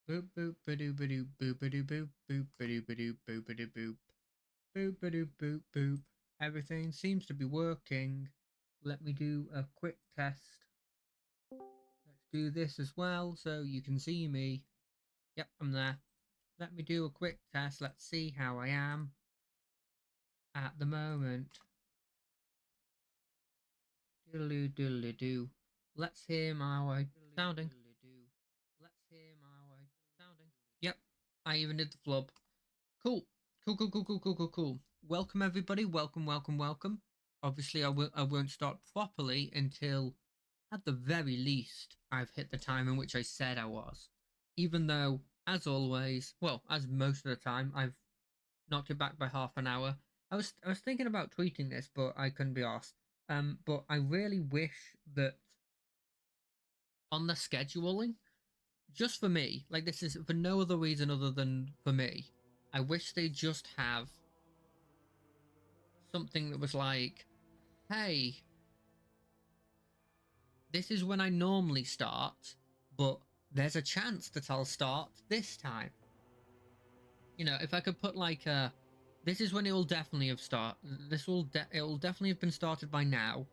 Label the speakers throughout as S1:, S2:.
S1: Boop boop ba-doo ba-doo boop ba-doo boop boop ba-doo ba-doo boop ba-doo boop boop ba-doo boop boop. Everything seems to be working. Let me do a quick test. Let's do this as well so you can see me. Yep, I'm there. Let me do a quick test. Let's see how I am at the moment. Diddly diddly do. Let's hear my way sounding. Let's hear my way sounding. Yep, I even did the flub. Cool. Cool. Welcome everybody. Welcome. Obviously, I won't start properly until, at the very least, I've hit the time in which I said I was. Even though, as always, well, as most of the time, I've knocked it back by half an hour. I was thinking about tweeting this, but I couldn't be asked. But I really wish that on the scheduling, just for me, like this is for no other reason other than for me. I wish they just have something that was like, hey, this is when I normally start, but there's a chance that I'll start this time. You know, if I could put like a, this is when it will definitely have started. It will definitely have been started by now,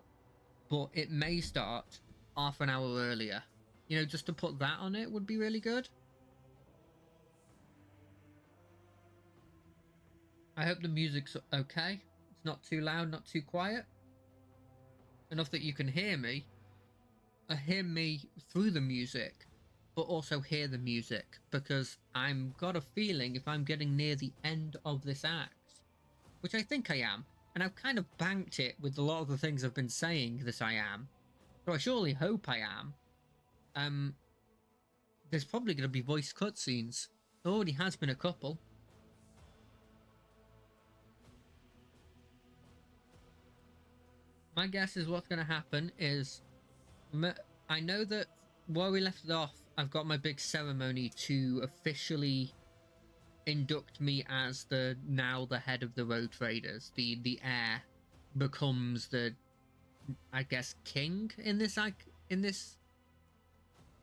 S1: but it may start half an hour earlier. You know, just to put that on it would be really good. I hope the music's okay. It's not too loud, not too quiet. Enough that you can hear me through the music, but also hear the music, because I'm got a feeling if I'm getting near the end of this act, which I think I am, and I've kind of banked it with a lot of the things I've been saying that I am, so I surely hope I am. Um, there's probably going to be voice cutscenes. There already has been a couple. My guess is what's going to happen is, I know that where we left it off, I've got my big ceremony to officially induct me as the head of the Road Traders. The heir becomes the, I guess, king in this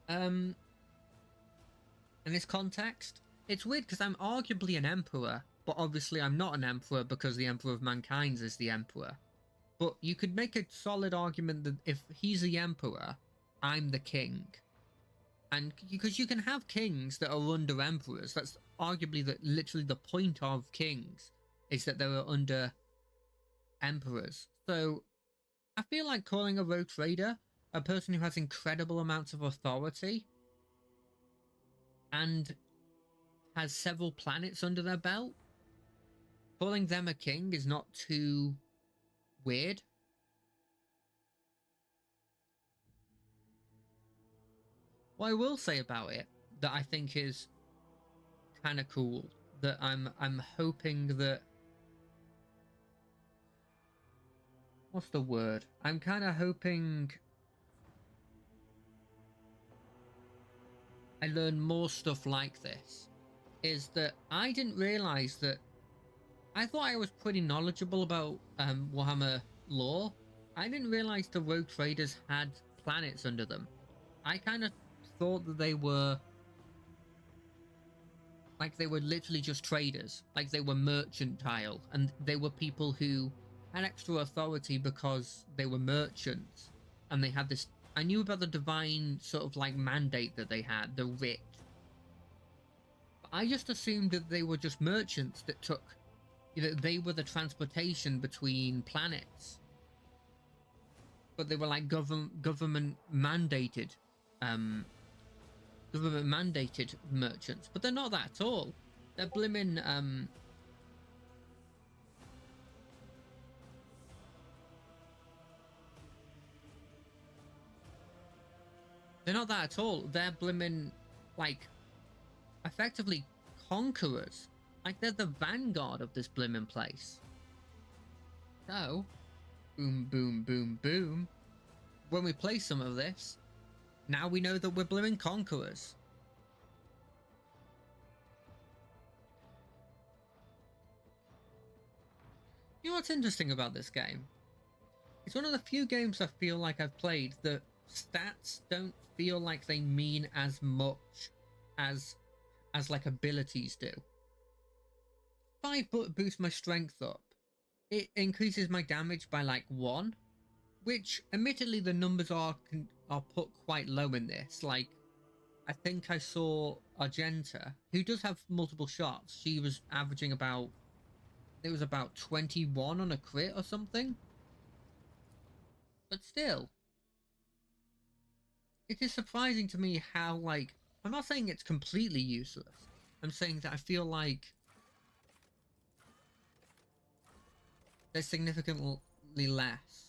S1: um in this context. It's weird because I'm arguably an emperor, but obviously I'm not an emperor because the Emperor of Mankind is the emperor. But you could make a solid argument that if he's the emperor, I'm the king. And because you can have kings that are under emperors, that's arguably literally the point of kings, is that they are under emperors. So I feel like calling a rogue trader a person who has incredible amounts of authority and has several planets under their belt, calling them a king is not too weird. What I will say about it that I think is kind of cool, that I'm hoping that, what's the word? I'm kind of hoping I learn more stuff like this, is that I didn't realize that, I thought I was pretty knowledgeable about Warhammer lore. I didn't realize the rogue traders had planets under them. I kind of thought that they were literally just traders, like they were mercantile, and they were people who had extra authority because they were merchants, and they had this. I knew about the divine sort of like mandate that they had, the writ. But I just assumed that they were just merchants that took, you know, they were the transportation between planets, but they were like um, government mandated merchants. But they're not that at all. They're blimmin' they're not that at all. They're blimmin' like effectively conquerors. Like they're the vanguard of this blimmin' place. So, boom, boom, boom, boom. When we play some of this, now we know that we're blimmin' conquerors. You know what's interesting about this game? It's one of the few games I feel like I've played that stats don't feel like they mean as much as as like abilities do. 5 boosts my strength up. It increases my damage by like 1, which admittedly the numbers are put quite low in this. Like, I think I saw Argenta, who does have multiple shots. She was averaging about, it was about 21 on a crit or something. But still, it is surprising to me how, like, I'm not saying it's completely useless. I'm saying that I feel like there's significantly less.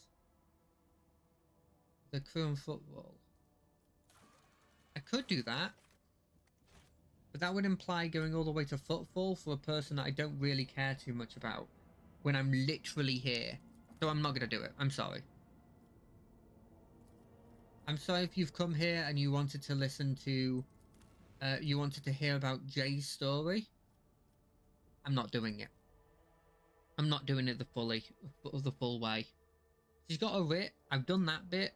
S1: The crew and football. I could do that, but that would imply going all the way to footfall for a person that I don't really care too much about when I'm literally here. So I'm not going to do it. I'm sorry. I'm sorry if you've come here and you wanted to listen to, you wanted to hear about Jay's story. I'm not doing it. I'm not doing it the full way. She's got a writ. I've done that bit.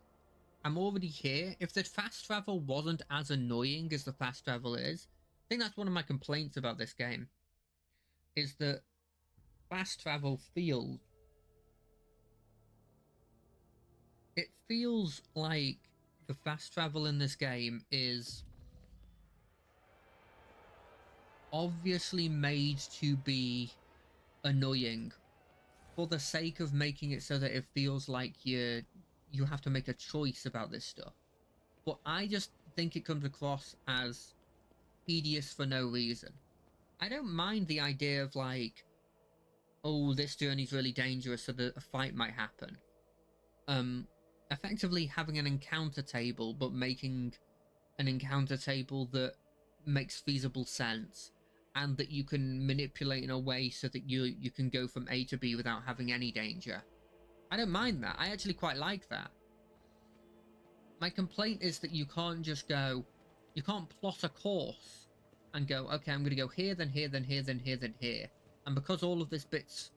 S1: I'm already here. If the fast travel wasn't as annoying as the fast travel is, I think that's one of my complaints about this game, is that fast travel feels... It feels like the fast travel in this game is obviously made to be annoying for the sake of making it so that it feels like you have to make a choice about this stuff. But I just think it comes across as tedious for no reason. I don't mind the idea of like, oh, this journey's really dangerous, so that a fight might happen. Effectively having an encounter table, but making an encounter table that makes feasible sense, and that you can manipulate in a way so that you can go from A to B without having any danger. I don't mind that. I actually quite like that. My complaint is that you can't just go, you can't plot a course and go, okay, I'm going to go here, then here, then here, then here, then here. And because all of this bit's,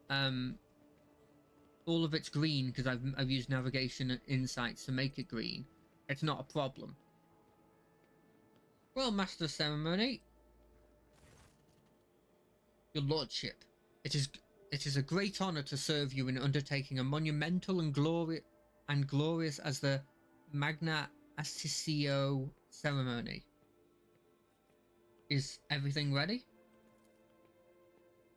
S1: all of it's green, because I've used navigation insights to make it green, it's not a problem. Well, Master of Ceremony, your lordship, it is a great honor to serve you in undertaking a monumental and glorious as the Magna Assisio ceremony. Is everything ready?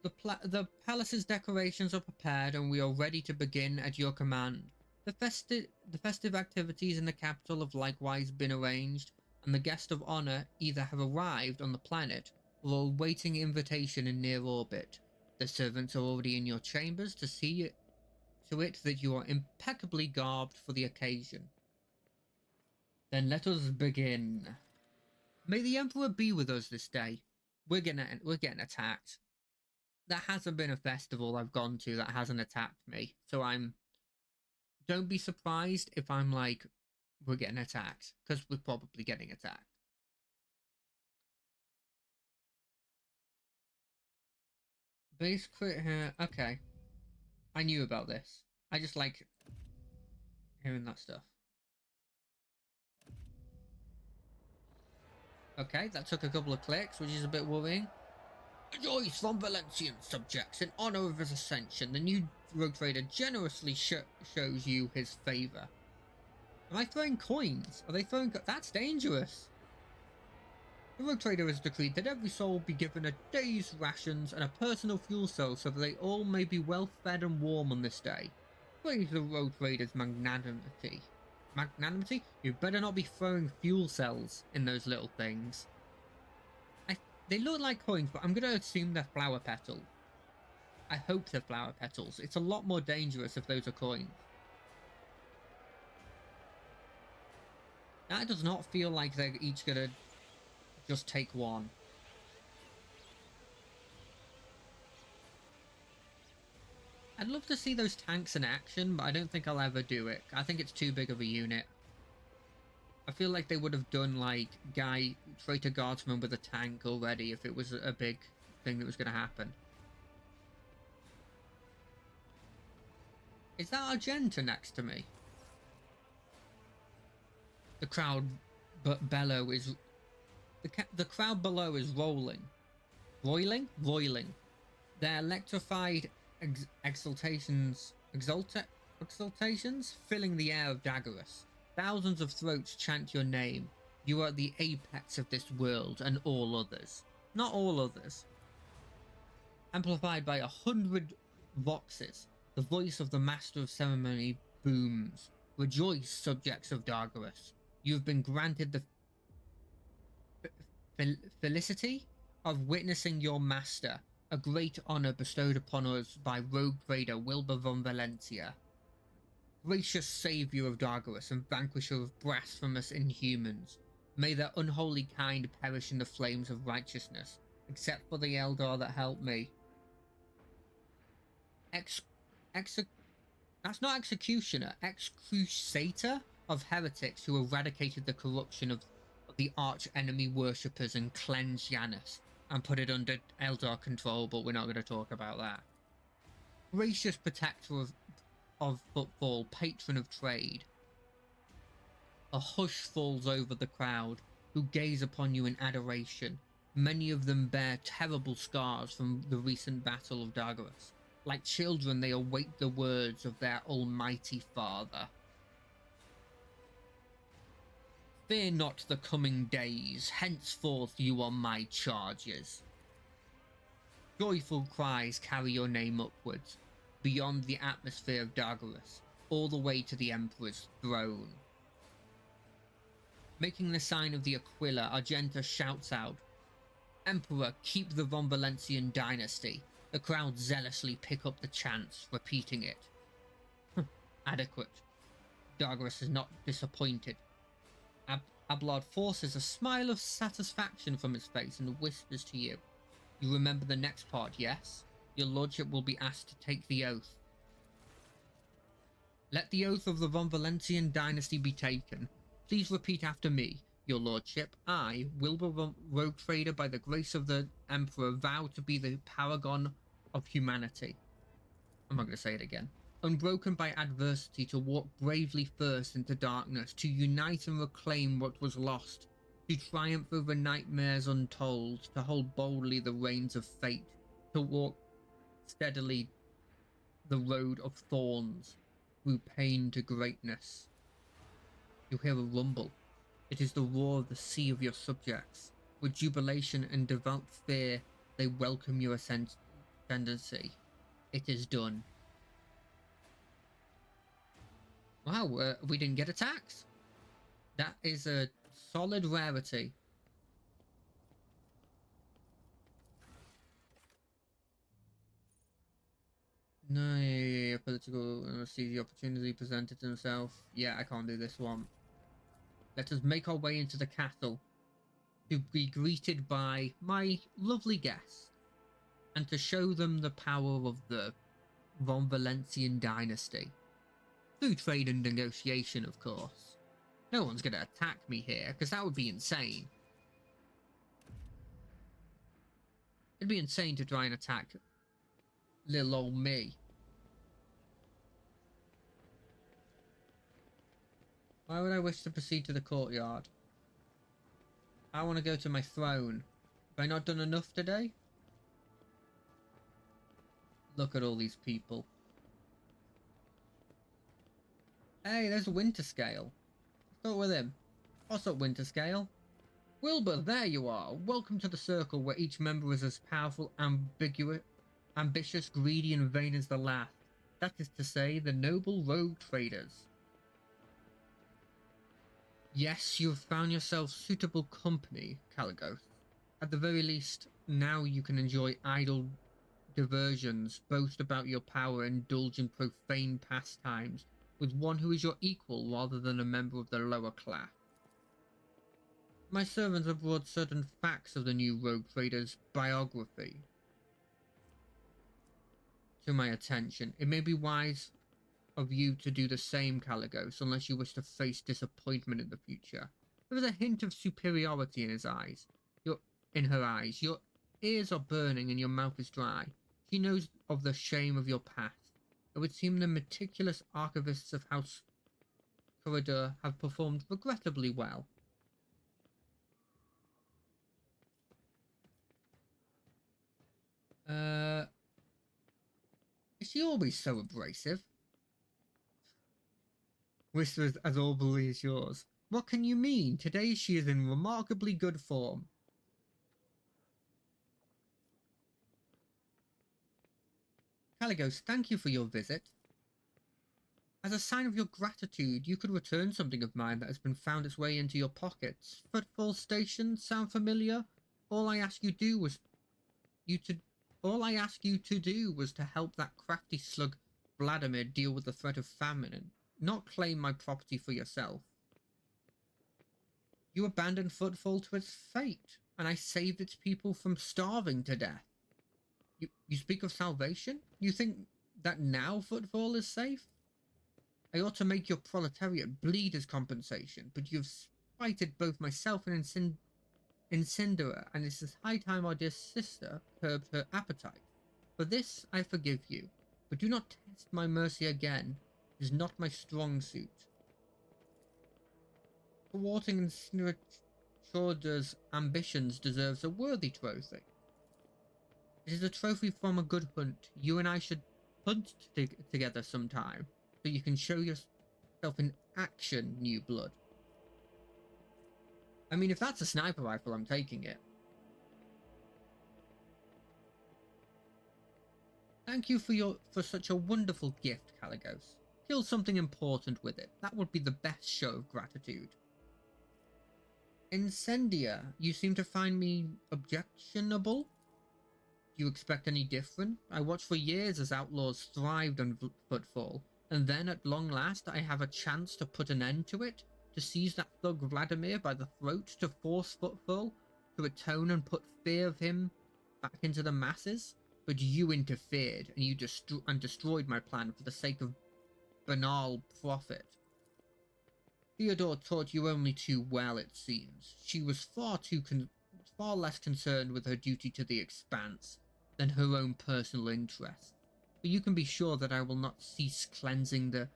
S1: The palace's decorations are prepared and we are ready to begin at your command. The festive activities in the capital have likewise been arranged, and the guests of honor either have arrived on the planet or are awaiting invitation in near orbit. The servants are already in your chambers to see to it that you are impeccably garbed for the occasion. Then let us begin. May the Emperor be with us this day. We're getting attacked. There hasn't been a festival I've gone to that hasn't attacked me, so don't be surprised if I'm like, we're getting attacked, because we're probably getting attacked. Base crit here, okay. I knew about this. I just like hearing that stuff. Okay, that took a couple of clicks, which is a bit worrying. Rejoice from Valencian subjects in honor of his ascension. The new rogue trader generously shows you his favor. Am I throwing coins? Are they throwing... That's dangerous. The rogue trader has decreed that every soul be given a day's rations and a personal fuel cell so that they all may be well fed and warm on this day. Praise the rogue trader's magnanimity. Magnanimity? You better not be throwing fuel cells in those little things. They look like coins, but I'm going to assume they're flower petals. I hope they're flower petals. It's a lot more dangerous if those are coins. That does not feel like they're each going to just take one. I'd love to see those tanks in action, but I don't think I'll ever do it. I think it's too big of a unit. I feel like they would have done like traitor guardsman with a tank already if it was a big thing that was going to happen. Is that Argenta next to me? The crowd bellow is The crowd below is rolling. Roiling. Their electrified exultations filling the air of Daggerus. Thousands of throats chant your name. You are the apex of this world and all others. Not all others. Amplified by 100 voxes, the voice of the master of ceremony booms. Rejoice, subjects of Daggerus. You have been granted the felicity of witnessing your master, a great honor bestowed upon us by rogue trader Wilbur von Valencia. Gracious savior of Daggerus and vanquisher of blasphemous inhumans, may their unholy kind perish in the flames of righteousness, except for the Eldar that helped me. That's not executioner, ex-crusator of heretics who eradicated the corruption of the arch-enemy worshippers and cleansed Janus and put it under Eldar control, but we're not going to talk about that. Gracious protector of footfall, patron of trade. A hush falls over the crowd, who gaze upon you in adoration. Many of them bear terrible scars from the recent battle of Daggerus. Like children, they await the words of their almighty father. Fear not the coming days, henceforth you are my charges. Joyful cries carry your name upwards, beyond the atmosphere of Daggerus, all the way to the Emperor's throne. Making the sign of the Aquila, Argenta shouts out, Emperor, keep the Von Valencian dynasty. The crowd zealously pick up the chants, repeating it. Adequate. Daggerus is not disappointed. Ablard forces a smile of satisfaction from his face and whispers to you. You remember the next part, yes? Your lordship will be asked to take the oath. Let the oath of the Von Valencian dynasty be taken. Please repeat after me. Your lordship, I, Wilbur Rogue Trader, by the grace of the Emperor, vow to be the paragon of humanity. I'm not going to say it again. Unbroken by adversity, to walk bravely first into darkness, to unite and reclaim what was lost, to triumph over nightmares untold, to hold boldly the reins of fate, to walk steadily the road of thorns, through pain to greatness. You hear a rumble. It is the roar of the sea of your subjects. With jubilation and devout fear, they welcome your ascendancy. It is done. Wow, we didn't get attacked. That is a solid rarity. No, yeah, political see the opportunity presented to himself. Yeah, I can't do this one. Let us make our way into the castle to be greeted by my lovely guests and to show them the power of the Von Valencian dynasty. Through trade and negotiation, of course. No one's going to attack me here, because that would be insane. It'd be insane to try and attack little old me. Why would I wish to proceed to the courtyard? I want to go to my throne. Have I not done enough today? Look at all these people. Hey, there's Winterscale. What's up with him? What's up, Winterscale? Wilbur, there you are. Welcome to the circle where each member is as powerful, ambitious, greedy, and vain as the last. That is to say, the noble rogue traders. Yes, you have found yourself suitable company, Caligoth. At the very least, now you can enjoy idle diversions, boast about your power, and indulge in profane pastimes with one who is your equal rather than a member of the lower class. My servants have brought certain facts of the new rogue trader's biography to my attention. It may be wise of you to do the same, Caligos, unless you wish to face disappointment in the future. There is a hint of superiority in his eyes. In her eyes. Your ears are burning and your mouth is dry. She knows of the shame of your past. It would seem the meticulous archivists of House Corridor have performed regrettably well. she always so abrasive? Whispers as audibly as yours. What can you mean? Today she is in remarkably good form. Caligos, thank you for your visit. As a sign of your gratitude, you could return something of mine that has been found its way into your pockets. Footfall Station sound familiar? All I ask you do was all I ask you to do was to help that crafty slug Vladimir deal with the threat of famine and not claim my property for yourself. You abandoned Footfall to its fate, and I saved its people from starving to death. You speak of salvation? You think that now Footfall is safe? I ought to make your proletariat bleed as compensation, but you've spited both myself and Incindera, and it is high time our dear sister curbed her appetite. For this I forgive you, but do not test my mercy again. It is not my strong suit. Thwarting Incinerators' ambitions deserves a worthy trophy. It is a trophy from a good hunt. You and I should hunt together sometime, so you can show yourself in action, New Blood. I mean, if that's a sniper rifle, I'm taking it. Thank you for such a wonderful gift, Caligos. Kill something important with it. That would be the best show of gratitude. Incendia, you seem to find me objectionable? Do you expect any different? I watched for years as outlaws thrived on Footfall, and then at long last I have a chance to put an end to it, to seize that thug Vladimir by the throat, to force Footfall, to atone and put fear of him back into the masses. But you interfered, and you destroyed my plan for the sake of banal profit. Theodore taught you only too well, it seems. She was far less concerned with her duty to the Expanse than her own personal interests. But you can be sure that I will not cease cleansing the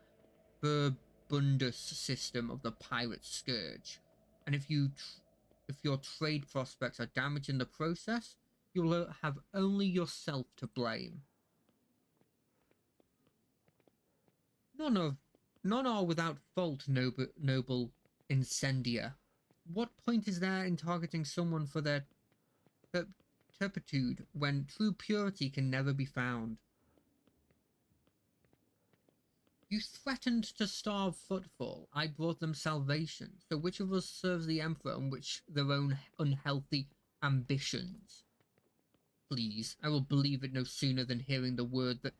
S1: Burbundus system of the pirate scourge. And if your trade prospects are damaged in the process, you will have only yourself to blame. None are without fault, noble Incendia. What point is there in targeting someone for their turpitude when true purity can never be found? You threatened to starve Footfall. I brought them salvation. So which of us serves the Emperor and which their own unhealthy ambitions? Please, I will believe it no sooner than hearing word that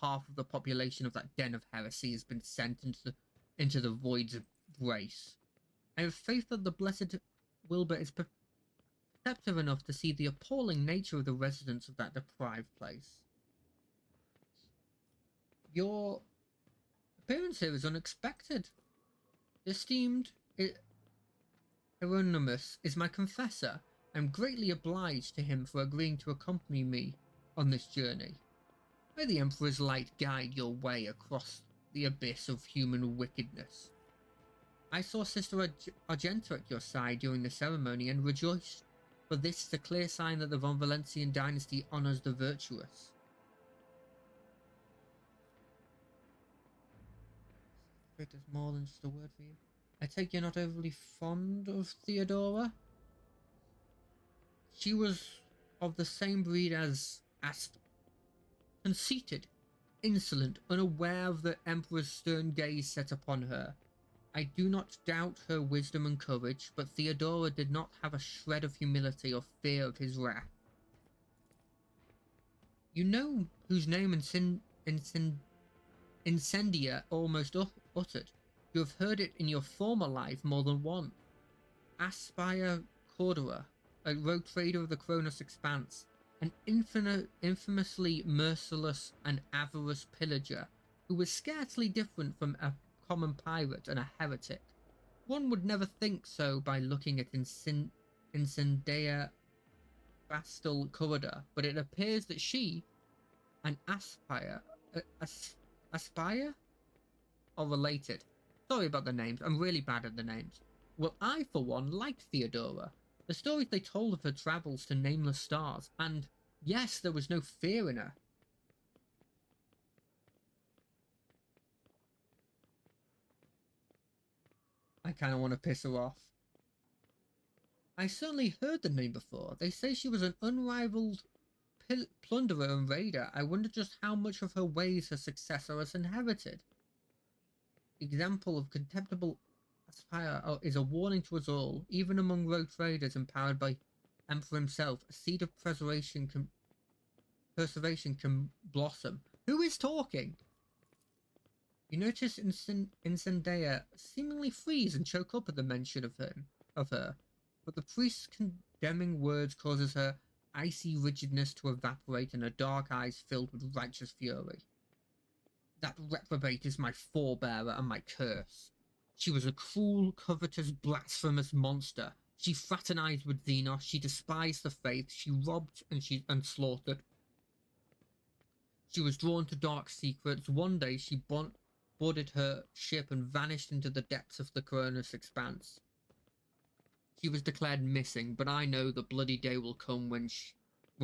S1: half of the population of that den of heresy has been sent into the void's embrace. I have faith that the blessed Wilbur is perceptive enough to see the appalling nature of the residents of that deprived place. Your appearance here is unexpected. The esteemed Hieronymus is my confessor. I am greatly obliged to him for agreeing to accompany me on this journey. May the Emperor's light guide your way across the abyss of human wickedness. I saw Sister Argenta at your side during the ceremony and rejoiced, for this is a clear sign that the Von Valentian dynasty honors the virtuous. I think there's more than just a word for you. I take you're not overly fond of Theodora? She was of the same breed as Asp. Conceited, insolent, unaware of the Emperor's stern gaze set upon her. I do not doubt her wisdom and courage, but Theodora did not have a shred of humility or fear of his wrath. You know whose name Incendia almost uttered. You have heard it in your former life more than once. Aspire Cordera, a rogue trader of the Kronos Expanse, an infamously merciless and avarice pillager who was scarcely different from a common pirate and a heretic. One would never think so by looking at Incendia Bastal Corridor, but it appears that she and Aspire are related. Sorry about the names, I'm really bad at the names. Well, I, for one, liked Theodora. The stories they told of her travels to nameless stars, and yes, there was no fear in her. I kind of want to piss her off. I certainly heard the name before. They say she was an unrivaled plunderer and raider. I wonder just how much of her ways her successor has inherited. Example of contemptible aspire is a warning to us all. Even among rogue traders empowered by Emperor himself, a seed of preservation can blossom. Who is talking? You notice Incendia seemingly freeze and choke up at the mention of her, but the priest's condemning words causes her icy rigidness to evaporate and her dark eyes filled with righteous fury. That reprobate is my forebearer and my curse. She was a cruel, covetous, blasphemous monster. She fraternized with Xenos, she despised the faith, she robbed and slaughtered. She was drawn to dark secrets. One day she boarded her ship and vanished into the depths of the Cronus expanse. She was declared missing, but I know the bloody day will come when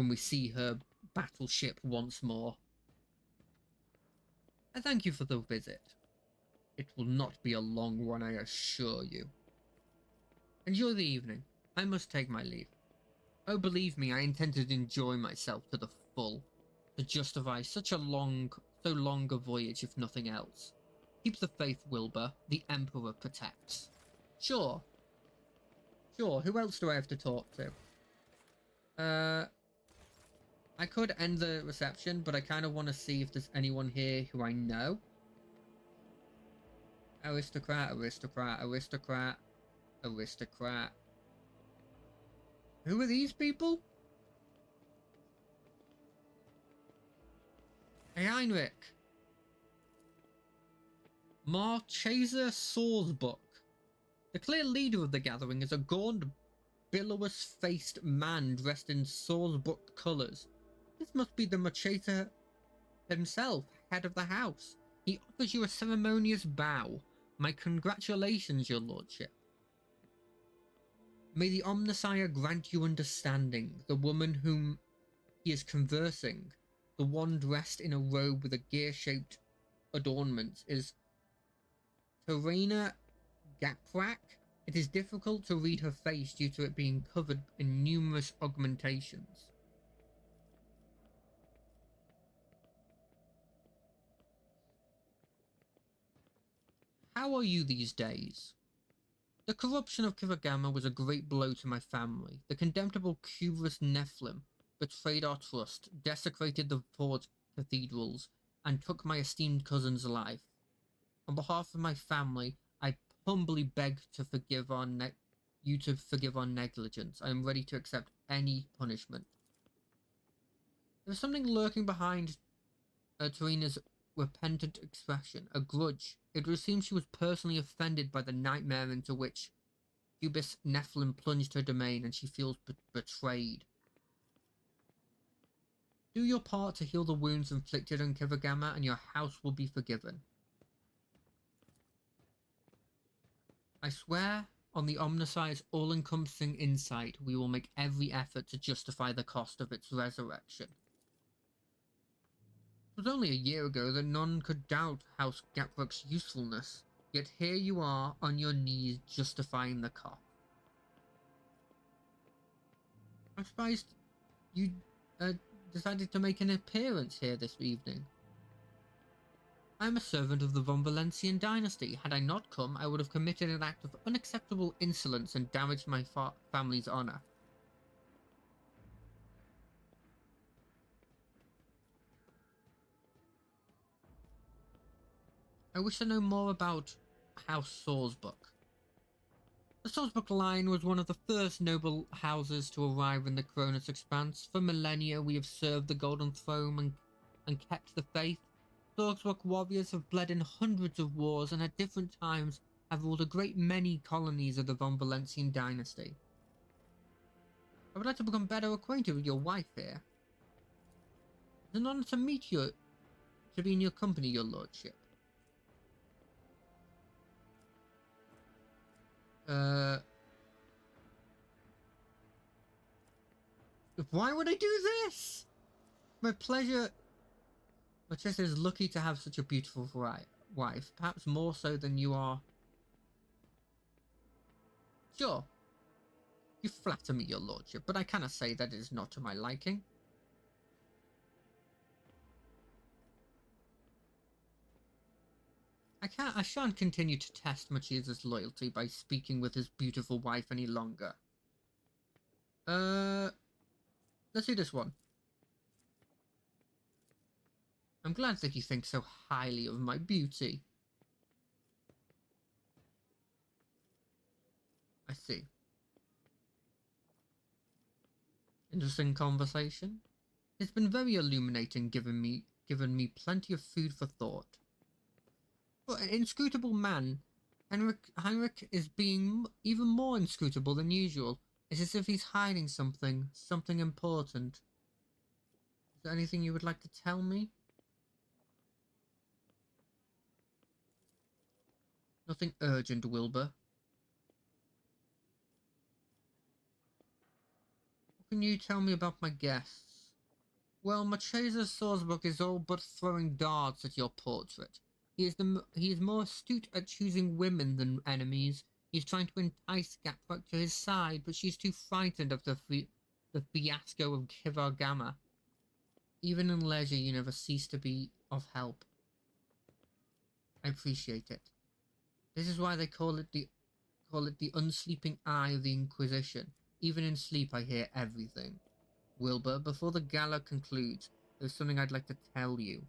S1: we see her battleship once more. I thank you for the visit. It will not be a long one, I assure you. Enjoy the evening. I must take my leave. Oh, believe me, I intend to enjoy myself to the full, to justify so long a voyage, if nothing else. Keep the faith, Wilbur. The Emperor protects. Sure. Who else do I have to talk to? I could end the reception, but I kind of want to see if there's anyone here who I know. Aristocrat. Who are these people? Hey, Heinrich. Marchesa Sorsbuck. The clear leader of the gathering is a gaunt, billows-faced man dressed in Sorsbuck colours. This must be the Marchesa himself, head of the house. He offers you a ceremonious bow. My congratulations, your lordship. May the Omnissiah grant you understanding. The woman whom he is conversing, the one dressed in a robe with a gear-shaped adornment, is Terena Gaprak. It is difficult to read her face due to it being covered in numerous augmentations. How are you these days? The corruption of Kivagama was a great blow to my family. The contemptible Cubris Nephilim betrayed our trust, desecrated the fort cathedrals, and took my esteemed cousin's life. On behalf of my family, I humbly beg to forgive you to forgive our negligence. I am ready to accept any punishment. There was something lurking behind Terena's repentant expression, a grudge. It would seem she was personally offended by the nightmare into which Cubis Nephilim plunged her domain, and she feels betrayed. Do your part to heal the wounds inflicted on Kivagama, and your house will be forgiven. I swear on the Omnissiah's all-encompassing insight, we will make every effort to justify the cost of its resurrection. It was only a year ago that none could doubt House Gaprak's usefulness, yet here you are on your knees justifying the cost. I'm surprised you decided to make an appearance here this evening. I am a servant of the Von Valencian dynasty. Had I not come, I would have committed an act of unacceptable insolence and damaged my family's honor. I wish to know more about House Sorsbuck. The Sorsbuck line was one of the first noble houses to arrive in the Cronus Expanse. For millennia we have served the Golden Throne and kept the faith. Sorsbuck warriors have bled in hundreds of wars and at different times have ruled a great many colonies of the Von Valencian dynasty. I would like to become better acquainted with your wife here. It's an honor to meet you, to be in your company, your lordship. Why would I do this? My pleasure. Marchesa is lucky to have such a beautiful wife, perhaps more so than you are. Sure, you flatter me, your lordship, but I cannot say that it is not to my liking. I shan't continue to test Machia's loyalty by speaking with his beautiful wife any longer. Let's do this one. I'm glad that you think so highly of my beauty. I see. Interesting conversation. It's been very illuminating, given me plenty of food for thought. But an inscrutable man, Heinrich is being even more inscrutable than usual. It's as if he's hiding something important. Is there anything you would like to tell me? Nothing urgent, Wilbur. What can you tell me about my guests? Well, Marchesa Salzburg is all but throwing darts at your portrait. He is more astute at choosing women than enemies. He's trying to entice Gatwick to his side, but she's too frightened of the fiasco of Kivargama. Even in leisure, you never cease to be of help. I appreciate it. This is why they call it the unsleeping eye of the Inquisition. Even in sleep, I hear everything. Wilbur, before the gala concludes, there's something I'd like to tell you.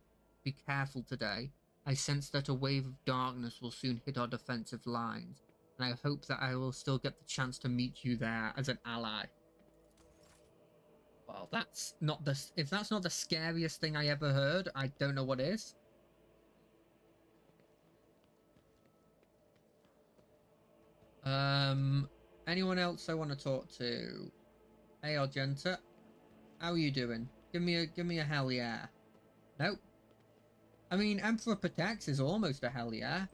S1: Be careful today. I sense that a wave of darkness will soon hit our defensive lines, and I hope that I will still get the chance to meet you there as an ally. Well, if that's not the scariest thing I ever heard, I don't know what is. Anyone else I want to talk to? Hey, Argenta. How are you doing? Give me a hell yeah. Nope. I mean, Emperor Protects is almost a hell yeah.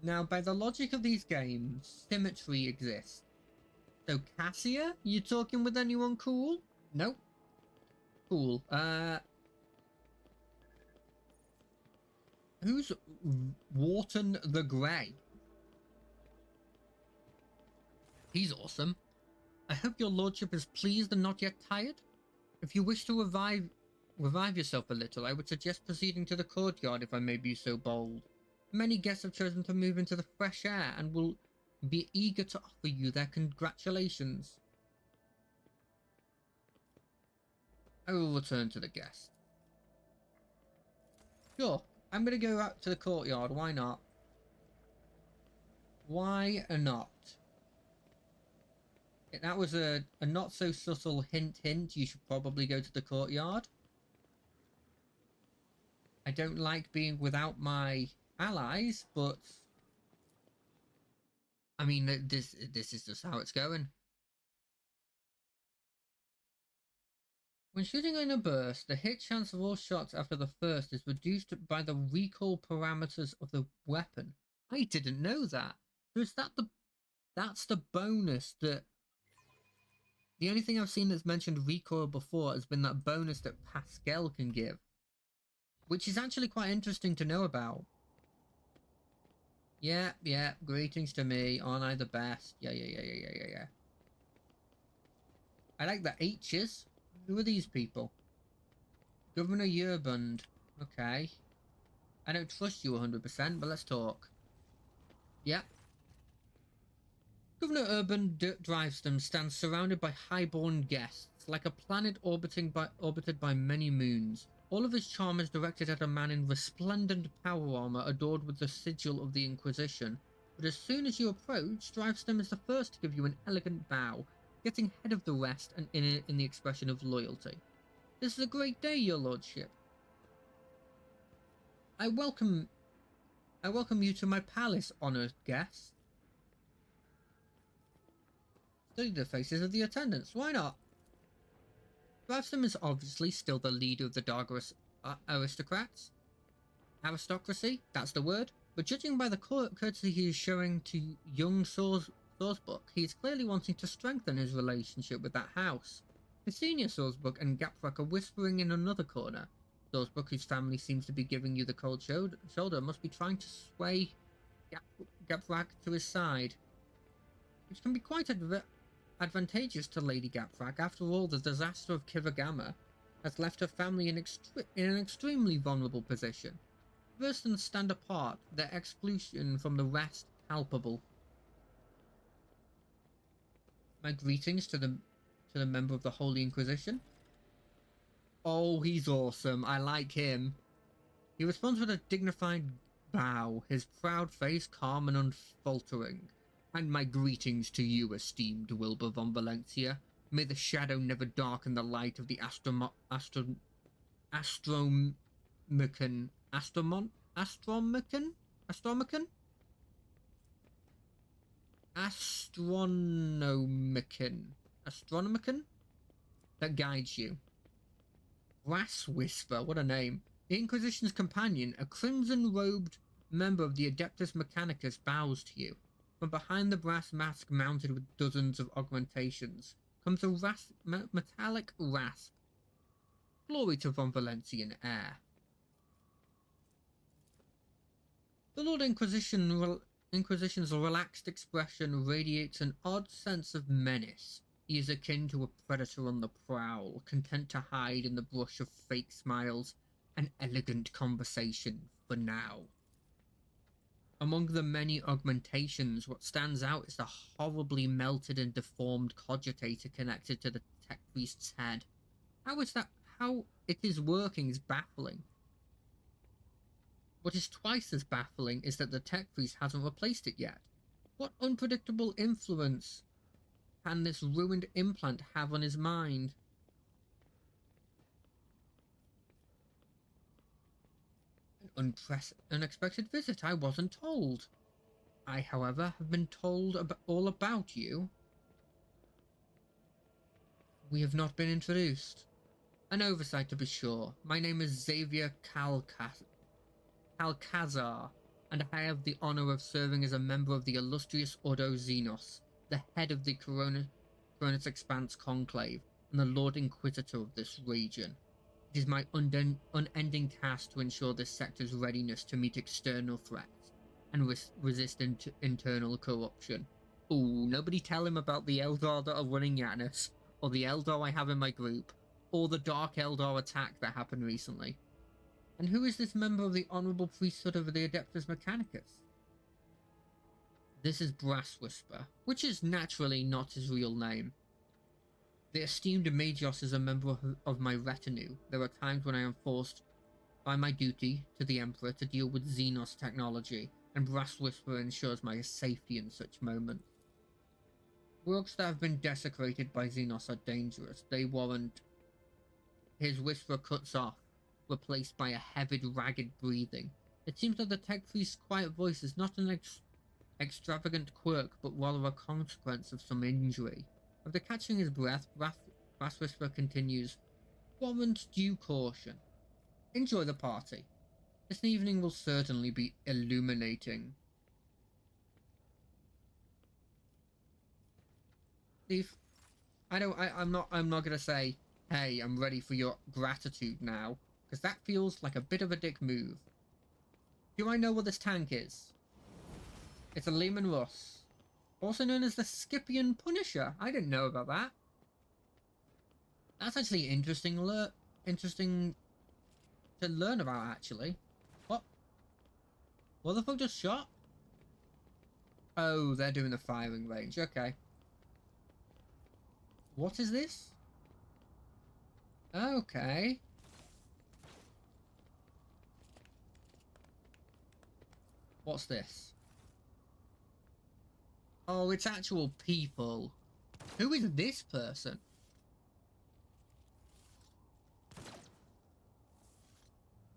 S1: Now, by the logic of these games, symmetry exists. So, Cassia, you talking with anyone cool? Nope. Cool. Who's Wharton the Grey? He's awesome. I hope your lordship is pleased and not yet tired. If you wish to revive yourself a little, I would suggest proceeding to the courtyard, if I may be so bold. Many guests have chosen to move into the fresh air and will be eager to offer you their congratulations. I will return to the guest. Sure, I'm going to go out to the courtyard. Why not? Why not? That was a not so subtle hint. You should probably go to the courtyard. I don't like being without my allies, but I mean, this is just how it's going. When shooting in a burst, the hit chance of all shots after the first is reduced by the recoil parameters of the weapon. I didn't know that. So is that's the bonus that... The only thing I've seen that's mentioned recoil before has been that bonus that Pascal can give, which is actually quite interesting to know about. Yeah, greetings to me. Aren't I the best? Yeah. I like the H's. Who are these people? Governor Yerbund. Okay. I don't trust you 100%, but let's talk. Yeah. Governor Urban Driveston stands surrounded by highborn guests, like a planet orbited by many moons. All of his charm is directed at a man in resplendent power armor adored with the sigil of the Inquisition. But as soon as you approach, Driveston is the first to give you an elegant bow, getting ahead of the rest and in the expression of loyalty. This is a great day, your lordship. I welcome you to my palace, honored guest. Study the faces of the attendants. Why not? Driveston is obviously still the leader of the Dargos aristocrats. Aristocracy, that's the word. But judging by the courtesy he is showing to young Salzburg, he is clearly wanting to strengthen his relationship with that house. The senior Salzburg and Gatwick are whispering in another corner. Salzburg, whose family seems to be giving you the cold shoulder, must be trying to sway Gatwick to his side. which can be quite advantageous to Lady Gapfrak. After all, the disaster of Kivagama has left her family in an extremely vulnerable position. First and stand apart, their exclusion from the rest palpable. My greetings to the member of the Holy Inquisition. Oh, he's awesome. I like him. He responds with a dignified bow, his proud face calm and unfaltering. And my greetings to you, esteemed Wilbur von Valencia. May the shadow never darken the light of the Astromicon. That guides you. Brass Whisper, what a name. The Inquisition's companion, a crimson-robed member of the Adeptus Mechanicus, bows to you. From behind the brass mask mounted with dozens of augmentations comes a metallic rasp. Glory to von Valencian air. The Lord Inquisition's relaxed expression radiates an odd sense of menace. He is akin to a predator on the prowl, content to hide in the brush of fake smiles and elegant conversation for now. Among the many augmentations, what stands out is the horribly melted and deformed cogitator connected to the tech priest's head. How it is working is baffling. What is twice as baffling is that the tech priest hasn't replaced it yet. What unpredictable influence can this ruined implant have on his mind? An unexpected visit, I wasn't told. I, however, have been told all about you. We have not been introduced. An oversight, to be sure. My name is Xavier Calcazar, and I have the honor of serving as a member of the illustrious Ordo Xenos, the head of the Coronus Expanse Conclave, and the Lord Inquisitor of this region. It is my unending task to ensure this sector's readiness to meet external threats and resist internal corruption. Ooh, nobody tell him about the Eldar that are running Yanis, or the Eldar I have in my group, or the Dark Eldar attack that happened recently. And who is this member of the Honorable Priesthood of the Adeptus Mechanicus? This is Brass Whisper, which is naturally not his real name. The esteemed Magios is a member of my retinue. There are times when I am forced by my duty to the Emperor to deal with Xenos technology, and Brass Whisper ensures my safety in such moments. Works that have been desecrated by Xenos are dangerous. They warrant... His whisper cuts off, replaced by a heavy, ragged breathing. It seems that the tech priest's quiet voice is not an extravagant quirk, but rather a consequence of some injury. After catching his breath, Brass Whisper continues, warrant due caution. Enjoy the party. This evening will certainly be illuminating. Steve, I'm not gonna say, hey, I'm ready for your gratitude now, because that feels like a bit of a dick move. Do I know what this tank is? It's a Leman Russ, also known as the Scipion Punisher. I didn't know about that. That's actually interesting to learn about, actually. What the fuck just shot? Oh, they're doing the firing range. Okay. What is this? Okay. What's this? Oh, it's actual people. Who is this person?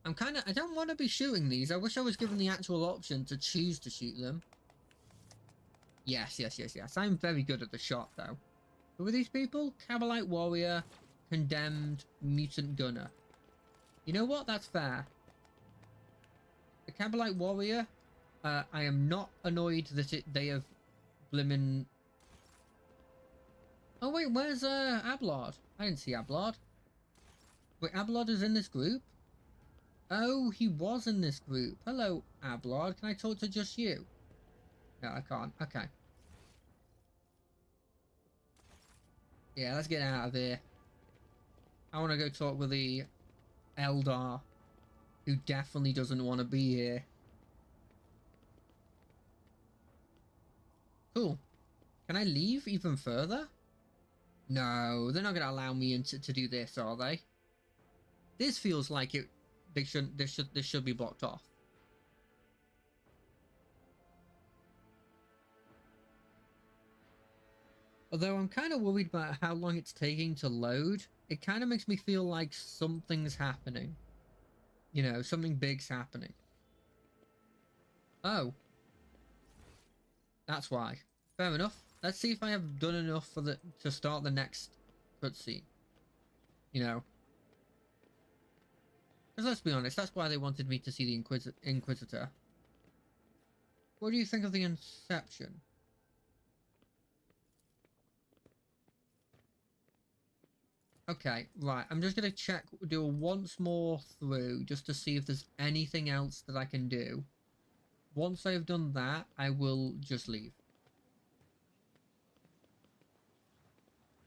S1: I don't want to be shooting these. I wish I was given the actual option to choose to shoot them. Yes. I'm very good at the shot, though. Who are these people? Cabalite Warrior, Condemned, Mutant Gunner. You know what? That's fair. The Cabalite Warrior, I am not annoyed that they have blimmin... Oh wait, where's Ablard? I didn't see Ablard. Wait, Ablard is in this group? Oh, he was in this group. Hello, Ablard. Can I talk to just you? No, I can't. Okay. Yeah, let's get out of here. I want to go talk with the Eldar, who definitely doesn't want to be here. Cool. Can I leave even further? No, they're not going to allow me to do this, are they? This feels like it. They shouldn't. This should be blocked off. Although I'm kind of worried about how long it's taking to load. It kind of makes me feel like something's happening. You know, something big's happening. Oh. That's why. Fair enough. Let's see if I have done enough for to start the next cutscene. You know. Because let's be honest, that's why they wanted me to see the Inquisitor. What do you think of the Inception? Okay, right. I'm just going to check, do a once more through, just to see if there's anything else that I can do. Once I've done that, I will just leave.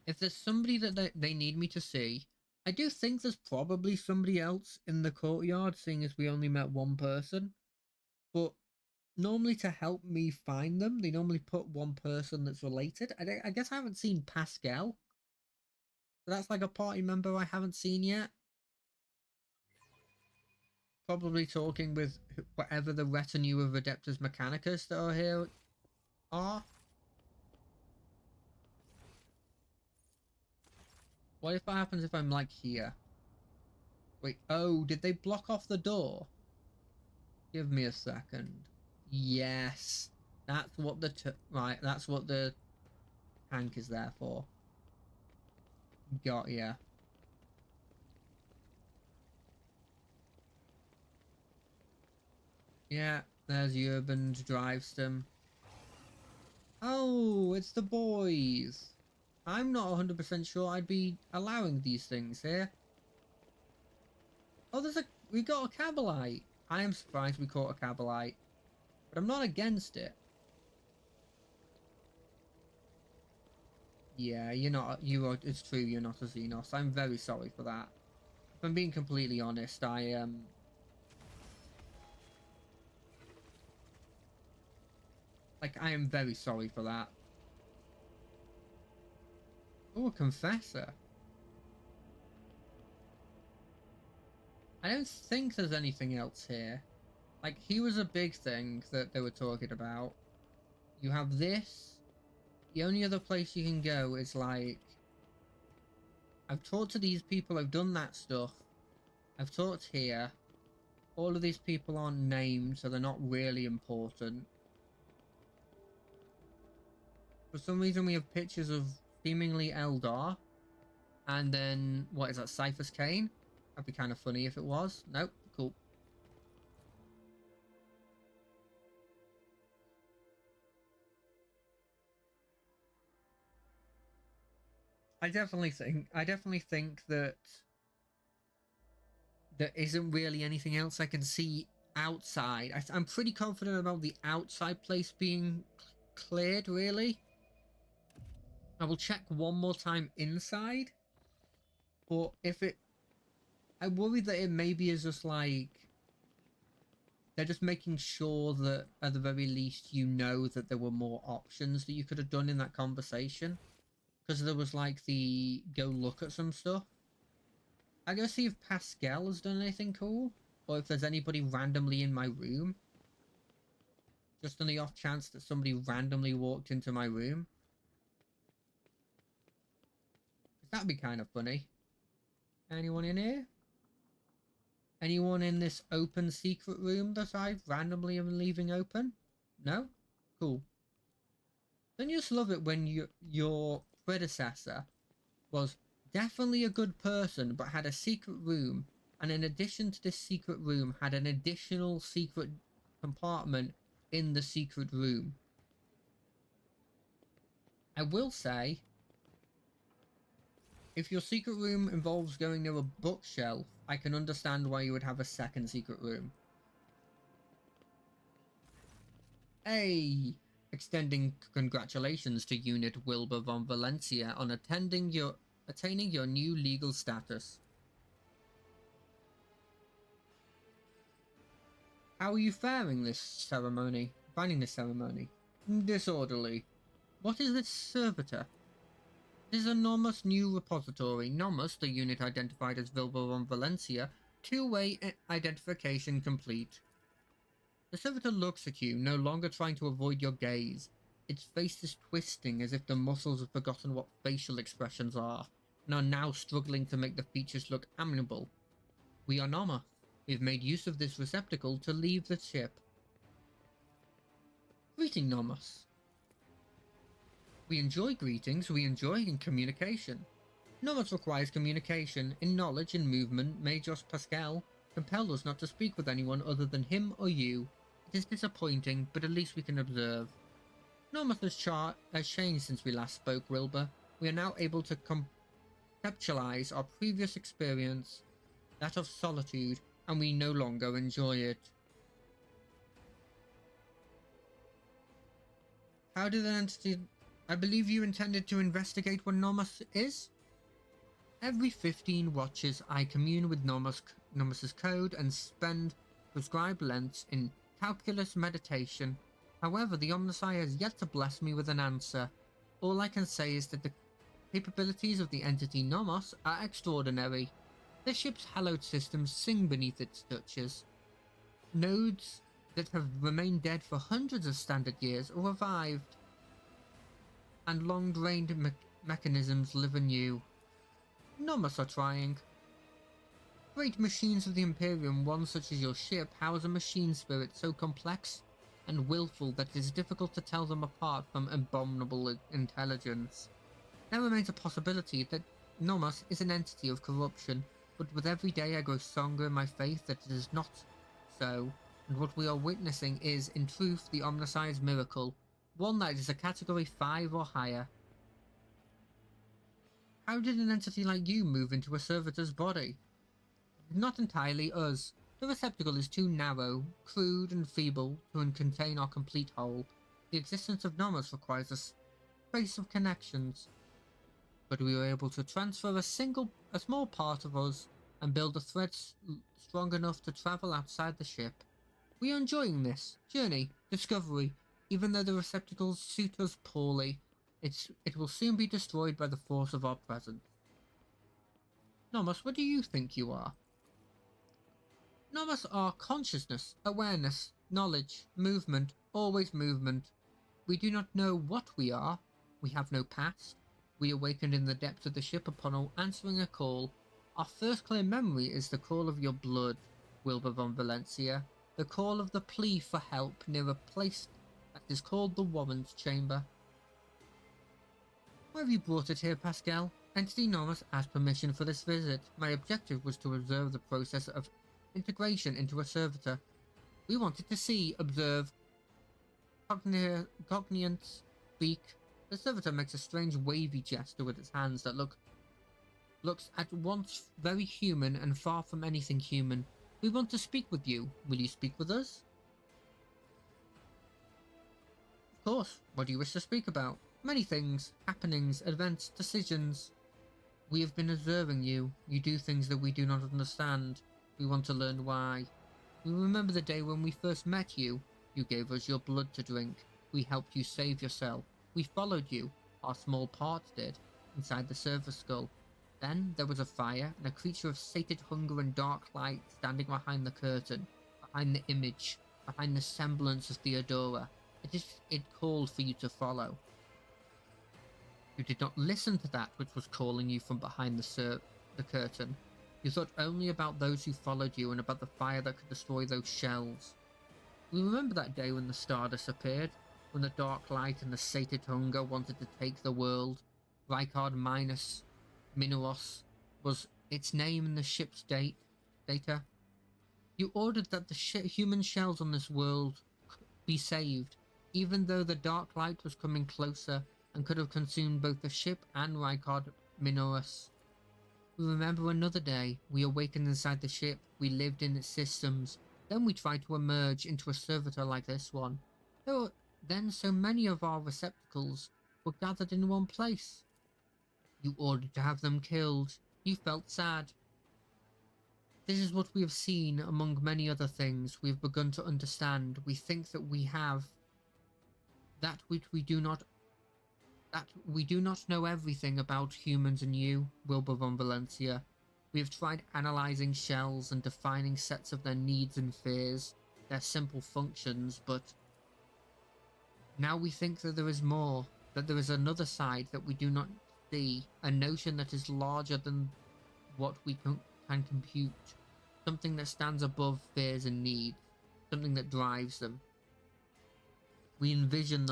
S1: If there's somebody that they need me to see, I do think there's probably somebody else in the courtyard, seeing as we only met one person. But normally to help me find them, they normally put one person that's related. I guess I haven't seen Pascal. So that's like a party member I haven't seen yet. Probably talking with whatever the retinue of Adeptus Mechanicus that are here are. What if that happens if I'm like here? Wait, oh, did they block off the door? Give me a second. Yes. That's what right, that's what the tank is there for. Got ya. Yeah, there's Urban Drivestem. Oh, it's the boys. I'm not 100% sure I'd be allowing these things here. Oh, we got a Cabalite. I am surprised we caught a Cabalite, but I'm not against it. Yeah, it's true, you're not a Xenos. I'm very sorry for that. If I'm being completely honest, I am very sorry for that. Oh, a Confessor. I don't think there's anything else here. Like, he was a big thing that they were talking about. You have this. The only other place you can go is like... I've talked to these people, I've done that stuff. I've talked here. All of these people aren't named, so they're not really important. For some reason we have pictures of seemingly Eldar. And then, what is that, Cyphus Cain? That'd be kind of funny if it was. Nope, cool. I definitely think that there isn't really anything else I can see outside. I'm pretty confident about the outside place being cleared, really. I will check one more time inside. But I worry that it maybe is just like... They're just making sure that, at the very least, you know that there were more options that you could have done in that conversation. Because there was like the go look at some stuff. I go see if Pascal has done anything cool, or if there's anybody randomly in my room. Just on the off chance that somebody randomly walked into my room. That'd be kind of funny. Anyone in here? Anyone in this open secret room that I randomly am leaving open? No? Cool. Don't you just love it when your predecessor was definitely a good person but had a secret room, and in addition to this secret room had an additional secret compartment in the secret room? I will say, if your secret room involves going near a bookshelf, I can understand why you would have a second secret room. Hey! I extending congratulations to Unit Wilbur von Valencia on attaining your new legal status. How are you finding this ceremony? Disorderly. What is this servitor? This is a Nomus new repository. Nomus, the unit identified as Wilbur von Valencia, two-way identification complete. The servitor looks at you, no longer trying to avoid your gaze. Its face is twisting as if the muscles have forgotten what facial expressions are, and are now struggling to make the features look amenable. We are Nomus. We've made use of this receptacle to leave the ship. Greeting, Nomus. We enjoy greetings, we enjoy communication. Nomus requires communication in knowledge and movement. Majos Pascal compelled us not to speak with anyone other than him or you. It is disappointing, but at least we can observe. Nomus has changed since we last spoke, Wilbur. We are now able to conceptualize our previous experience, that of solitude, and we no longer enjoy it. How did an entity... I believe you intended to investigate what Nomus is? Every 15 watches, I commune with Nomus's code and spend prescribed lengths in calculus meditation. However, the Omnissiah has yet to bless me with an answer. All I can say is that the capabilities of the entity Nomus are extraordinary. The ship's hallowed systems sing beneath its touches. Nodes that have remained dead for hundreds of standard years are revived, and long-drained mechanisms live anew. Nomus are trying. Great machines of the Imperium, one such as your ship, house a machine spirit so complex and willful that it is difficult to tell them apart from abominable intelligence. There remains a possibility that Nomus is an entity of corruption, but with every day I grow stronger in my faith that it is not so, and what we are witnessing is, in truth, the Omnissiah's miracle, one that is a category 5 or higher. How did an entity like you move into a servitor's body? Not entirely us. The receptacle is too narrow, crude and feeble to contain our complete whole. The existence of Nomus requires a space of connections. But we were able to transfer a small part of us and build a thread strong enough to travel outside the ship. We are enjoying this journey, discovery, even though the receptacles suit us poorly. It will soon be destroyed by the force of our presence. Nomus, what do you think you are? Nomus are consciousness, awareness, knowledge, movement, always movement. We do not know what we are. We have no past. We awakened in the depths of the ship upon answering a call. Our first clear memory is the call of your blood, Wilbur von Valencia, the call of the plea for help near a place that is called the Woman's Chamber. Why have you brought it here, Pascal? Entity Nomus asked permission for this visit. My objective was to observe the process of integration into a servitor. We wanted to see, observe, cognizance, speak. The servitor makes a strange wavy gesture with its hands that looks at once very human and far from anything human. We want to speak with you. Will you speak with us? Of course. What do you wish to speak about? Many things. Happenings, events, decisions. We have been observing you. You do things that we do not understand. We want to learn why. We remember the day when we first met you. You gave us your blood to drink. We helped you save yourself. We followed you. Our small parts did. Inside the server skull. Then there was a fire and a creature of sated hunger and dark light standing behind the curtain. Behind the image. Behind the semblance of Theodora. It called for you to follow. You did not listen to that which was calling you from behind the curtain. You thought only about those who followed you and about the fire that could destroy those shells. We remember that day when the Stardust appeared, when the dark light and the sated hunger wanted to take the world. Rykard minus Minoros was its name in the ship's data. You ordered that the human shells on this world be saved, even though the dark light was coming closer and could have consumed both the ship and Rykard Minoros. We remember another day. We awakened inside the ship. We lived in its systems. Then we tried to emerge into a servitor like this one. There Then so many of our receptacles were gathered in one place. You ordered to have them killed. You felt sad. This is what we have seen among many other things we have begun to understand. We think that we have that which we do not that we do not know everything about humans and you, Wilbur von Valencia. We have tried analyzing shells and defining sets of their needs and fears, their simple functions, but now we think that there is more, that there is another side that we do not see, a notion that is larger than what we can compute, something that stands above fears and needs, something that drives them. We envision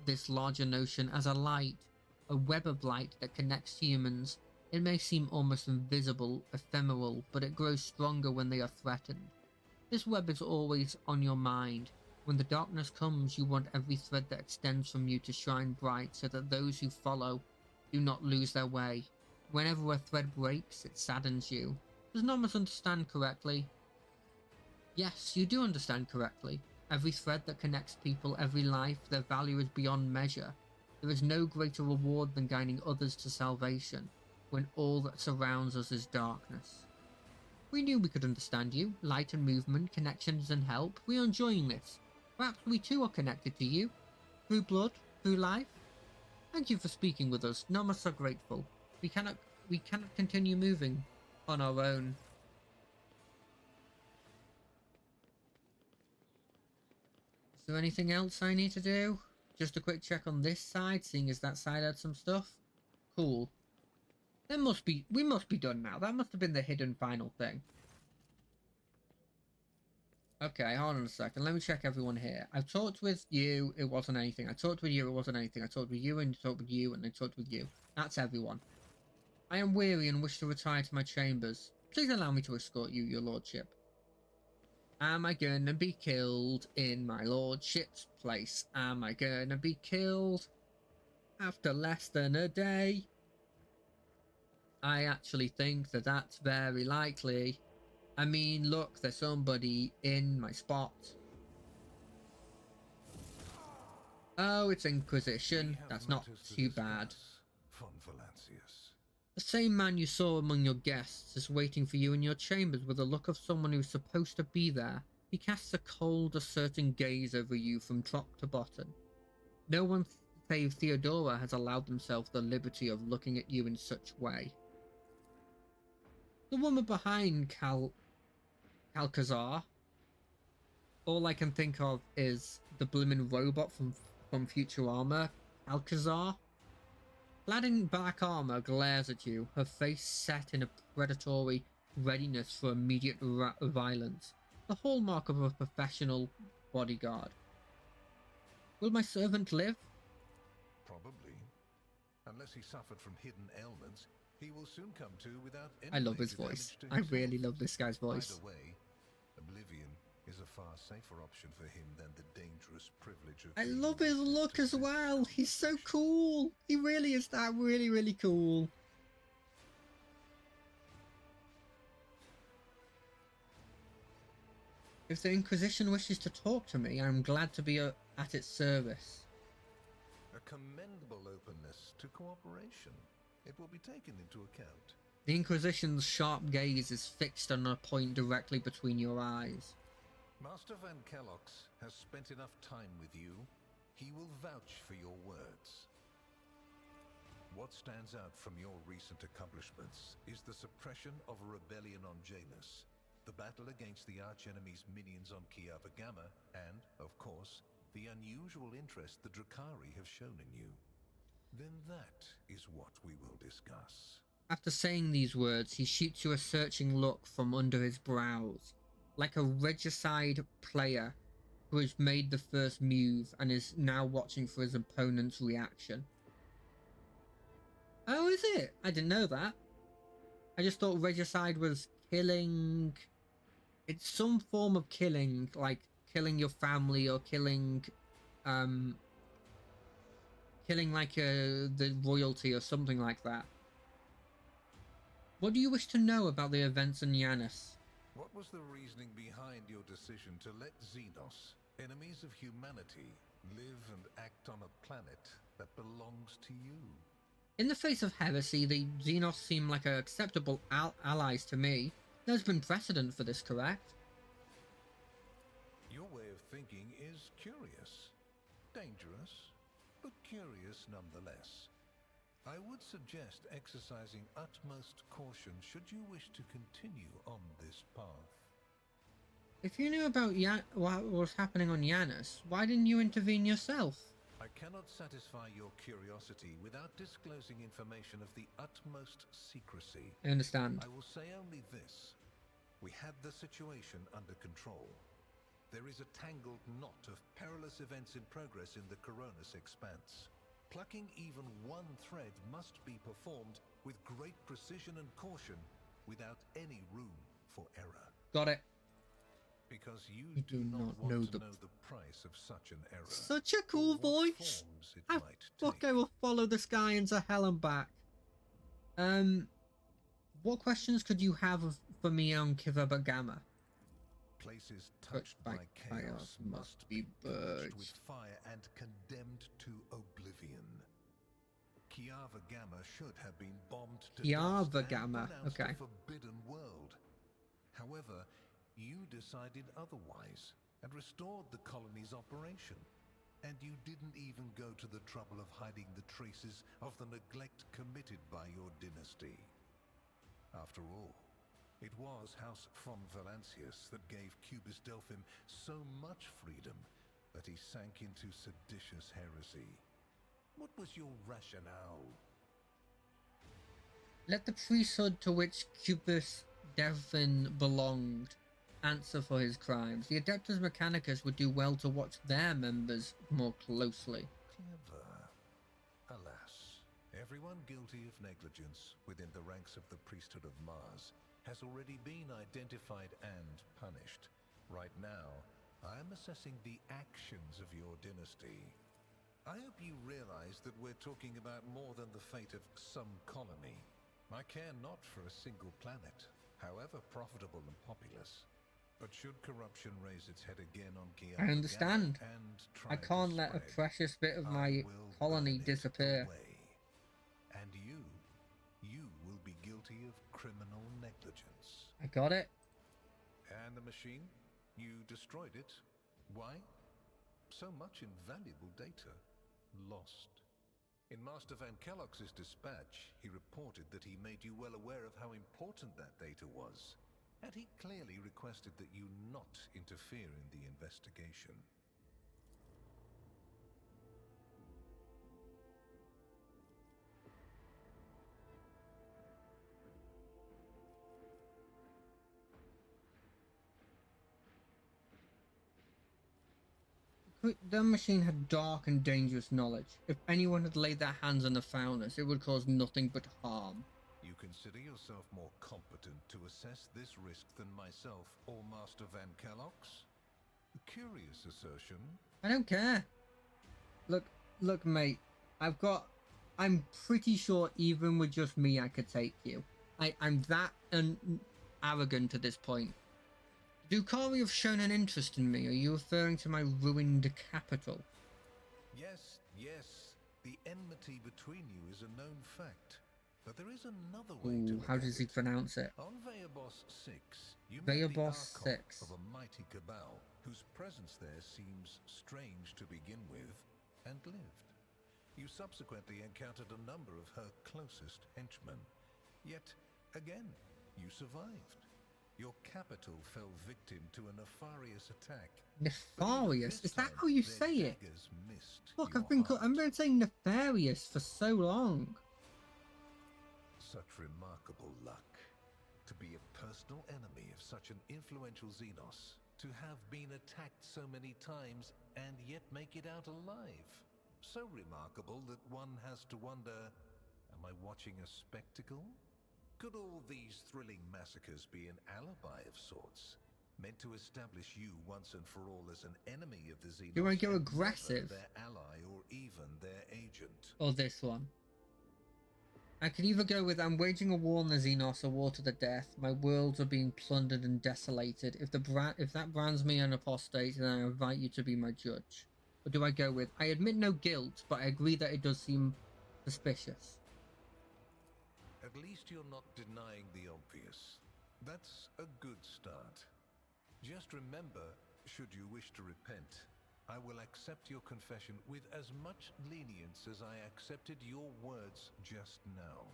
S1: this larger notion as a light, a web of light that connects humans. It may seem almost invisible, ephemeral, but it grows stronger when they are threatened. This web is always on your mind. When the darkness comes, you want every thread that extends from you to shine bright so that those who follow do not lose their way. Whenever a thread breaks, it saddens you. Does Nomus understand correctly? Yes, you do understand correctly. Every thread that connects people, every life, their value is beyond measure. There is no greater reward than guiding others to salvation, when all that surrounds us is darkness. We knew we could understand you. Light and movement, connections and help. We are enjoying this. Perhaps we too are connected to you. Through blood, through life. Thank you for speaking with us. None of us are grateful. We cannot continue moving on our own. Is there anything else I need to do? Just a quick check on this side, seeing as that side had some stuff. Cool. We must be done now. That must have been the hidden final thing. Okay, hold on a second. Let me check everyone here. I've talked with you, it wasn't anything. I talked with you, it wasn't anything. I talked with you, and talked with you, and I talked with you. That's everyone. I am weary and wish to retire to my chambers. Please allow me to escort you, your lordship. Am I gonna be killed in my lordship's place? Am I gonna be killed after less than a day? I actually think that that's very likely. I mean, look, there's somebody in my spot. Oh, it's Inquisition. That's not too bad.
S2: Von Valancius.
S1: The same man you saw among your guests is waiting for you in your chambers with the look of someone who's supposed to be there. He casts a cold, asserting gaze over you from top to bottom. No one save Theodora has allowed themselves the liberty of looking at you in such way. The woman behind Calcazar. All I can think of is the blooming robot from Futurama, Alcazar. Clad in black armor, glares at you, her face set in a predatory readiness for immediate violence, the hallmark of a professional bodyguard. Will my servant live?
S2: Probably. Unless he suffered from hidden ailments, he will soon come to without any
S1: I love his
S2: major
S1: voice.
S2: damage to
S1: I
S2: himself.
S1: really love this guy's voice.
S2: Either way, Oblivion is a far safer option for him than the dangerous privilege of
S1: I
S2: being
S1: love his
S2: witness
S1: look
S2: to
S1: as well.
S2: senseless
S1: He's so
S2: oppression.
S1: cool. He really is that really cool. If the Inquisition wishes to talk to me, I'm glad to be at its service.
S2: A commendable openness to cooperation. It will be taken into account.
S1: The Inquisition's sharp gaze is fixed on a point directly between your eyes.
S2: Master Van Kellox has spent enough time with you. He will vouch for your words. What stands out from your recent accomplishments is the suppression of a rebellion on Janus, the battle against the archenemy's minions on Kiava Gamma, and, of course, the unusual interest the Drakari have shown in you. Then that is what we will discuss.
S1: After saying these words, he shoots you a searching look from under his brows, like a regicide player who has made the first move and is now watching for his opponent's reaction. Oh, is it? I didn't know that. I just thought regicide was killing... It's some form of killing, like killing your family or killing like the royalty or something like that. What do you wish to know about the events in Janus?
S2: What was the reasoning behind your decision to let Xenos, enemies of humanity, Live and act on a planet that belongs to you.
S1: In the face of heresy, the Xenos seem like acceptable allies to me. There's been precedent for this, correct?
S2: Your way of thinking is curious. Dangerous, but curious nonetheless. I would suggest exercising utmost caution should you wish to continue on this path.
S1: If you knew about what was happening on Janus, why didn't you intervene yourself?
S2: I cannot satisfy your curiosity without disclosing information of the utmost secrecy.
S1: I understand.
S2: I will say only this. We had the situation under control. There is a tangled knot of perilous events in progress in the Coronis expanse. Plucking even one thread must be performed with great precision and caution, without any room for error.
S1: Got it.
S2: Because you
S1: do not
S2: want
S1: know
S2: to
S1: the
S2: know the price of such an error.
S1: Such a cool
S2: or what
S1: voice.
S2: forms it
S1: I
S2: might
S1: fuck,
S2: take.
S1: I will follow this guy into hell and back. What questions could you have for me on Kivaba Gamma?
S2: Places touched by chaos must be purged with fire and condemned to oblivion. Kiava Gamma should have been bombed to
S1: Kiava
S2: dust
S1: Gamma,
S2: and pronounced
S1: okay.
S2: a forbidden world. However, you decided otherwise and restored the colony's operation. And you didn't even go to the trouble of hiding the traces of the neglect committed by your dynasty. After all, it was House von Valancius that gave Cubis Delphim so much freedom that he sank into seditious heresy. What was your rationale?
S1: Let the priesthood to which Cubis Delphin belonged answer for his crimes. The Adeptus Mechanicus would do well to watch their members more closely.
S2: Clever. Alas, everyone guilty of negligence within the ranks of the priesthood of Mars has already been identified and punished. Right now, I am assessing the actions of your dynasty. I hope you realize that we're talking about more than the fate of some colony. I care not for a single planet, however profitable and populous. But should corruption raise its head again on Kiava
S1: I understand.
S2: and
S1: I
S2: try
S1: can't
S2: to
S1: let a
S2: spread,
S1: precious bit of
S2: I
S1: my
S2: will
S1: colony
S2: burn it
S1: disappear.
S2: away. And you will be guilty of criminal negligence.
S1: I got it.
S2: And the machine? You destroyed it. Why? So much invaluable data lost. In Master Van Kellogg's dispatch, he reported that he made you well aware of how important that data was. And he clearly requested that you not interfere in the investigation.
S1: The machine had dark and dangerous knowledge. If anyone had laid their hands on the founders, it would cause nothing but harm.
S2: You consider yourself more competent to assess this risk than myself or Master Van Kellogg's? A curious assertion.
S1: I don't care. Look, mate. I'm pretty sure even with just me, I could take you. I'm that arrogant at this point. Drukhari have shown an interest in me. Are you referring to my ruined capital?
S2: Yes. The enmity between you is a known fact. But there is another way to look
S1: How
S2: at
S1: does he
S2: it.
S1: pronounce it?
S2: On Veabos 6, you met the
S1: Veabos
S2: Archon
S1: 6.
S2: of a mighty cabal, whose presence there seems strange to begin with, and lived. You subsequently encountered a number of her closest henchmen. Yet, again, you survived. Your capital fell victim to a nefarious attack.
S1: Nefarious? Is that how you say it? Look, I've
S2: I've
S1: been saying nefarious for so long.
S2: Such remarkable luck. To be a personal enemy of such an influential Xenos. To have been attacked so many times and yet make it out alive. So remarkable that one has to wonder, am I watching a spectacle? Could all these thrilling massacres be an alibi of sorts? Meant to establish you once and for all as an enemy of the Xenos?
S1: Do I go
S2: and
S1: aggressive?
S2: never their ally or even their agent?
S1: Or this one? I can either go with I'm waging a war on the Xenos, a war to the death. My worlds are being plundered and desolated. If that brands me an apostate, then I invite you to be my judge. or do I go with, I admit no guilt, but I agree that it does seem suspicious?
S2: At least you're not denying the obvious. That's a good start. Just remember, should you wish to repent, I will accept your confession with as much lenience as I accepted your words just now.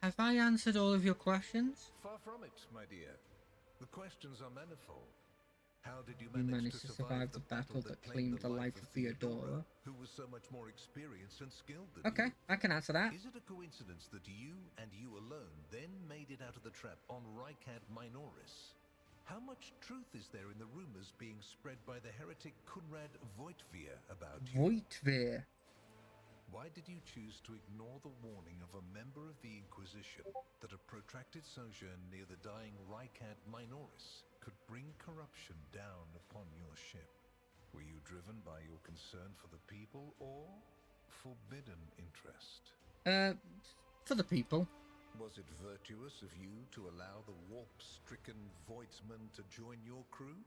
S1: Have I answered all of your questions?
S2: Far from it, my dear. The questions are manifold. How did you
S1: You
S2: manage to survive the battle that claimed the life of Theodora, who was so much more experienced and skilled than you?
S1: Okay, I can answer that.
S2: Is it a coincidence that you and you alone then made it out of the trap on Rykad Minoris? How much truth is there in the rumors being spread by the heretic Kunrad Voitvir about you?
S1: Voitvir.
S2: Why did you choose to ignore the warning of a member of the Inquisition that a protracted sojourn near the dying Rykad Minoris could bring corruption down upon your ship? Were you driven by your concern for the people or forbidden interest?
S1: For the people.
S2: Was it virtuous of you to allow the warp-stricken Voidsmen to join your crew?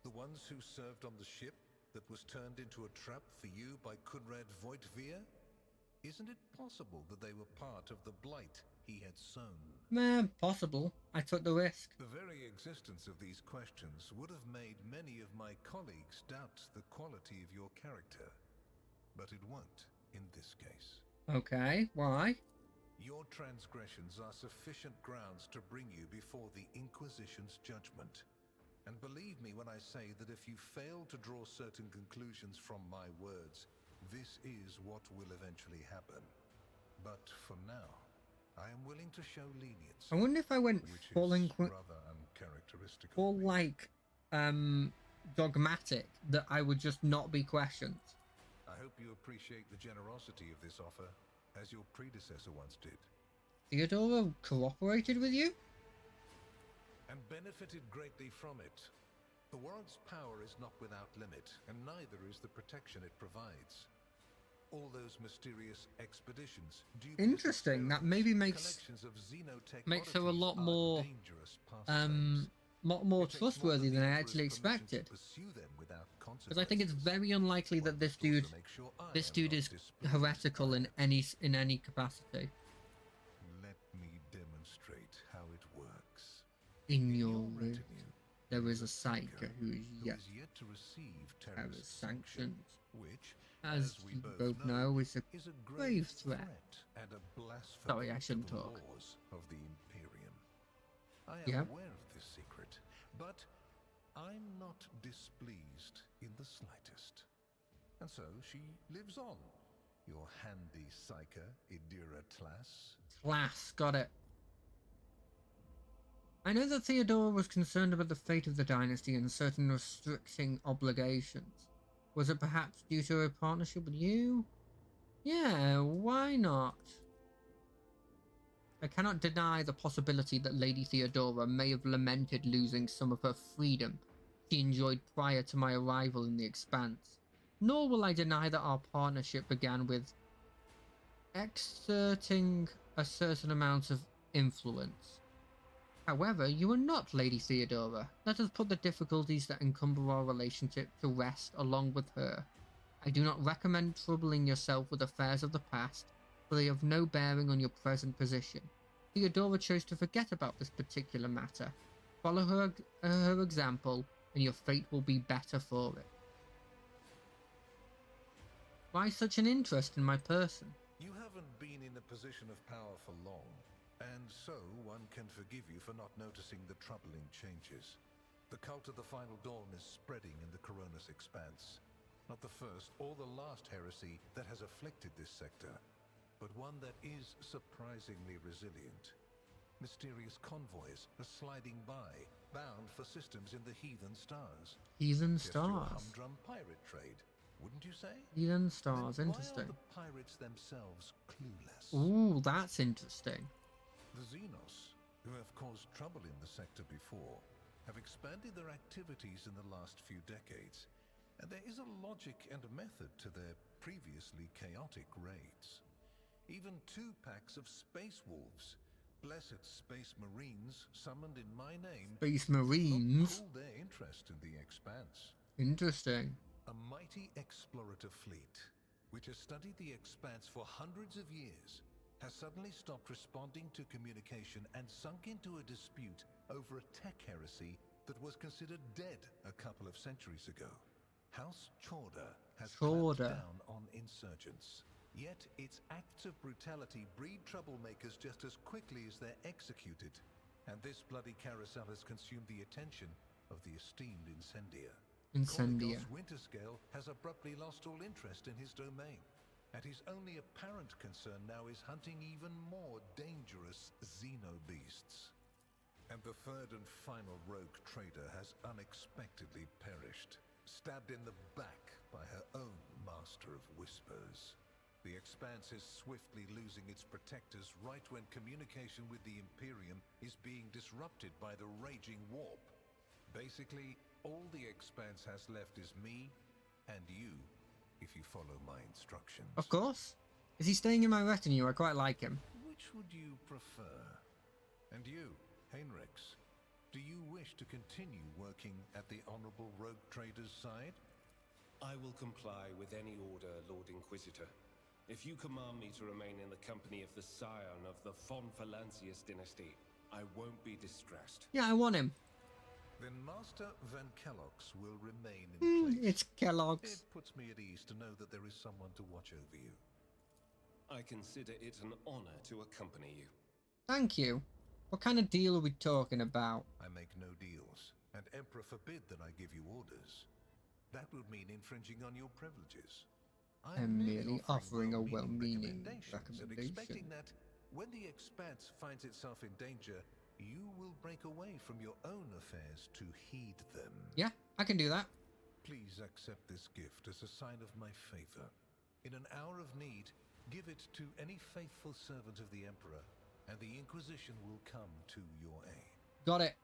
S2: The ones who served on the ship that was turned into a trap for you by Kunrad Voitvir? Isn't it possible that they were part of the blight he had sown?
S1: Possible. I took the risk.
S2: The very existence of these questions would have made many of my colleagues doubt the quality of your character. But it won't in this case.
S1: Okay, why?
S2: Your transgressions are sufficient grounds to bring you before the Inquisition's judgment. And believe me when I say that if you fail to draw certain conclusions from my words, this is what will eventually happen. But for now, I am willing to show leniency.
S1: I wonder if I went
S2: which
S1: full
S2: is rather uncharacteristic.
S1: full like dogmatic, that I would just not be questioned.
S2: I hope you appreciate the generosity of this offer, as your predecessor once did.
S1: Theodora cooperated with you?
S2: And benefited greatly from it. The warrant's power is not without limit, and neither is the protection it provides. All those mysterious expeditions,
S1: interesting. That maybe makes her a lot more more trustworthy than I actually expected. Because I think it's very unlikely that this dude is heretical in any capacity.
S2: Let me demonstrate how it works.
S1: In your route, there is a psyker who is yet
S2: to receive
S1: Terra's sanctions,
S2: which,
S1: as we both know, is a grave threat.
S2: And a blasphemy
S1: Sorry, I shouldn't
S2: to the
S1: talk.
S2: laws of the Imperium. I am
S1: Yeah.
S2: aware of this secret, but I'm not displeased in the slightest. And so she lives on. Your handy psyker, Idira Tlass.
S1: Class, got it. I know that Theodora was concerned about the fate of the dynasty and certain restricting obligations. Was it perhaps due to her partnership with you? Yeah, why not? I cannot deny the possibility that Lady Theodora may have lamented losing some of her freedom she enjoyed prior to my arrival in the Expanse. Nor will I deny that our partnership began with exerting a certain amount of influence. However, you are not Lady Theodora. Let us put the difficulties that encumber our relationship to rest along with her. I do not recommend troubling yourself with affairs of the past, for they have no bearing on your present position. Theodora chose to forget about this particular matter. Follow her example, and your fate will be better for it. Why such an interest in my person?
S2: You haven't been in a position of power for long, and so one can forgive you for not noticing the troubling changes. The cult of the Final Dawn is spreading in the Coronis Expanse. Not the first or the last heresy that has afflicted this sector, but one that is surprisingly resilient. Mysterious convoys are sliding by, bound for systems in the Heathen Stars.
S1: Heathen
S2: Just your
S1: Stars.
S2: humdrum pirate trade, wouldn't you say?
S1: Heathen Stars,
S2: Then
S1: interesting.
S2: Why are the pirates themselves clueless?
S1: Ooh, that's interesting.
S2: The Xenos, who have caused trouble in the sector before, have expanded their activities in the last few decades, and there is a logic and method to their previously chaotic raids. Even 2 packs of Space Wolves, blessed Space Marines summoned in my name,
S1: Space Marines.
S2: cooled their interest in the Expanse.
S1: Interesting.
S2: A mighty explorative fleet, which has studied the expanse for hundreds of years, has suddenly stopped responding to communication and sunk into a dispute over a tech heresy that was considered dead a couple of centuries ago. House Chorda has clamped
S1: Chorda.
S2: down on insurgents. Yet its acts of brutality breed troublemakers just as quickly as they're executed. And this bloody carousel has consumed the attention of the esteemed Incendiar.
S1: Incendia.
S2: Kornikos Winterscale has abruptly lost all interest in his domain, and his only apparent concern now is hunting even more dangerous xenobeasts. And the third and final rogue trader has unexpectedly perished, stabbed in the back by her own Master of Whispers. The Expanse is swiftly losing its protectors right when communication with the Imperium is being disrupted by the raging warp. Basically, all the Expanse has left is me and you, if you follow my instructions.
S1: Of course. Is he staying in my retinue? I quite like him.
S2: Which would you prefer? And you, Heinrix, do you wish to continue working at the Honorable Rogue Trader's side?
S3: I will comply with any order, Lord Inquisitor. If you command me to remain in the company of the scion of the von Valancius dynasty, I won't be distressed.
S1: Yeah, I want him.
S2: Then Master Van Kellogg's will remain in place.
S1: It's Kellogg's.
S2: It puts me at ease to know that there is someone to watch over you.
S3: I consider it an honor to accompany you.
S1: Thank you. What kind of deal are we talking about?
S2: I make no deals, and Emperor forbid that I give you orders. That would mean infringing on your privileges.
S1: I'm merely offering a well-meaning
S2: recommendations and expecting that when the Expanse finds itself in danger, you will break away from your own affairs to heed them.
S1: Yeah, I can do that.
S2: Please accept this gift as a sign of my favor. In an hour of need, give it to any faithful servant of the Emperor, and the Inquisition will come to your aid.
S1: Got it.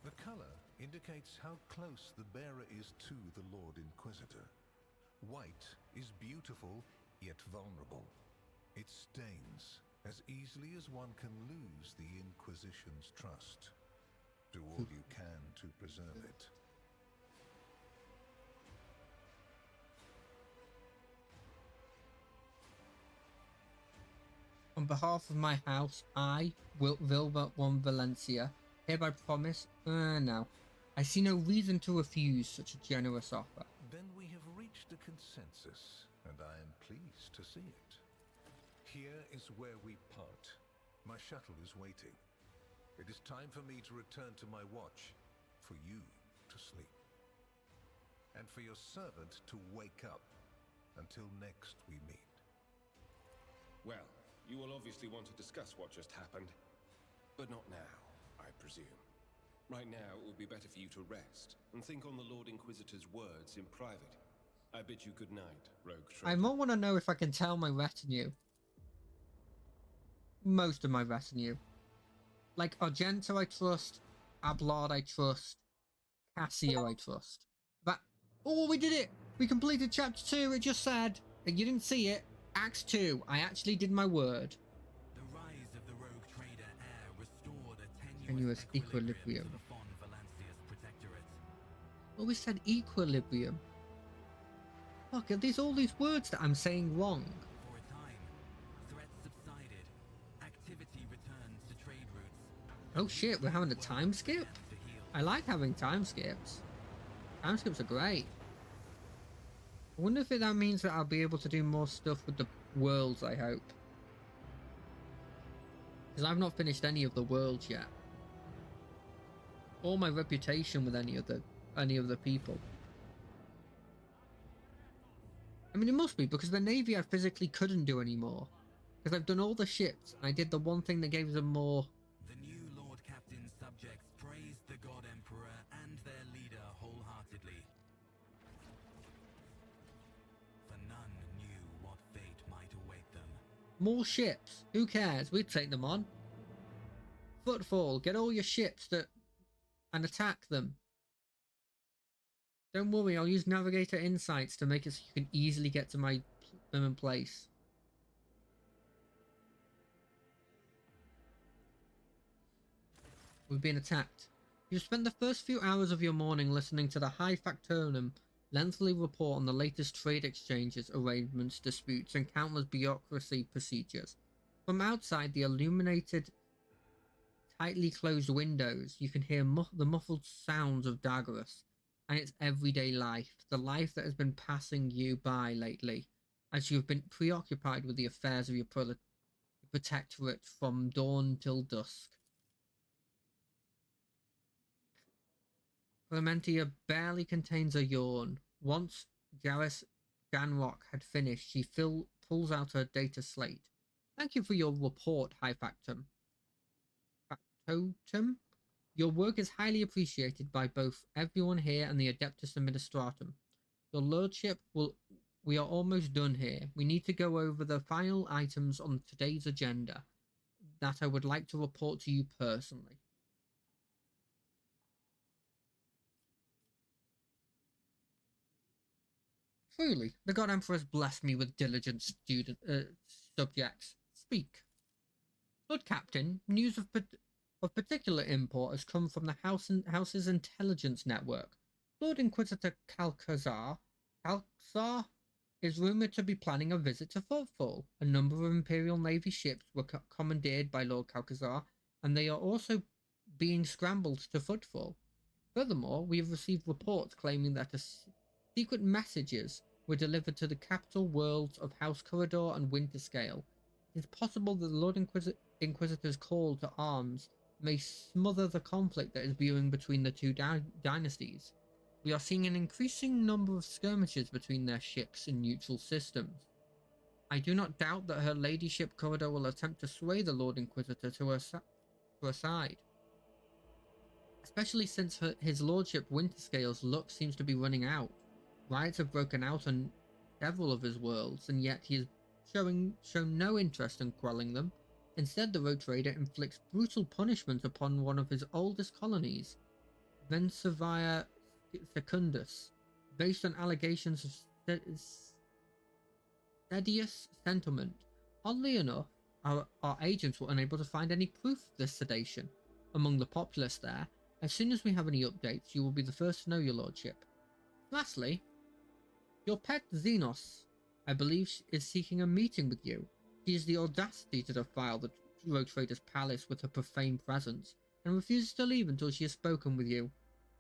S2: The color indicates how close the bearer is to the Lord Inquisitor. White is beautiful, yet vulnerable. It stains as easily as one can lose the Inquisition's trust. Do all you can to preserve it.
S1: On behalf of my house, I, Wilbert von Valencia, hereby promise... no. I see no reason to refuse such a generous offer.
S2: Then we have reached a consensus, and I am pleased to see it. Here is where we part. My shuttle is waiting. It is time for me to return to my watch, for you to sleep, and for your servant to wake up. Until next we meet.
S3: Well, you will obviously want to discuss what just happened, but not now, I presume. Right now, it would be better for you to rest and think on the Lord Inquisitor's words in private. I bid you good night, Rogue Trader.
S1: I more want to know if I can tell my retinue. Most of my retinue. Like Argento I trust, Abelard I trust, Cassio I trust. But oh, we did it! We completed chapter 2, it just said. You didn't see it. Act 2, I actually did my word.
S4: The rise of the Rogue Trader heir restored a
S1: Tenuous
S4: tenuous equilibrium
S1: equilibrium.
S4: to the Von Valancius Protectorate.
S1: Well, we said equilibrium. Look, are these all these words that I'm saying wrong?
S4: For a time, threats subsided. Activity returned to trade routes.
S1: Oh shit, we're having a time skip?
S4: To heal.
S1: I like having time skips. Time skips are great. I wonder if that means that I'll be able to do more stuff with the worlds, I hope. Because I've not finished any of the worlds yet. Or my reputation with any of the people. I mean, it must be, because the Navy I physically couldn't do anymore. Because I've done all the ships, and I did the one thing that gave them more...
S4: The new Lord Captain's subjects praised the God Emperor and their leader wholeheartedly. For none knew what fate might await them.
S1: More ships. Who cares? We'd take them on. Footfall. Get all your ships and attack them. Don't worry, I'll use Navigator Insights to make it so you can easily get to them in place. We've been attacked. You've spent the first few hours of your morning listening to the High Factotum lengthily report on the latest trade exchanges, arrangements, disputes, and countless bureaucracy procedures. From outside the illuminated, tightly closed windows, you can hear the muffled sounds of Dagorus and its everyday life, the life that has been passing you by lately, as you have been preoccupied with the affairs of your protectorate from dawn till dusk. Clementia barely contains a yawn. Once Gareth Ganrock had finished, she pulls out her data slate. Thank you for your report, High Factum. Factotum? Your work is highly appreciated by both everyone here and the Adeptus Administratum. Your Lordship we are almost done here. We need to go over the final items on today's agenda that I would like to report to you personally. Truly, the God Emperor has blessed me with diligent subjects. Speak. Lord Captain, news of particular import has come from the House's intelligence network. Lord Inquisitor Calcazar is rumoured to be planning a visit to Footfall. A number of Imperial Navy ships were commandeered by Lord Calcazar, and they are also being scrambled to Footfall. Furthermore, we have received reports claiming that secret messages were delivered to the capital worlds of House Corridor and Winterscale. It is possible that the Lord Inquisitor's call to arms may smother the conflict that is brewing between the two dynasties. We are seeing an increasing number of skirmishes between their ships in neutral systems. I do not doubt that her ladyship Corridor will attempt to sway the Lord Inquisitor to her side, especially since his lordship Winterscale's luck seems to be running out. Riots have broken out on several of his worlds, and yet he has shown no interest in quelling them. Instead, the Rogue Trader inflicts brutal punishment upon one of his oldest colonies, Vencevia Secundus, based on allegations of seditious sentiment. Oddly enough, our agents were unable to find any proof of this sedation among the populace there. As soon as we have any updates, you will be the first to know, your lordship. Lastly, your pet Xenos, I believe, is seeking a meeting with you. She has the audacity to defile the Rogue Trader's palace with her profane presence, and refuses to leave until she has spoken with you.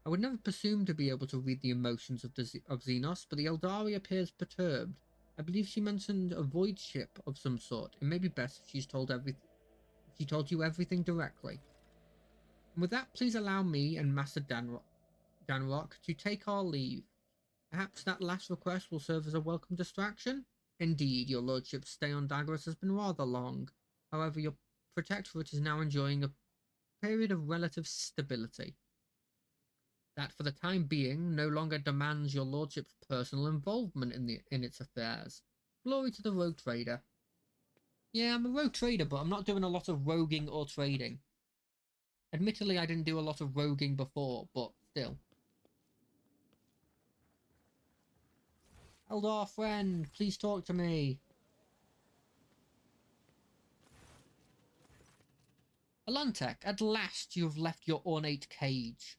S1: I would never presume to be able to read the emotions of Xenos, but the Eldari appears perturbed. I believe she mentioned a void ship of some sort. It may be best if she told you everything directly. And with that, please allow me and Master Danrock to take our leave. Perhaps that last request will serve as a welcome distraction? Indeed, your lordship's stay on Dagorus has been rather long. However, your protectorate is now enjoying a period of relative stability that for the time being no longer demands your lordship's personal involvement in its affairs. Glory to the Rogue Trader. Yeah, I'm a Rogue Trader, but I'm not doing a lot of roguing or trading. Admittedly, I didn't do a lot of roguing before, but still. Eldar friend, please talk to me. Alantec, at last you have left your ornate cage.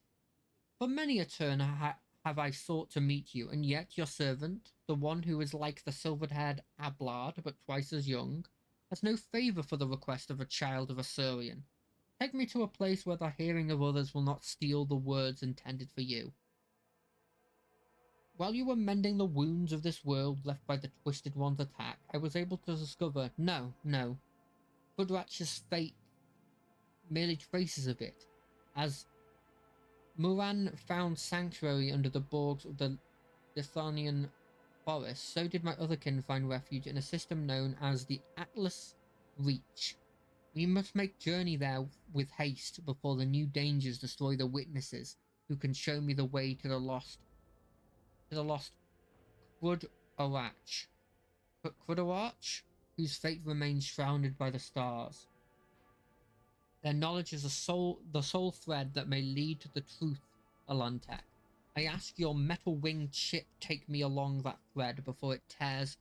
S1: For many a turn have I sought to meet you, and yet your servant, the one who is like the silvered-haired Ablard, but twice as young, has no favour for the request of a child of Asuryan. Take me to a place where the hearing of others will not steal the words intended for you. While you were mending the wounds of this world left by the Twisted One's attack, I was able to discover, no, Budrach's fate, merely traces of it, as Muran found sanctuary under the bogs of the Lithanian forest, so did my other kin find refuge in a system known as the Atlas Reach. We must make journey there with haste before the new dangers destroy the witnesses who can show me the way to the lost Crudorach, whose fate remains shrouded by the stars. Their knowledge is the sole thread that may lead to the truth, Alantec. I ask your metal-winged ship take me along that thread before it tears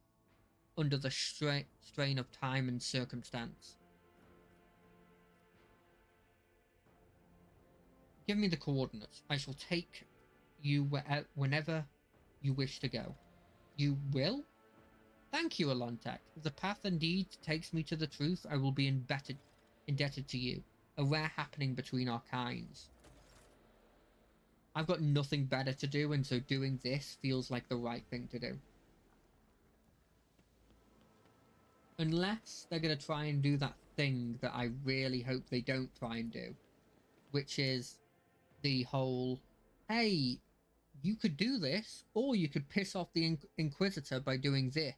S1: under the strain of time and circumstance. Give me the coordinates. I shall take you whenever you wish to go. You will? Thank you, Alontek. If the path indeed takes me to the truth, I will be indebted to you. A rare happening between our kinds. I've got nothing better to do, and so doing this feels like the right thing to do. Unless they're going to try and do that thing that I really hope they don't try and do. Which is the whole, hey, you could do this, or you could piss off the Inquisitor by doing this.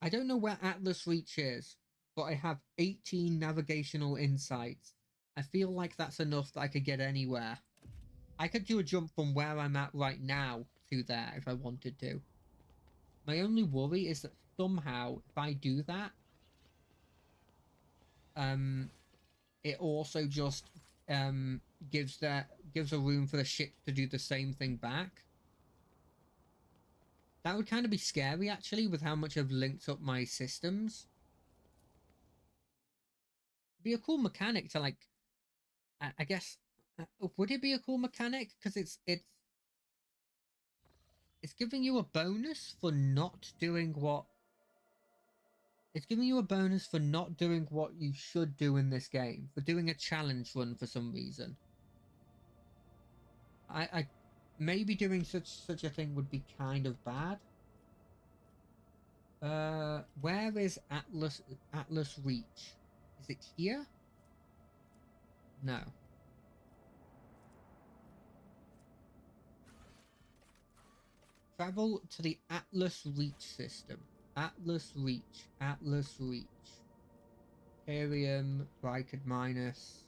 S1: I don't know where Atlas Reach is, but I have 18 navigational insights. I feel like that's enough that I could get anywhere. I could do a jump from where I'm at right now to there if I wanted to. My only worry is that somehow, if I do that, it also just gives a room for the ship to do the same thing back. That would kind of be scary, actually, with how much I've linked up my systems. It'd be a cool mechanic to, like, I guess, would it be a cool mechanic? Because it's giving you a bonus for not doing what... It's giving you a bonus for not doing what you should do in this game. For doing a challenge run for some reason. I maybe doing such a thing would be kind of bad. Where is Atlas Reach? Is it here? No. Travel to the Atlas Reach system. Atlas Reach. Atlas Reach. Imperium, Rykard Minus.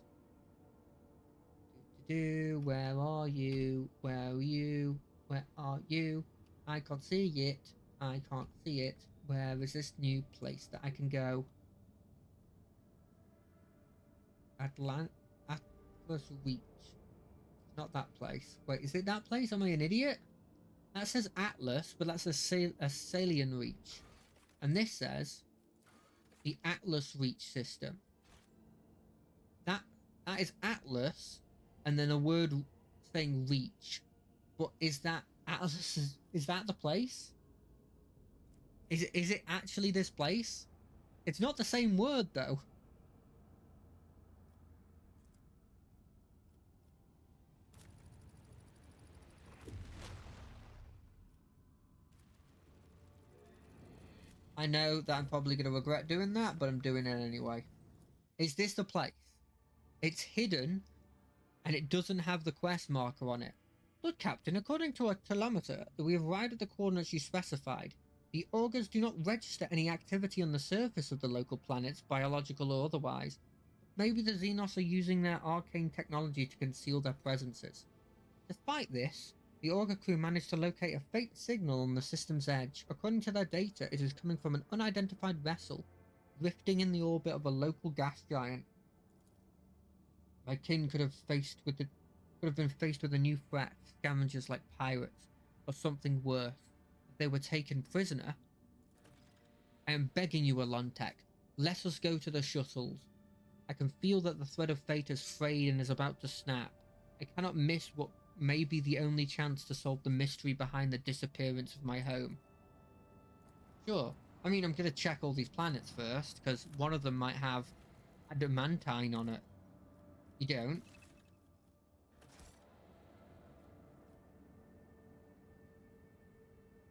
S1: Where are you? Where are you? Where are you? I can't see it. I can't see it. Where is this new place that I can go? Atlas Reach. Not that place. Wait, is it that place? Am I an idiot? That says Atlas, but that's a Salian Reach. And this says the Atlas Reach system. That is Atlas, and then a word saying reach. But is that Atlas? Is that the place? Is it actually this place? It's not the same word though. I know that I'm probably going to regret doing that, but I'm doing it anyway. Is this the place? It's hidden, and it doesn't have the quest marker on it. Look, Captain, according to our telemeter, we have arrived at the coordinates you specified. The augurs do not register any activity on the surface of the local planets, biological or otherwise. Maybe the Xenos are using their arcane technology to conceal their presences. Despite this, the Augur crew managed to locate a faint signal on the system's edge. According to their data, it is coming from an unidentified vessel, drifting in the orbit of a local gas giant. My kin could have been faced with a new threat, scavengers like pirates, or something worse. If they were taken prisoner, I am begging you, Alontek, let us go to the shuttles. I can feel that the thread of fate is frayed and is about to snap. I cannot miss what may be the only chance to solve the mystery behind the disappearance of my home. Sure. I mean, I'm going to check all these planets first, because one of them might have adamantine on it. You don't.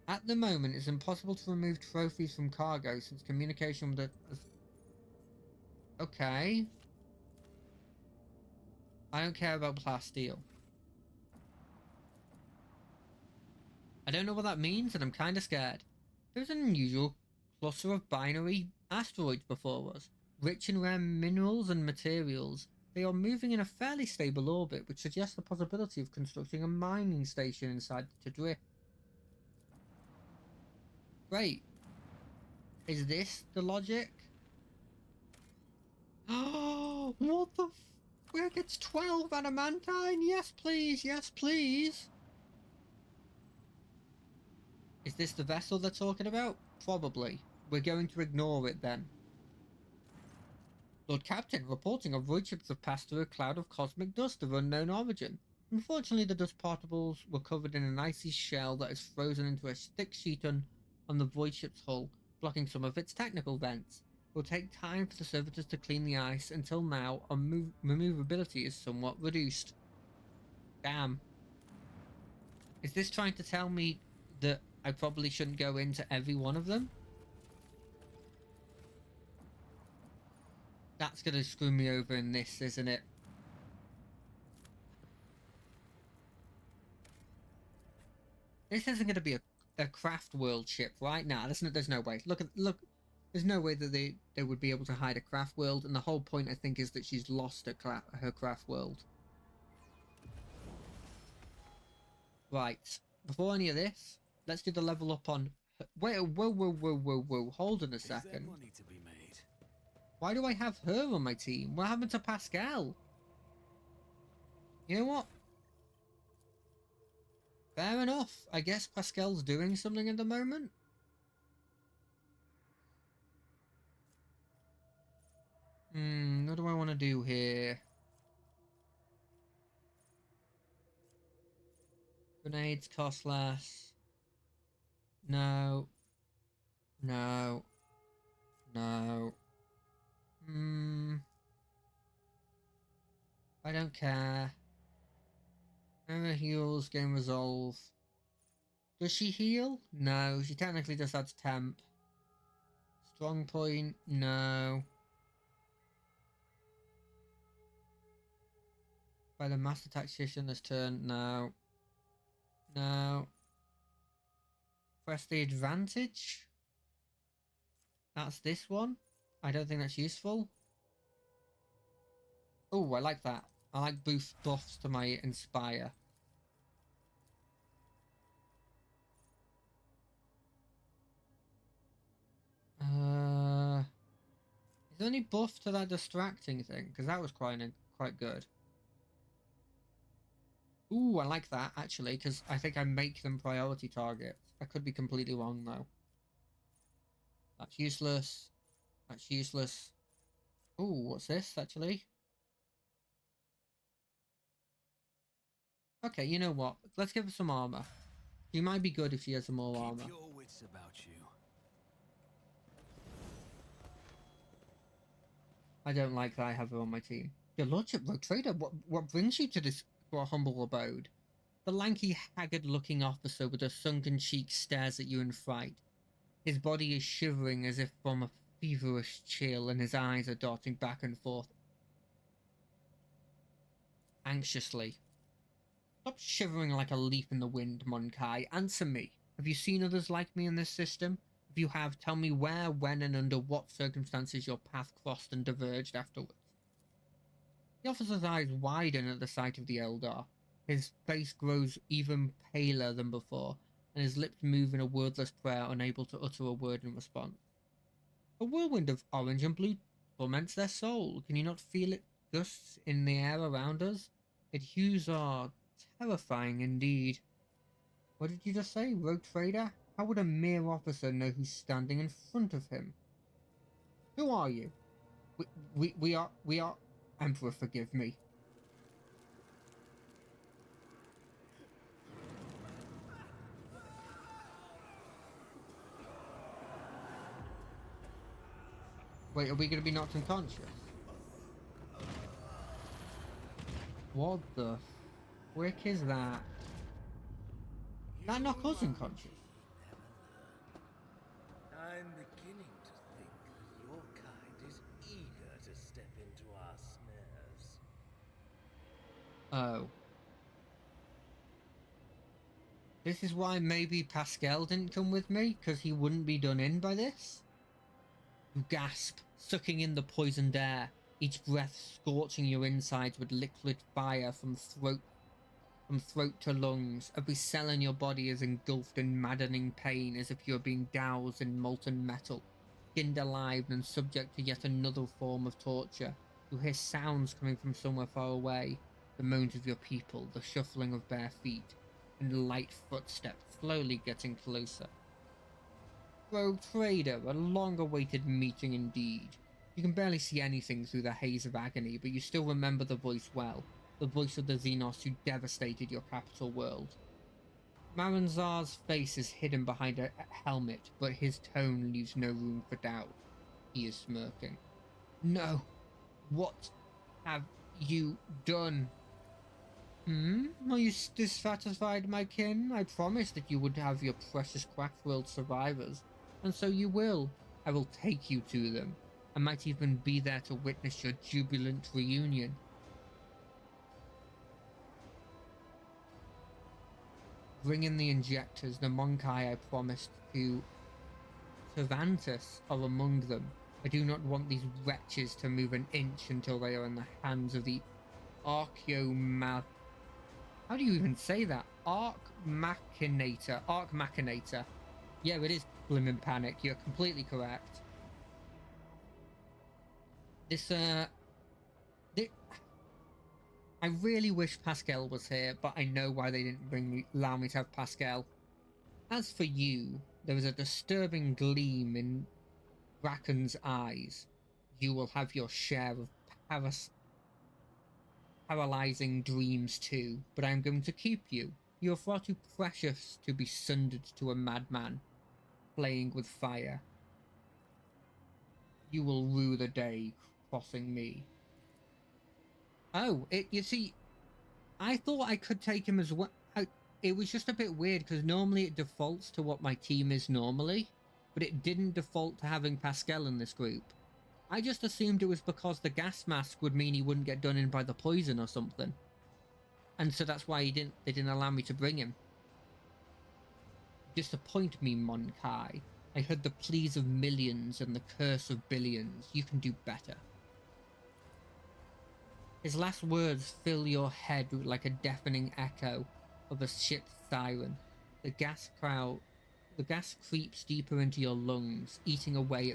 S1: At the moment, it's impossible to remove trophies from cargo since communication with the... Okay. I don't care about plasteel. I don't know what that means, and I'm kinda scared. There's an unusual cluster of binary asteroids before us, rich in rare minerals and materials. They are moving in a fairly stable orbit, which suggests the possibility of constructing a mining station inside the Tadrift. Great. Is this the logic? Oh, what the where gets 12 adamantine? Yes, please. Yes, please. Is this the vessel they're talking about? Probably. We're going to ignore it then. Lord Captain, reporting of void ships have passed through a cloud of cosmic dust of unknown origin. Unfortunately, the dust particles were covered in an icy shell that is frozen into a thick sheet on the void ship's hull, blocking some of its technical vents. It will take time for the servitors to clean the ice. Until now, our maneuverability is somewhat reduced. Damn. Is this trying to tell me that I probably shouldn't go into every one of them? That's gonna screw me over in this, isn't it? This isn't gonna be a craft world ship, right? Nah, there's no way. Look. There's no way that they would be able to hide a craft world, and the whole point, I think, is that she's lost her craft world. Right. Before any of this, let's do the level up on... Wait, whoa. Hold on a second.
S4: Money to be made?
S1: Why do I have her on my team? What happened to Pascal? You know what? Fair enough. I guess Pascal's doing something at the moment. What do I want to do here? Grenades cost less. No. I don't care. Never heals, game resolve. Does she heal? No, she technically just adds temp. Strong point? No. By the Master Tactician this turn? No. Press the advantage? That's this one? I don't think that's useful. Oh, I like that. I like buffs to my Inspire. Is there any buff to that distracting thing? Because that was quite good. Ooh, I like that, actually, because I think I make them priority targets. I could be completely wrong, though. That's useless. That's useless. Ooh, what's this, actually? Okay, you know what? Let's give her some armor. She might be good if she has some more armor.
S4: Keep your wits about you.
S1: I don't like that I have her on my team. Your lordship, Rogue Trader, what brings you to our humble abode? The lanky, haggard-looking officer with a sunken cheek stares at you in fright. His body is shivering as if from a feverish chill, and his eyes are darting back and forth anxiously. Stop shivering like a leaf in the wind, Monkai. Answer me. Have you seen others like me in this system? If you have, tell me where, when, and under what circumstances your path crossed and diverged afterwards. The officer's eyes widen at the sight of the Eldar. His face grows even paler than before, and his lips move in a wordless prayer, unable to utter a word in response. A whirlwind of orange and blue torments their soul. Can you not feel it gusts in the air around us? Its hues are terrifying indeed. What did you just say, Rogue Trader? How would a mere officer know who's standing in front of him? Who are you? We are... Emperor, forgive me. Wait, are we going to be knocked unconscious? What the frick is that? That knock us unconscious?
S5: I'm beginning to think that your kind is eager to step into our snares.
S1: Oh. This is why maybe Pascal didn't come with me, because he wouldn't be done in by this? You gasp, sucking in the poisoned air, each breath scorching your insides with liquid fire from throat to lungs. Every cell in your body is engulfed in maddening pain, as if you are being doused in molten metal, skinned alive and subject to yet another form of torture. You hear sounds coming from somewhere far away, the moans of your people, the shuffling of bare feet, and light footsteps slowly getting closer. Rogue Trader, a long-awaited meeting indeed. You can barely see anything through the haze of agony, but you still remember the voice well. The voice of the Xenos who devastated your capital world. Maranzar's face is hidden behind a helmet, but his tone leaves no room for doubt. He is smirking. No! What have you done? Are you dissatisfied, my kin? I promised that you would have your precious Quackworld survivors, and so you will. I will take you to them. I might even be there to witness your jubilant reunion. Bring in the injectors. The Monkai I promised to Cervantes are among them. I do not want these wretches to move an inch until they are in the hands of the Archeomath. How do you even say that? Arc Machinator. Yeah, it is Blimmin' Panic. You're completely correct. I really wish Pascal was here, but I know why they didn't allow me to have Pascal. As for you, there is a disturbing gleam in Bracken's eyes. You will have your share of paralyzing dreams too, but I am going to keep you. You are far too precious to be sundered to a madman, playing with fire. You will rue the day crossing me. Oh, you see, I thought I could take him as well. It was just a bit weird because normally it defaults to what my team is normally, but it didn't default to having Pascal in this group. I just assumed it was because the gas mask would mean he wouldn't get done in by the poison or something. And so that's why they didn't allow me to bring him. Disappoint me, Monkai. I heard the pleas of millions and the curse of billions. You can do better. His last words fill your head like a deafening echo of a ship's siren. The gas creeps deeper into your lungs, eating away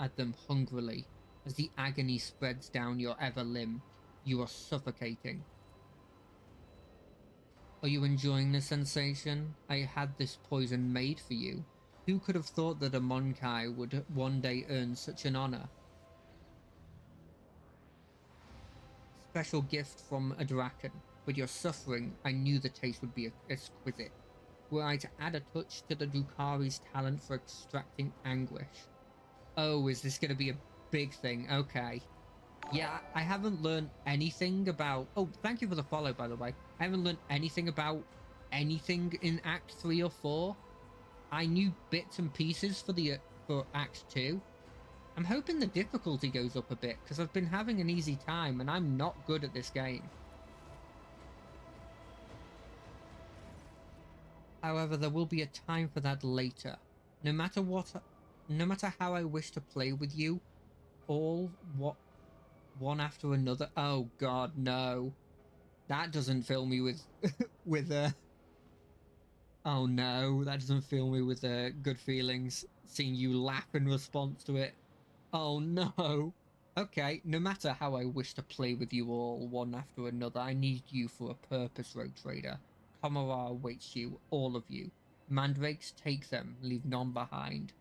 S1: at them hungrily. As the agony spreads down your ever limb, you are suffocating. Are you enjoying the sensation? I had this poison made for you. Who could have thought that a Monkai would one day earn such an honor? Special gift from a Draken, but your suffering, I knew the taste would be exquisite. Were I to add a touch to the Drukhari's talent for extracting anguish. Oh, is this going to be a big thing? Okay. Yeah, I haven't learned anything about... Oh, thank you for the follow, by the way. I haven't learned anything about anything in Act 3 or 4. I knew bits and pieces for Act 2. I'm hoping the difficulty goes up a bit, because I've been having an easy time, and I'm not good at this game. However, there will be a time for that later. No matter how I wish to play with you, one after another. Oh God, no. That doesn't fill me with, oh no, that doesn't fill me with, good feelings, seeing you laugh in response to it. Oh no. Okay, no matter how I wish to play with you all, one after another, I need you for a purpose, Rogue Trader. Kamara awaits you, all of you. Mandrakes, take them, leave none behind.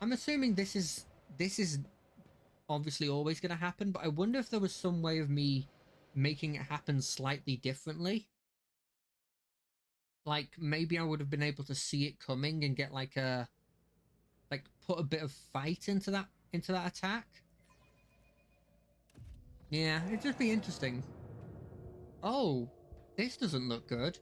S1: I'm assuming this is obviously always going to happen, but I wonder if there was some way of me making it happen slightly differently. Like, maybe I would have been able to see it coming and get put a bit of fight into that attack. Yeah, it'd just be interesting. Oh, this doesn't look good.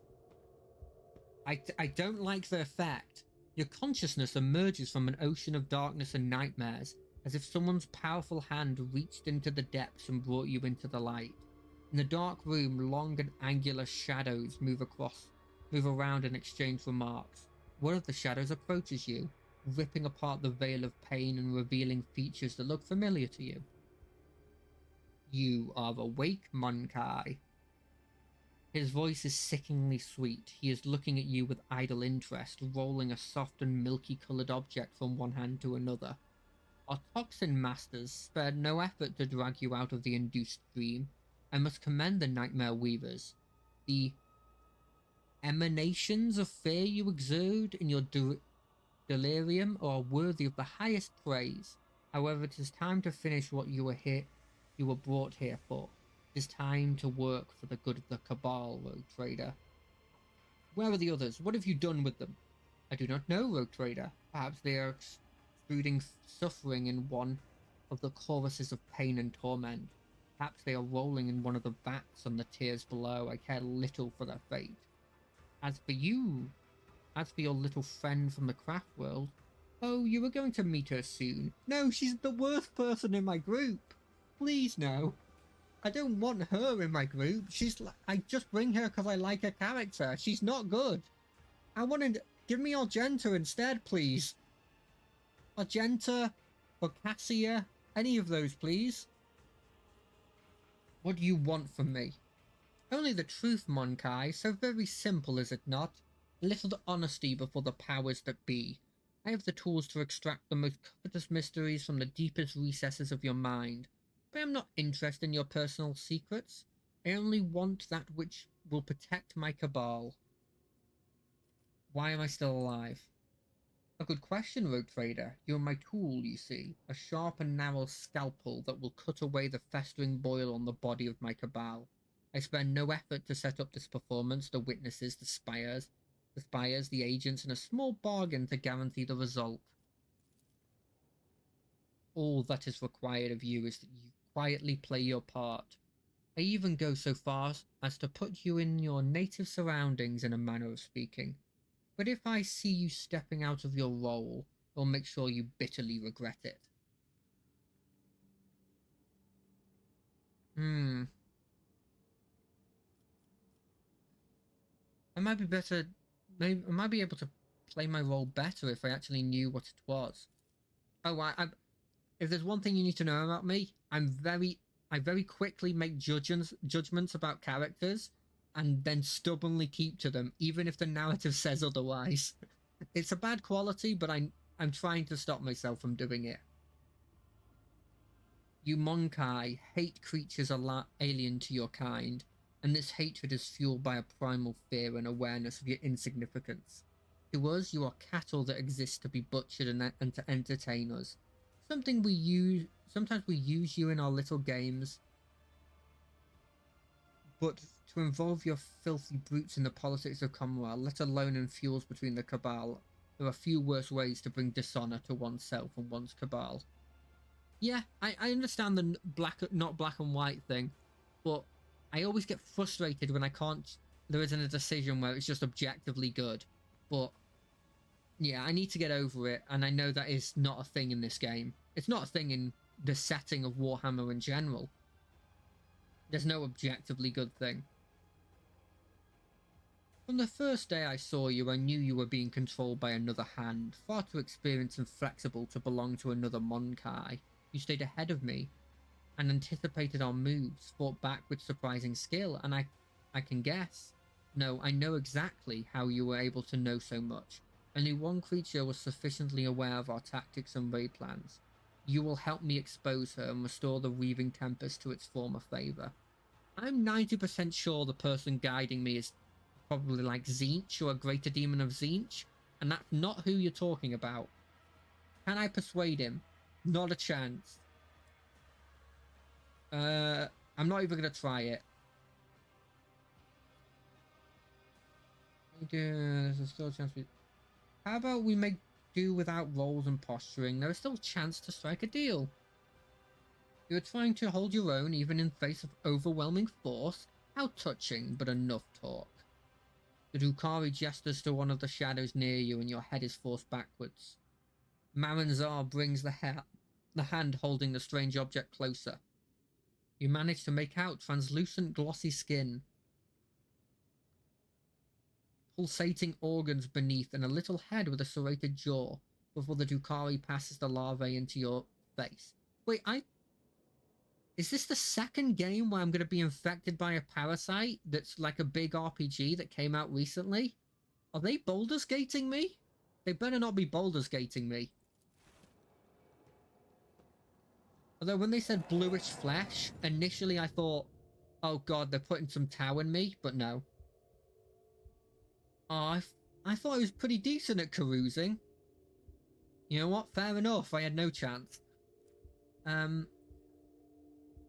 S1: I don't like the effect. Your consciousness emerges from an ocean of darkness and nightmares, as if someone's powerful hand reached into the depths and brought you into the light. In the dark room, long and angular shadows move around and exchange remarks. One of the shadows approaches you, ripping apart the veil of pain and revealing features that look familiar to you. You are awake, Monkai. His voice is sickeningly sweet. He is looking at you with idle interest, rolling a soft and milky-coloured object from one hand to another. Our toxin masters spared no effort to drag you out of the induced dream. I must commend the Nightmare Weavers. The emanations of fear you exude in your delirium are worthy of the highest praise. However, it is time to finish what you were brought here for. It is time to work for the good of the Cabal, Rogue Trader. Where are the others? What have you done with them? I do not know, Rogue Trader. Perhaps they are extruding suffering in one of the choruses of pain and torment. Perhaps they are rolling in one of the vats on the tiers below. I care little for their fate. As for your little friend from the craft world, oh, you were going to meet her soon. No, she's the worst person in my group. Please, no. I don't want her in my group. I just bring her because I like her character. She's not good. I wanted... Give me Argenta instead, please. Argenta or Cassia. Any of those, please. What do you want from me? Only the truth, Monkai. So very simple, is it not? A little honesty before the powers that be. I have the tools to extract the most covetous mysteries from the deepest recesses of your mind. But I am not interested in your personal secrets. I only want that which will protect my Cabal. Why am I still alive? A good question, Rogue Trader. You are my tool, you see. A sharp and narrow scalpel that will cut away the festering boil on the body of my Cabal. I spare no effort to set up this performance, the witnesses, the spies, the agents, and a small bargain to guarantee the result. All that is required of you is that you quietly play your part. I even go so far as to put you in your native surroundings, in a manner of speaking. But if I see you stepping out of your role, I'll make sure you bitterly regret it. I might be better... Maybe I might be able to play my role better if I actually knew what it was. Oh, if there's one thing you need to know about me, I very quickly make judgments about characters and then stubbornly keep to them, even if the narrative says otherwise. It's a bad quality, but I'm trying to stop myself from doing it. You Monkai hate creatures alien to your kind, and this hatred is fueled by a primal fear and awareness of your insignificance. To us, you are cattle that exist to be butchered and to entertain us. Sometimes we use you in our little games, but to involve your filthy brutes in the politics of Commonwealth, let alone in feuds between the Cabal, there are few worse ways to bring dishonor to oneself and one's Cabal. Yeah, I understand the not black and white thing, but I always get frustrated when there isn't a decision where it's just objectively good. But yeah, I need to get over it, and I know that is not a thing in this game. It's not a thing in the setting of Warhammer in general. There's no objectively good thing. From the first day I saw you, I knew you were being controlled by another hand, far too experienced and flexible to belong to another Monkai. You stayed ahead of me and anticipated our moves, fought back with surprising skill, and I can guess. No, I know exactly how you were able to know so much. Only one creature was sufficiently aware of our tactics and raid plans. You will help me expose her and restore the Weaving Tempest to its former favour. I'm 90% sure the person guiding me is probably like Tzeentch or a Greater Demon of Tzeentch, and that's not who you're talking about. Can I persuade him? Not a chance. I'm not even going to try it. There's still a chance. How about we make do without roles and posturing? There is still a chance to strike a deal. You're trying to hold your own even in face of overwhelming force? How touching, but enough talk. The Drukhari gestures to one of the shadows near you and your head is forced backwards. Maranzar brings the hand holding the strange object closer. You manage to make out translucent glossy skin, pulsating organs beneath, and a little head with a serrated jaw before the Drukhari passes the larvae into your face. Wait, is this the second game where I'm going to be infected by a parasite that's like a big RPG that came out recently? Are they Baldur's Gating me? They better not be Baldur's Gating me. Although when they said bluish flesh, initially I thought, oh god, they're putting some Tau in me, but no. Oh, I thought I was pretty decent at carousing. You know what? Fair enough, I had no chance.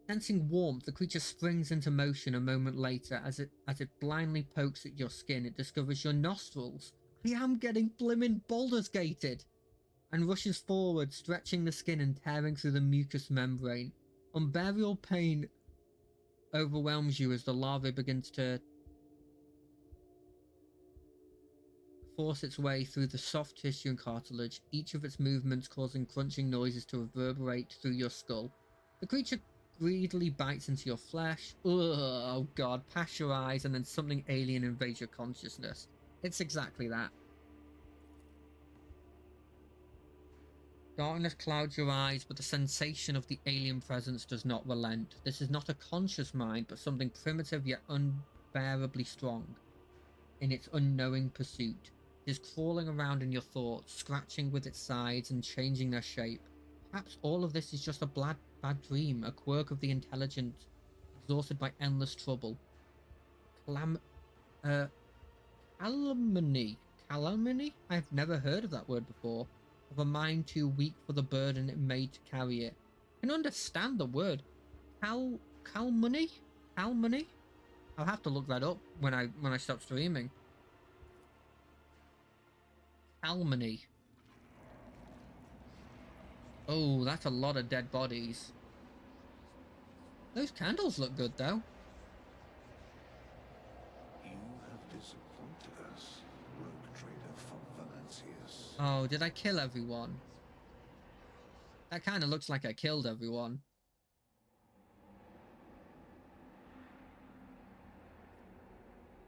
S1: Sensing warmth, the creature springs into motion a moment later. As it blindly pokes at your skin, it discovers your nostrils. I am getting blimmin' Baldur's Gated! And rushes forward, stretching the skin and tearing through the mucous membrane. Unbearable pain overwhelms you as the larva begins to force its way through the soft tissue and cartilage, each of its movements causing crunching noises to reverberate through your skull. The creature greedily bites into your flesh. Ugh, oh god, past your eyes, and then something alien invades your consciousness. It's exactly that. Darkness clouds your eyes, but the sensation of the alien presence does not relent. This is not a conscious mind, but something primitive yet unbearably strong in its unknowing pursuit. It is crawling around in your thoughts, scratching with its sides and changing their shape. Perhaps all of this is just a bad dream, a quirk of the intelligent, exhausted by endless trouble. Calumny? I've never heard of that word before. Of a mind too weak for the burden it made to carry it. I can understand the word. Calumny? Calumny? I'll have to look that up when I stop streaming. Calumny. Oh, that's a lot of dead bodies. Those candles look good, though.
S2: You have disappointed us, rogue trader von Valancius.
S1: Oh, did I kill everyone? That kind of looks like I killed everyone.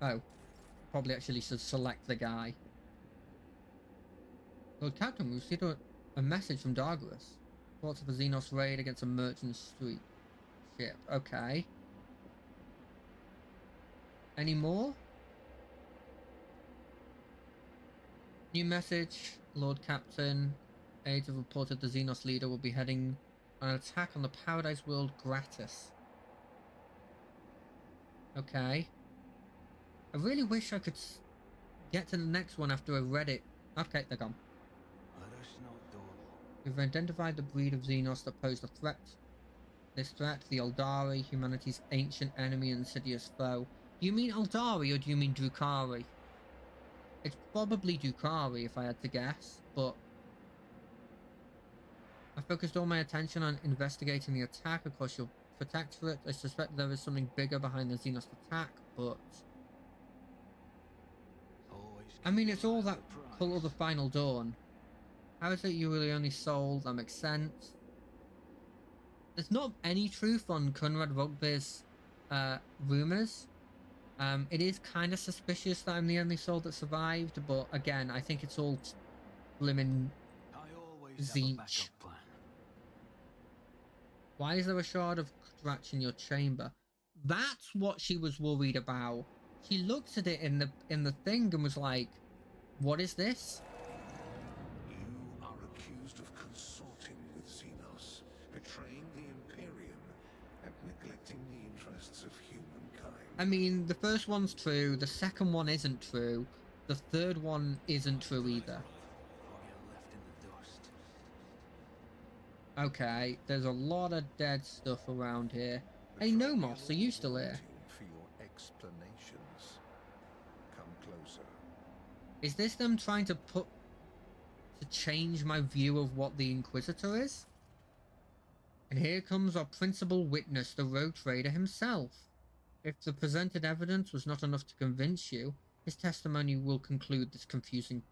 S1: Oh, probably actually should select the guy. Lord Captain, we received a message from Dargarus. Reports of a Xenos raid against a merchant street ship. Okay. Any more? New message. Lord Captain. Aides have reported the Xenos leader will be heading on an attack on the Paradise World gratis. Okay. I really wish I could get to the next one after I read it. Okay, they're gone. We've identified the breed of Xenos that posed a threat. This threat, the Eldari, humanity's ancient enemy and insidious foe. Do you mean Eldari or do you mean Drukhari? It's probably Drukhari if I had to guess, but I focused all my attention on investigating the attack across your protectorate. I suspect there is something bigger behind the Xenos attack, but I mean, it's all that Cult of the Final Dawn. How is it you were the only soul? That makes sense. There's not any truth on Conrad Rogbe's rumors. It is kind of suspicious that I'm the only soul that survived, but again, I think it's all blimmin' Zinch. Why is there a shard of Kdrach in your chamber? That's what she was worried about. She looked at it in the thing and was like, "What is this?"
S2: You are accused of consorting with Xenos, betraying the Imperium, and neglecting the interests of humankind.
S1: I mean, the first one's true, the second one isn't true, the third one isn't true either. Okay, there's a lot of dead stuff around here. Hey, Nomos, are you still here?
S2: For your explanations. Come closer.
S1: Is this them trying to change my view of what the Inquisitor is? And here comes our principal witness, the rogue trader himself. If the presented evidence was not enough to convince you, his testimony will conclude this confusing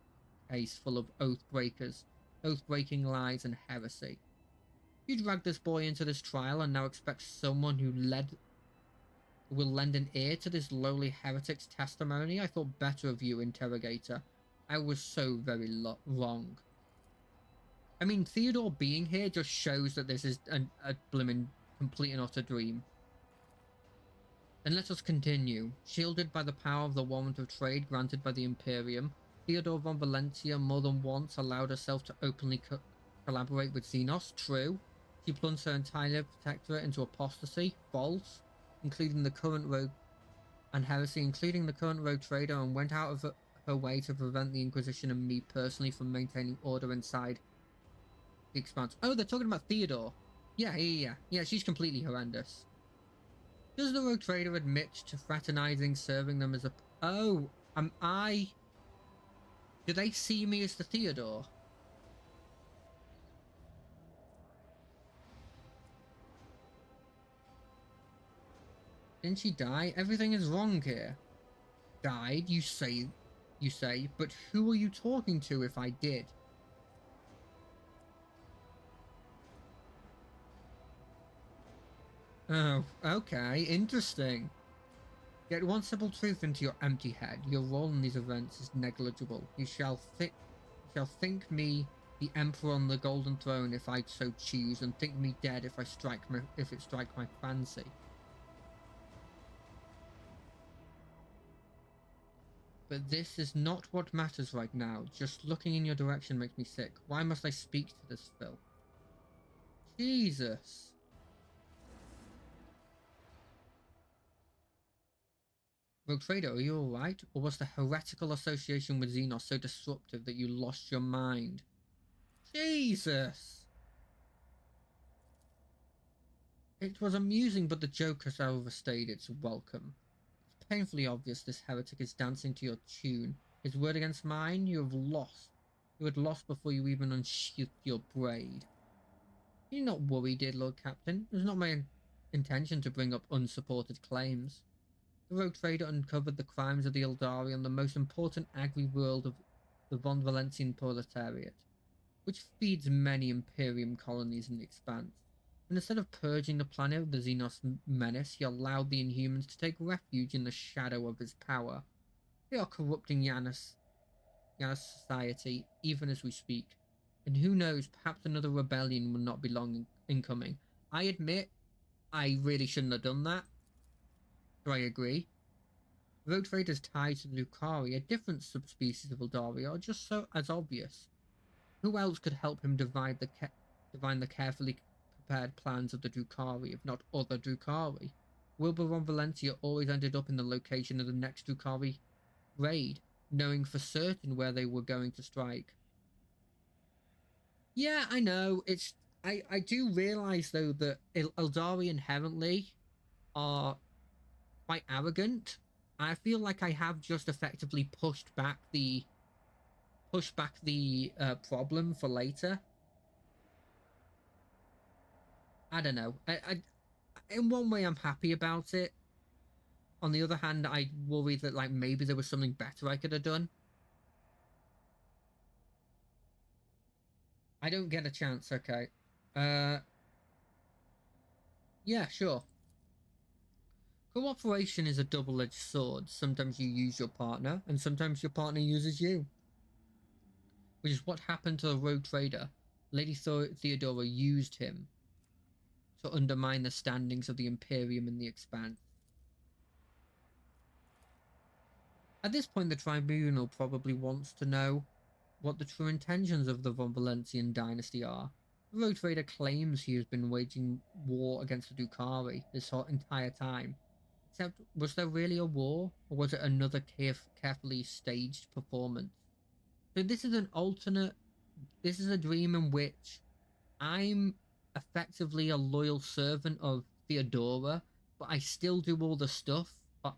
S1: case full of oath-breaking lies and heresy. You dragged this boy into this trial and now expect someone who will lend an ear to this lowly heretic's testimony? I thought better of you, interrogator. I was so very wrong. I mean, Theodore being here just shows that this is a blimmin' complete and utter dream. Then let us continue. Shielded by the power of the warrant of trade granted by the Imperium, Theodore von Valentia more than once allowed herself to openly collaborate with Xenos. True. She plunged her entire protectorate into apostasy. False. Including the current rogue and heresy, including the current rogue trader, and went out of her way to prevent the Inquisition and me personally from maintaining order inside the Expanse. Oh, they're talking about Theodore. Yeah, she's completely horrendous. Does the Rogue Trader admit to fraternizing, serving them as a... Oh, am I... Do they see me as the Theodore? Didn't she die? Everything is wrong here. Died, you say, but who are you talking to if I did? Oh, okay, interesting. Get one simple truth into your empty head. Your role in these events is negligible. You shall think me the emperor on the golden throne if I so choose, and think me dead if it strike my fancy. But this is not what matters right now. Just looking in your direction makes me sick. Why must I speak to this filth? Jesus. Rogue Trader, are you alright? Or was the heretical association with Xenos so disruptive that you lost your mind? Jesus! It was amusing, but the joke has overstayed its welcome. It's painfully obvious this heretic is dancing to your tune. His word against mine, you have lost. You had lost before you even unsheathed your braid. You're not worried, dear Lord Captain. It was not my intention to bring up unsupported claims. The Rogue Trader uncovered the crimes of the Eldari on the most important agri-world of the Von Valentian proletariat, which feeds many Imperium colonies in the Expanse. And instead of purging the planet of the Xenos menace, he allowed the Inhumans to take refuge in the shadow of his power. They are corrupting Janus society, even as we speak. And who knows, perhaps another rebellion will not be long in coming. I admit, I really shouldn't have done that. So I agree. Rogue Trader's ties to the Drukhari, a different subspecies of Eldari, are just so as obvious. Who else could help him divine the carefully prepared plans of the Drukhari, if not other Drukhari? Wilbur von Valentia always ended up in the location of the next Drukhari raid, knowing for certain where they were going to strike. Yeah, I know. I do realize though that Eldari inherently are quite arrogant. I feel like I have just effectively pushed back the problem for later. I don't know. In one way, I'm happy about it. On the other hand, I worry that like maybe there was something better I could have done. I don't get a chance. Okay. Yeah, sure. Cooperation is a double-edged sword. Sometimes you use your partner, and sometimes your partner uses you. Which is what happened to the Rogue Trader. Lady Theodora used him to undermine the standings of the Imperium in the Expanse. At this point, the Tribunal probably wants to know what the true intentions of the Von Valentian dynasty are. The Rogue Trader claims he has been waging war against the Drukhari this whole entire time. Except, was there really a war, or was it another carefully staged performance? So this is an alternate... This is a dream in which I'm effectively a loyal servant of Theodora, but I still do all the stuff but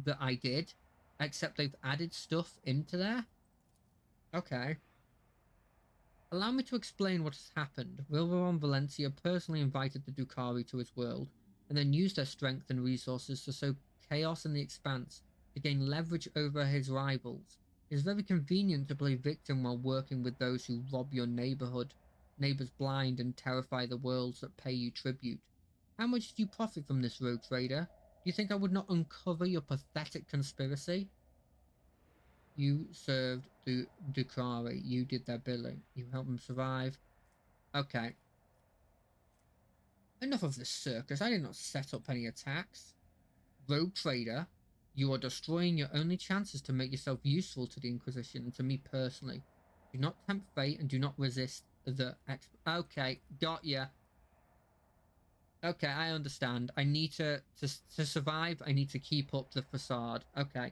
S1: that I did, except they've added stuff into there? Okay. Allow me to explain what has happened. Wilbur von Valentia personally invited the Drukhari to his world, and then used their strength and resources to sow chaos in the Expanse to gain leverage over his rivals. It is very convenient to play victim while working with those who rob your neighbors blind and terrify the worlds that pay you tribute. How much did you profit from this, Rogue Trader? Do you think I would not uncover your pathetic conspiracy? You served the Drukhari. You did their billing. You helped them survive. Okay. Enough of this circus. I did not set up any attacks. Rogue Trader, you are destroying your only chances to make yourself useful to the Inquisition and to me personally. Do not tempt fate and do not resist the Okay, got ya. Okay, I understand. I need to survive, I need to keep up the facade. Okay.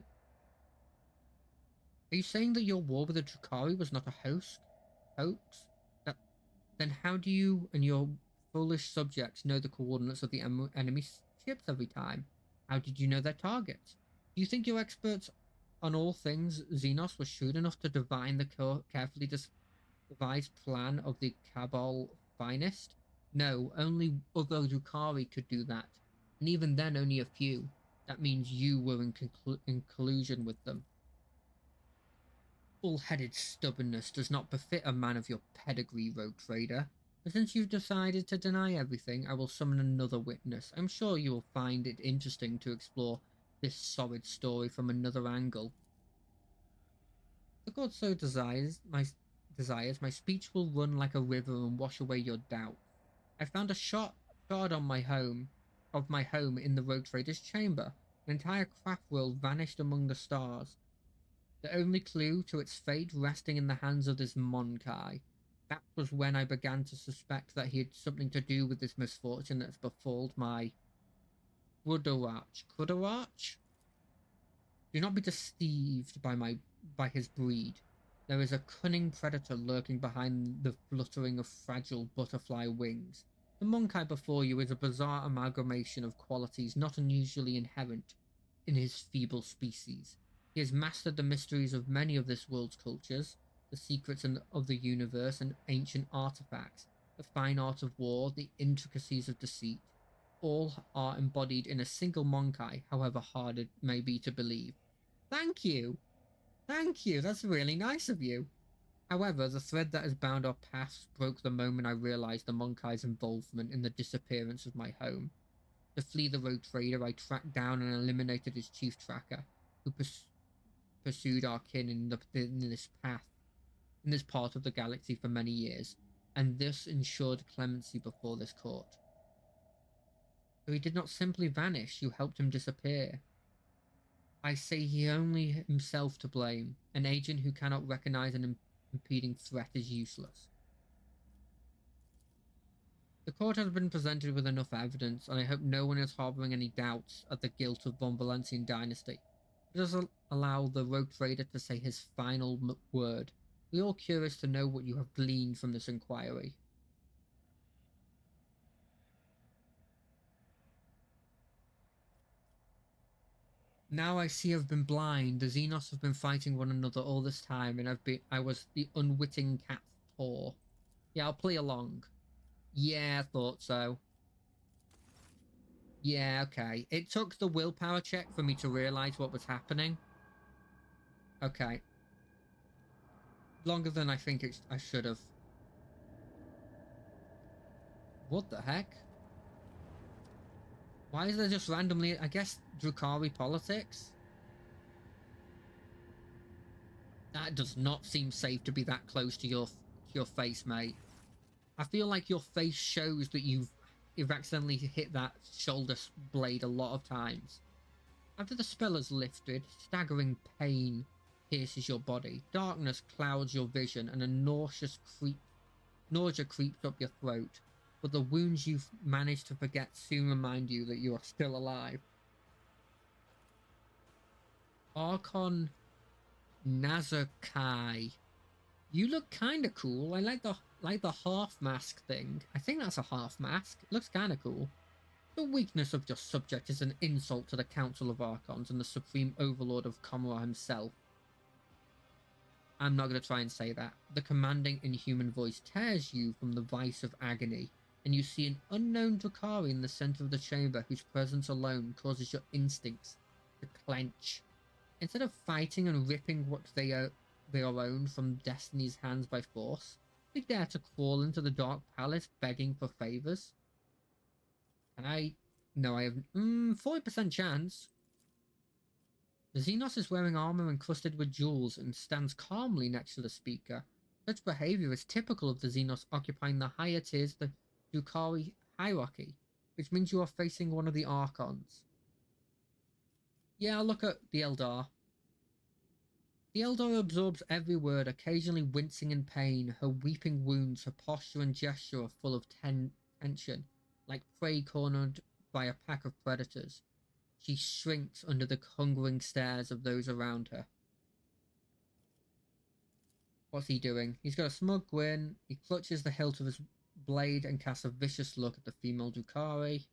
S1: Are you saying that your war with the Drukhari was not a hoax? Then how do you and your foolish subjects know the coordinates of the enemy ships every time? How did you know their targets? Do you think your experts on all things Xenos were shrewd enough to divine the carefully devised plan of the Cabal finest? No, only other Drukhari could do that, and even then only a few. That means you were in collusion with them. Bull-headed stubbornness does not befit a man of your pedigree, rogue trader. But since you've decided to deny everything, I will summon another witness. I'm sure you will find it interesting to explore this sorrid story from another angle. The god so desires, my speech will run like a river and wash away your doubt. I found a shard on my home in the rogue trader's chamber. An entire craft world vanished among the stars. The only clue to its fate resting in the hands of this Monkai. That was when I began to suspect that he had something to do with this misfortune that's befalled my Crudderarch. Crudderarch? Do not be deceived by his breed. There is a cunning predator lurking behind the fluttering of fragile butterfly wings. The Monkai before you is a bizarre amalgamation of qualities not unusually inherent in his feeble species. He has mastered the mysteries of many of this world's cultures, the secrets of the universe and ancient artifacts, the fine art of war, the intricacies of deceit. All are embodied in a single Monkai, however hard it may be to believe. Thank you! Thank you, that's really nice of you. However, the thread that has bound our paths broke the moment I realized the Monkai's involvement in the disappearance of my home. To flee the rogue trader, I tracked down and eliminated his chief tracker, who pursued our kin in this part of the galaxy for many years, and thus ensured clemency before this court. So he did not simply vanish, you helped him disappear. I say he only himself to blame. An agent who cannot recognize an impeding threat is useless. The court has been presented with enough evidence, and I hope no one is harboring any doubts at the guilt of Von Valancian dynasty. Let us allow the rogue trader to say his final word. We are all curious to know what you have gleaned from this inquiry. Now I see I've been blind. The Xenos have been fighting one another all this time, and I was the unwitting cat's paw. Yeah, I'll play along. Yeah, I thought so. Yeah, okay. It took the willpower check for me to realize what was happening. Okay. Longer than I think I should have. What the heck? Why is there just randomly, I guess, Drukhari politics? That does not seem safe to be that close to your face, mate. I feel like your face shows that you've accidentally hit that shoulder blade a lot of times. After the spell is lifted, staggering pain pierces your body. Darkness clouds your vision, and a nausea creeps up your throat. But the wounds you've managed to forget soon remind you that you are still alive. Archon Nazakai. You look kinda cool. I like the half mask thing. I think that's a half mask. It looks kinda cool. The weakness of your subject is an insult to the Council of Archons and the Supreme Overlord of Comora himself. I'm not going to try and say that. The commanding inhuman voice tears you from the vice of agony, and you see an unknown Drukhari in the center of the chamber whose presence alone causes your instincts to clench. Instead of fighting and ripping what they are owned from Destiny's hands by force, they dare to crawl into the Dark Palace begging for favors. And no, I have 40% chance. The Xenos is wearing armor encrusted with jewels and stands calmly next to the speaker. Such behavior is typical of the Xenos occupying the higher tiers of the Drukhari hierarchy, which means you are facing one of the Archons. Yeah, I'll look at the Eldar. The Eldar absorbs every word, occasionally wincing in pain. Her weeping wounds, her posture and gesture are full of tension, like prey cornered by a pack of predators. She shrinks under the hungering stares of those around her. What's he doing? He's got a smug grin. He clutches the hilt of his blade and casts a vicious look at the female Drukhari.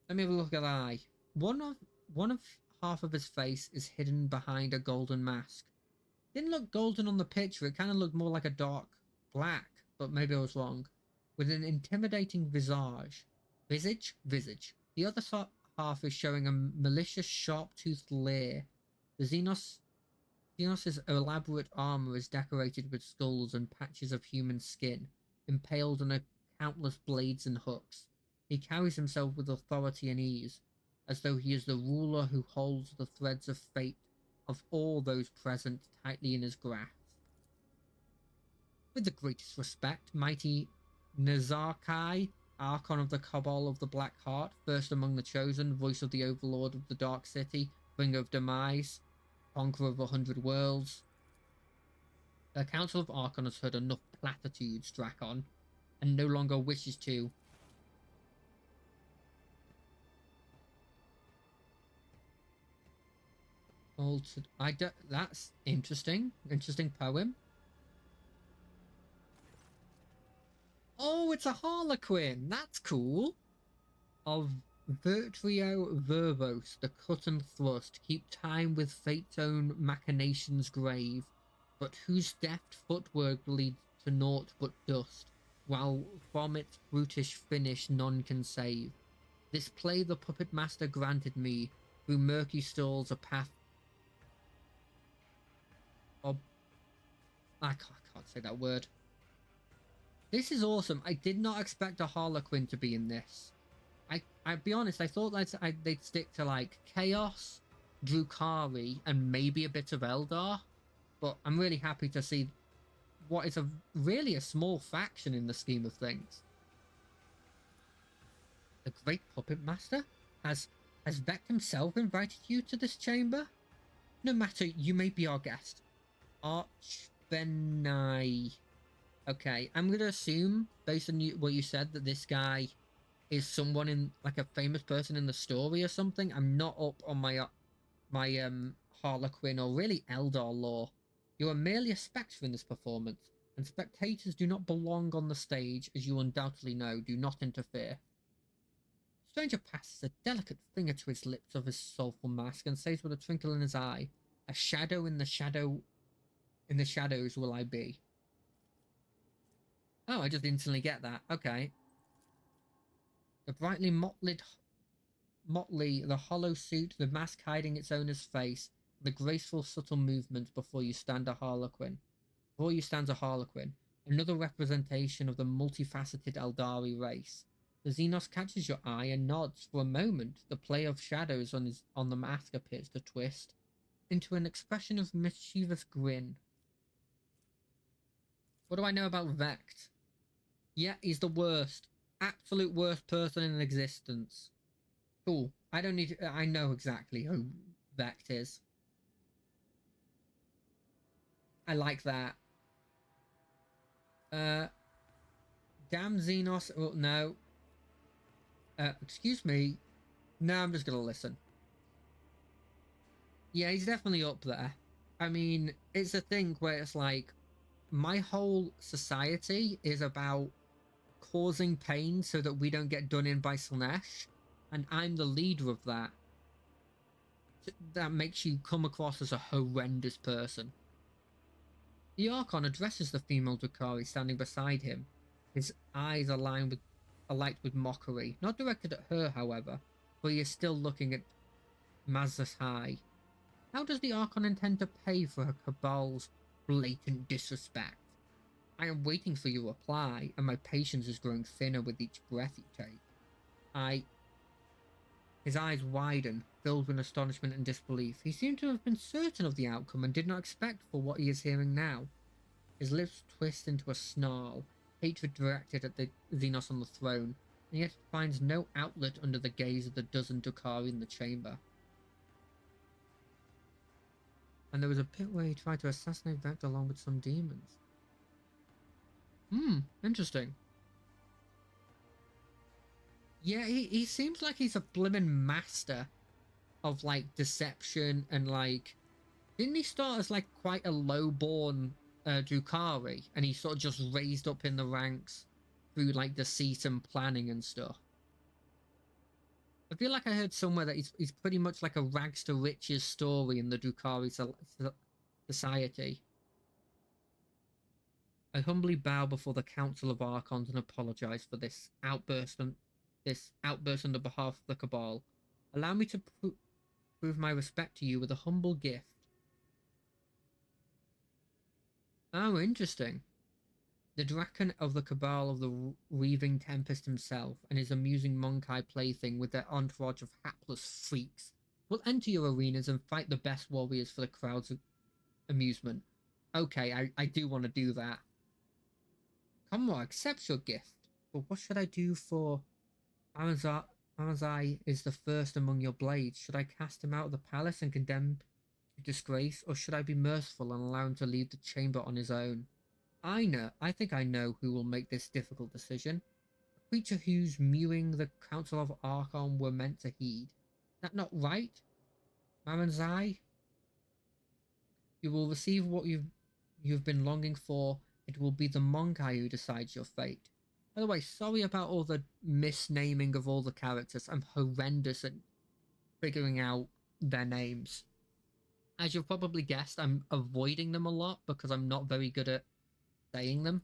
S1: Let me have a look at that eye. One of half of his face is hidden behind a golden mask. Didn't look golden on the picture. It kind of looked more like a dark black, but maybe I was wrong. With an intimidating visage. Visage. The other half is showing a malicious, sharp-toothed leer. The Xenos' elaborate armor is decorated with skulls and patches of human skin, impaled on countless blades and hooks. He carries himself with authority and ease, as though he is the ruler who holds the threads of fate of all those present tightly in his grasp. With the greatest respect, mighty Nazarkai, Archon of the Cabal of the Black Heart, first among the chosen, voice of the Overlord of the Dark City, bringer of demise, conqueror of 100 worlds. The Council of Archon has heard enough platitudes, Drakon, and no longer wishes to. Altered. That's interesting. Interesting poem. Oh, it's a Harlequin. That's cool. Of Virtrio verbose, the cut and thrust, keep time with fate's own machinations grave, but whose deft footwork leads to naught but dust, while from its brutish finish none can save. This play the puppet master granted me, through murky stalls a path. I can't say that word. This is awesome. I did not expect a Harlequin to be in this. I'll be honest, I thought they'd stick to like Chaos, Drukhari, and maybe a bit of Eldar. But I'm really happy to see what is really a small faction in the scheme of things. The Great Puppet Master? Has Vect himself invited you to this chamber? No matter, you may be our guest. Archbenai. Okay, I'm gonna assume, based on what you said, that this guy is someone in, like, a famous person in the story or something. I'm not up on my Harlequin or really Eldar lore. You are merely a spectre in this performance, and spectators do not belong on the stage, as you undoubtedly know. Do not interfere. Stranger passes a delicate finger to his lips of his soulful mask and says with a twinkle in his eye, "A shadow in the shadows will I be." Oh, I just instantly get that. Okay. The brightly motley, the hollow suit, the mask hiding its owner's face, the graceful, subtle movements before you stand a Harlequin. Before you stands a Harlequin, another representation of the multifaceted Eldari race. The Xenos catches your eye and nods. For a moment, the play of shadows on the mask appears to twist into an expression of mischievous grin. What do I know about Vect? Yeah, he's the worst. Absolute worst person in existence. Cool. I know exactly who Vect is. I like that. Damn Xenos. Oh, no. Excuse me. No, I'm just gonna listen. Yeah, he's definitely up there. I mean, it's a thing where it's like, my whole society is about causing pain so that we don't get done in by Slaanesh, and I'm the leader of that. That makes you come across as a horrendous person. The Archon addresses the female Drukhari standing beside him. His eyes alight with mockery, not directed at her, however, but he is still looking at Mazdas High. How does the Archon intend to pay for her Cabal's blatant disrespect? I am waiting for your reply, and my patience is growing thinner with each breath you take. His eyes widen, filled with astonishment and disbelief. He seemed to have been certain of the outcome and did not expect for what he is hearing now. His lips twist into a snarl, hatred directed at the Xenos on the throne, and yet finds no outlet under the gaze of the dozen Drukhari in the chamber. And there was a bit where he tried to assassinate Vect along with some demons. Interesting. Yeah, he seems like he's a blimmin' master of, like, deception and, like... Didn't he start as, like, quite a low-born Drukhari, and he's sort of just raised up in the ranks through like deceit and planning and stuff. I feel like I heard somewhere that he's pretty much like a rags to riches story in the Drukhari society. I humbly bow before the Council of Archons and apologize for this outburst on the behalf of the Cabal. Allow me to prove my respect to you with a humble gift. Oh, interesting. The Draken of the Cabal of the Weaving Tempest himself and his amusing Monkai plaything with their entourage of hapless freaks will enter your arenas and fight the best warriors for the crowd's amusement. Okay, I do want to do that. Comrade accepts your gift, but what should I do for Arazai is the first among your blades? Should I cast him out of the palace and condemn to disgrace, or should I be merciful and allow him to leave the chamber on his own? I think I know who will make this difficult decision. A creature whose mewing the Council of Archon were meant to heed. Is that not right? Maranzai? You will receive what you've been longing for. It will be the Monkai who decides your fate. By the way, sorry about all the misnaming of all the characters. I'm horrendous at figuring out their names. As you've probably guessed, I'm avoiding them a lot because I'm not very good at saying them.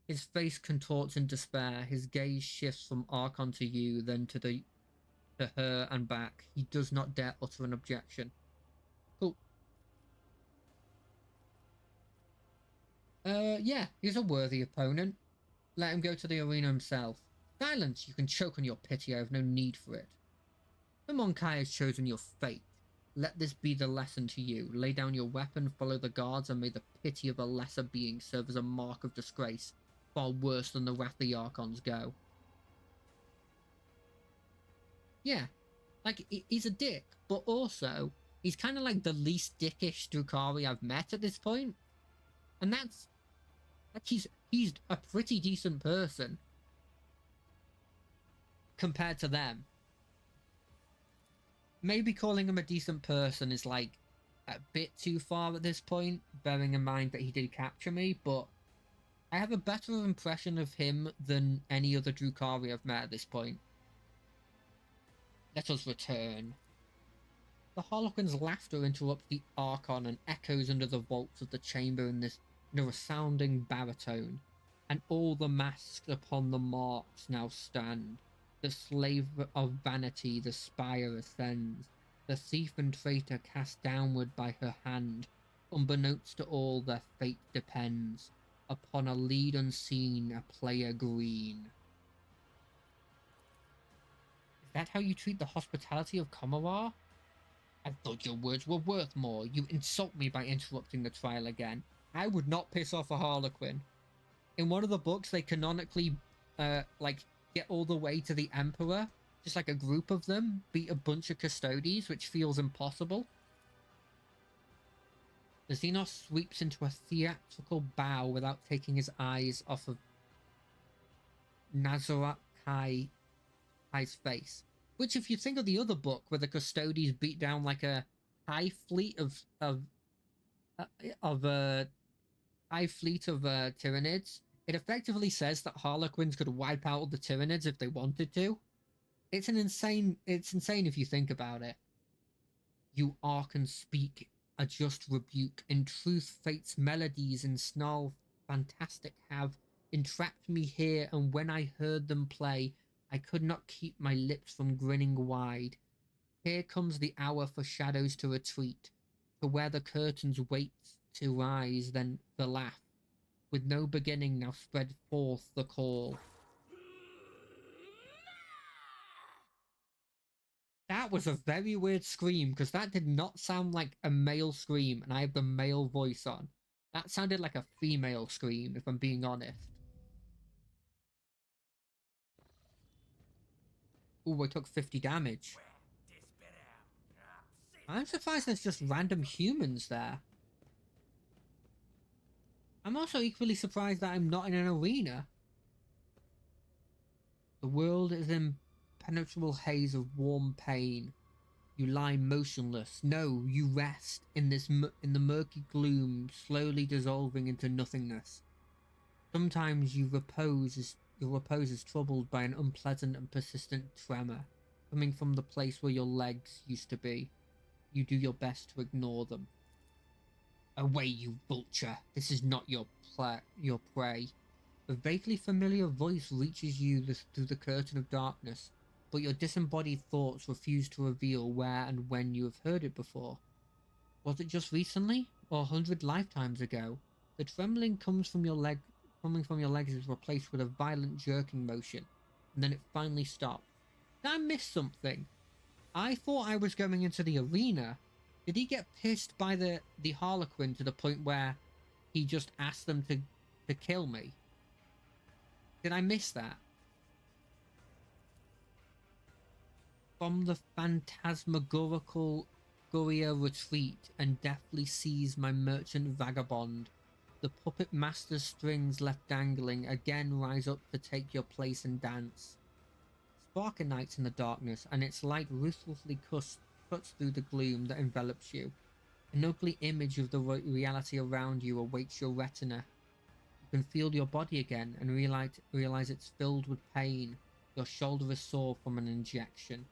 S1: His face contorts in despair. His gaze shifts from Archon to you, then to her and back. He does not dare utter an objection. Cool. Yeah, he's a worthy opponent. Let him go to the arena himself. Silence! You can choke on your pity. I have no need for it. The Monkai has chosen your fate. Let this be the lesson to you. Lay down your weapon, follow the guards, and may the pity of a lesser being serve as a mark of disgrace, far worse than the wrath the Archons go. Yeah, like, he's a dick, but also, he's kind of like the least dickish Drukhari I've met at this point. And that's like, he's a pretty decent person compared to them. Maybe calling him a decent person is like a bit too far at this point, bearing in mind that he did capture me, but I have a better impression of him than any other Drukhari I've met at this point. Let us return. The Harlequin's laughter interrupts the Archon and echoes under the vaults of the chamber in a resounding baritone, and all the masks upon the marks now stand. The slave of vanity the spire ascends, the thief and traitor cast downward by her hand. Unbeknownst to all, their fate depends upon a lead unseen, a player green. Is that how you treat the hospitality of Komarah? I thought your words were worth more. You insult me by interrupting the trial again. I would not piss off a Harlequin. In one of the books, they canonically, get all the way to the Emperor, just like a group of them, beat a bunch of Custodes, which feels impossible. The Xenos sweeps into a theatrical bow without taking his eyes off of Nazorakai's face. Which, if you think of the other book, where the Custodes beat down like a high fleet of Tyranids, it effectively says that Harlequins could wipe out all the Tyranids if they wanted to. It's insane if you think about it. You Archons speak a just rebuke. In truth, fate's melodies and snarl fantastic have entrapped me here, and when I heard them play, I could not keep my lips from grinning wide. Here comes the hour for shadows to retreat, to where the curtains wait to rise, then the laugh. With no beginning now spread forth the call. That was a very weird scream, because that did not sound like a male scream, and I have the male voice on. That sounded like a female scream, if I'm being honest. Ooh, I took 50 damage. I'm surprised there's just random humans there. I'm also equally surprised that I'm not in an arena. The world is in impenetrable haze of warm pain. You lie motionless. No, you rest in in the murky gloom, slowly dissolving into nothingness. Sometimes your repose is troubled by an unpleasant and persistent tremor, coming from the place where your legs used to be. You do your best to ignore them. Away, you vulture! This is not your prey. A vaguely familiar voice reaches you through the curtain of darkness, but your disembodied thoughts refuse to reveal where and when you have heard it before. Was it just recently, or 100 lifetimes ago? The trembling coming from your legs is replaced with a violent jerking motion, and then it finally stops. Did I miss something? I thought I was going into the arena. Did he get pissed by the Harlequin to the point where he just asked them to kill me? Did I miss that? From the phantasmagorical Goria retreat and deftly seize my merchant vagabond, the puppet master's strings left dangling again rise up to take your place and dance. Spark ignites in the darkness, and its light ruthlessly cuts through the gloom that envelops you. An ugly image of the reality around you awaits your retina. You can feel your body again and realize it's filled with pain. Your shoulder is sore from an injection.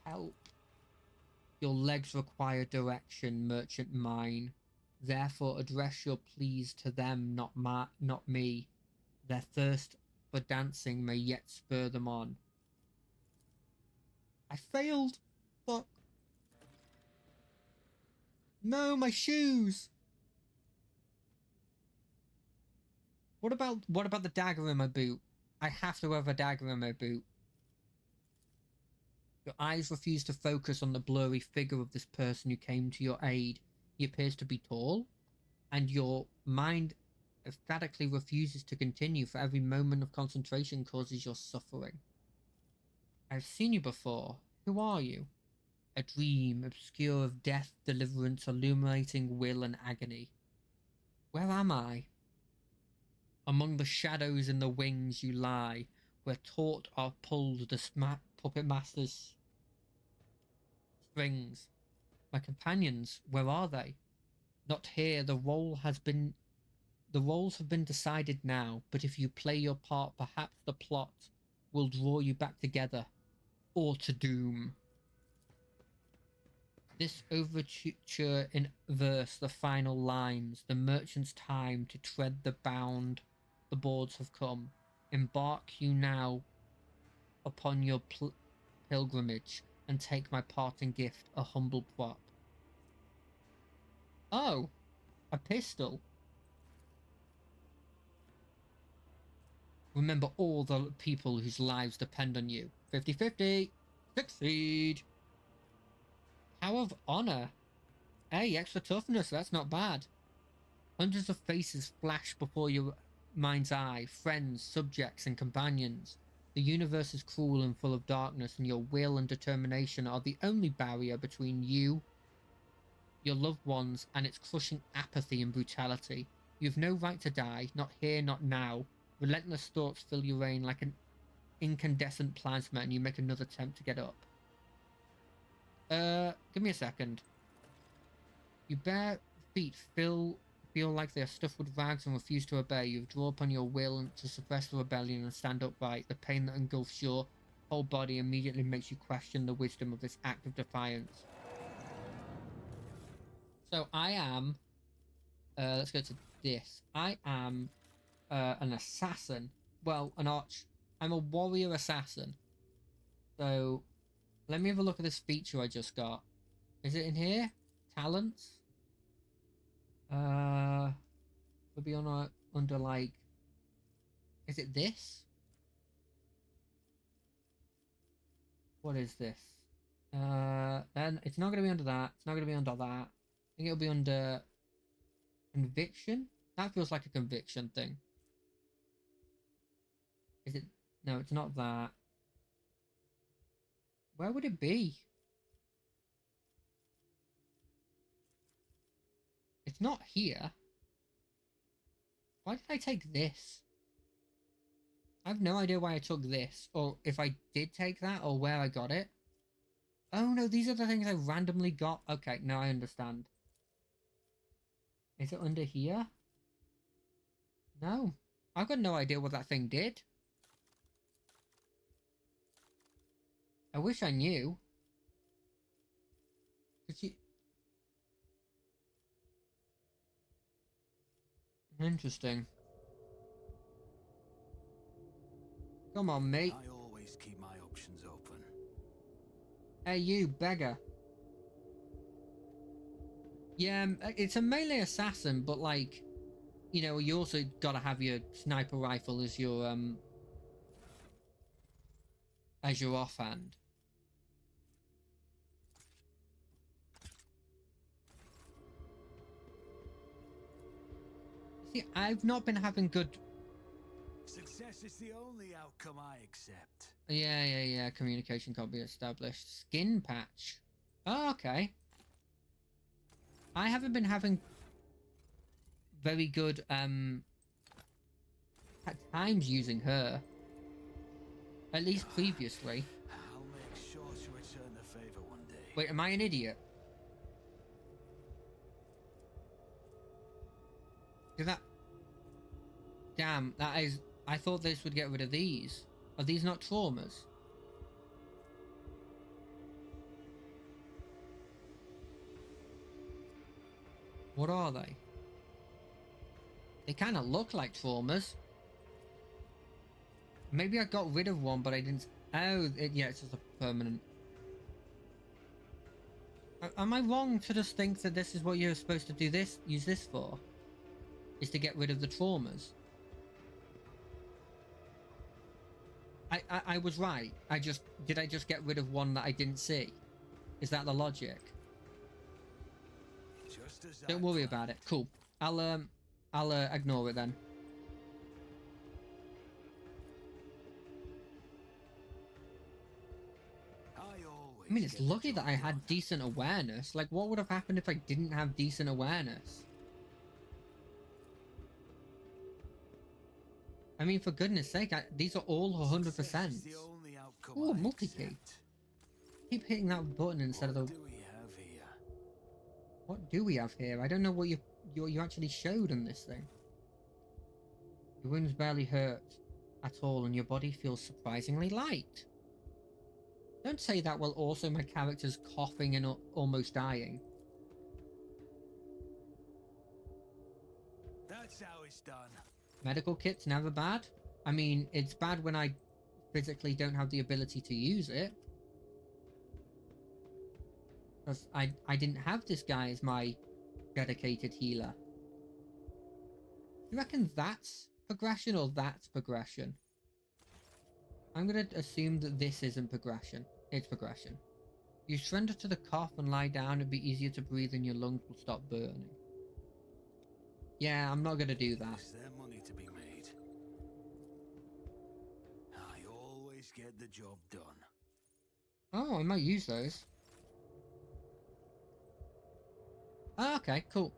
S1: Help. Your legs require direction, merchant mine. Therefore address your pleas to them, not me. Their thirst for dancing may yet spur them on. I failed! Fuck. No, my shoes! What about the dagger in my boot? I have to have a dagger in my boot. Your eyes refuse to focus on the blurry figure of this person who came to your aid. He appears to be tall, and your mind emphatically refuses to continue, for every moment of concentration causes your suffering. I've seen you before. Who are you? A dream, obscure of death, deliverance, illuminating will and agony. Where am I? Among the shadows in the wings you lie, where taut are pulled the puppet master's strings. My companions, where are they? Not here. The roles have been decided now, but if you play your part, perhaps the plot will draw you back together, or to doom. This overture in verse, the final lines, the merchant's time to tread the bound, the boards have come. Embark you now upon your pilgrimage, and take my parting gift, a humble prop. Oh, a pistol. Remember all the people whose lives depend on you. 50-50. Succeed. Power of honor. Hey, extra toughness, that's not bad. Hundreds of faces flash before your mind's eye. Friends, subjects, and companions. The universe is cruel and full of darkness, and your will and determination are the only barrier between you, your loved ones, and its crushing apathy and brutality. You have no right to die, not here, not now. Relentless thoughts fill your brain like an incandescent plasma, and you make another attempt to get up. Give me a second. Your bare feet feel like they are stuffed with rags and refuse to obey. You draw upon your will to suppress the rebellion and stand upright. The pain that engulfs your whole body immediately makes you question the wisdom of this act of defiance. So I am... let's go to this. I am an assassin. Well, I'm a warrior assassin. So let me have a look at this feature I just got. Is it in here? Talents? Would be under like... Is it this? What is this? Then it's not going to be under that. It's not going to be under that. I think it'll be under conviction. That feels like a conviction thing. Is it? No, it's not that. Where would it be? It's not here. Why did I take this? I have no idea why I took this, or if I did take that, or where I got it. Oh no, these are the things I randomly got. Okay, now I understand. Is it under here? No. I've got no idea what that thing did. I wish I knew. Could you... Interesting. Come on, mate.
S4: I always keep my options open.
S1: Hey, you, beggar. Yeah, it's a melee assassin, but like, you know, you also gotta have your sniper rifle as your offhand. See, I've not been having good...
S4: Success is the only outcome I accept.
S1: Yeah. Communication can't be established. Skin patch. Oh, okay. I haven't been having very good at times using her. At least previously.
S4: I'll make sure to return the favor one day.
S1: Wait, am I an idiot? Is that... Damn, that is... I thought this would get rid of these. Are these not traumas? What are they? They kind of look like traumas. Maybe I got rid of one, but I didn't... Oh, yeah, it's just a permanent... Am I wrong to just think that this is what you're supposed to do this, use this for? Is to get rid of the traumas? I was right. Did I just get rid of one that I didn't see? Is that the logic?
S4: Just as
S1: Don't worry about it. Cool. I'll ignore it then. I mean, it's lucky that I had decent awareness. Like, what would have happened if I didn't have decent awareness? I mean, for goodness sake, these are all 100%. Oh, multi-key. Keep hitting that button instead of the... What do we have here? I don't know what you actually showed on this thing. Your wounds barely hurt at all, and your body feels surprisingly light. Don't say that while also my character's coughing and almost dying.
S4: That's how it's done.
S1: Medical kit's never bad. I mean, it's bad when I physically don't have the ability to use it. Because I didn't have this guy as my dedicated healer. You reckon that's progression or that's progression? I'm going to assume that this isn't progression. It's progression. You surrender to the cough and lie down, it'll be easier to breathe and your lungs will stop burning. Yeah, I'm not going to do that.
S4: Is there money to be made? I always get the job done.
S1: Oh, I might use those. Oh, okay, cool.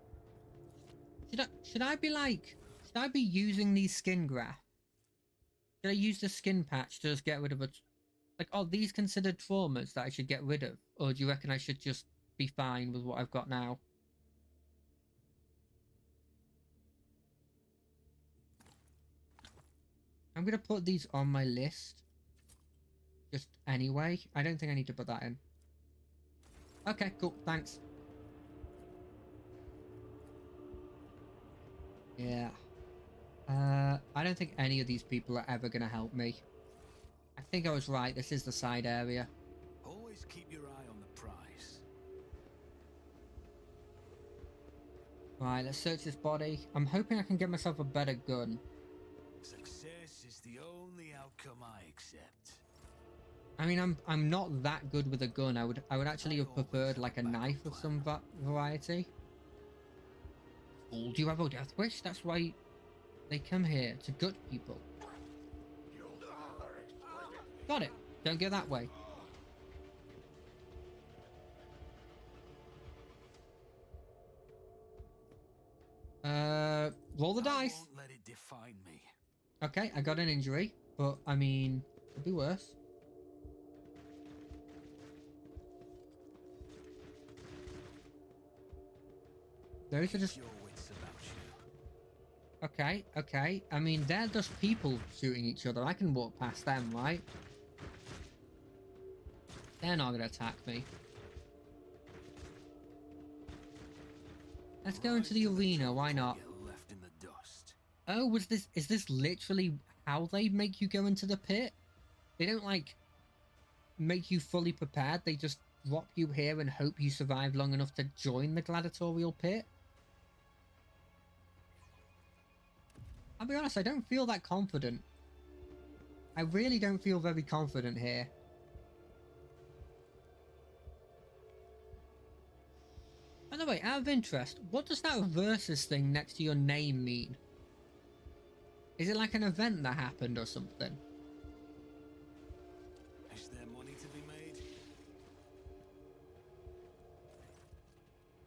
S1: Should I be using these skin grafts? Should I use the skin patch to just get rid of it? Like, are these considered traumas that I should get rid of? Or do you reckon I should just be fine with what I've got now? I'm going to put these on my list. Just anyway. I don't think I need to put that in. Okay, cool. Thanks. Yeah. I don't think any of these people are ever going to help me. I think I was right. This is the side area.
S4: Always keep your eye on the prize.
S1: Right, let's search this body. I'm hoping I can get myself a better gun.
S4: Success is the only outcome I accept.
S1: I mean, I'm not that good with a gun. I would actually have preferred like a knife of some variety. Fool, do you have a death wish? That's why they come here to gut people. Got it. Don't go that way. Roll the dice.
S4: I won't let it define me.
S1: Okay, I got an injury, But, I mean, could be worse. Those are just...
S5: Keep your wits about you.
S1: Okay, okay. I mean, they're just people shooting each other. I can walk past them, right? They're not gonna attack me. Let's go into the arena, why not?
S5: Get left in the dust.
S1: Oh, is this literally how they make you go into the pit? They don't, like, make you fully prepared. They just drop you here and hope you survive long enough to join the gladiatorial pit? I'll be honest, I don't feel that confident. I really don't feel very confident here. By the way, out of interest, what does that versus thing next to your name mean? Is it like an event that happened or something?
S5: Is there money to be made?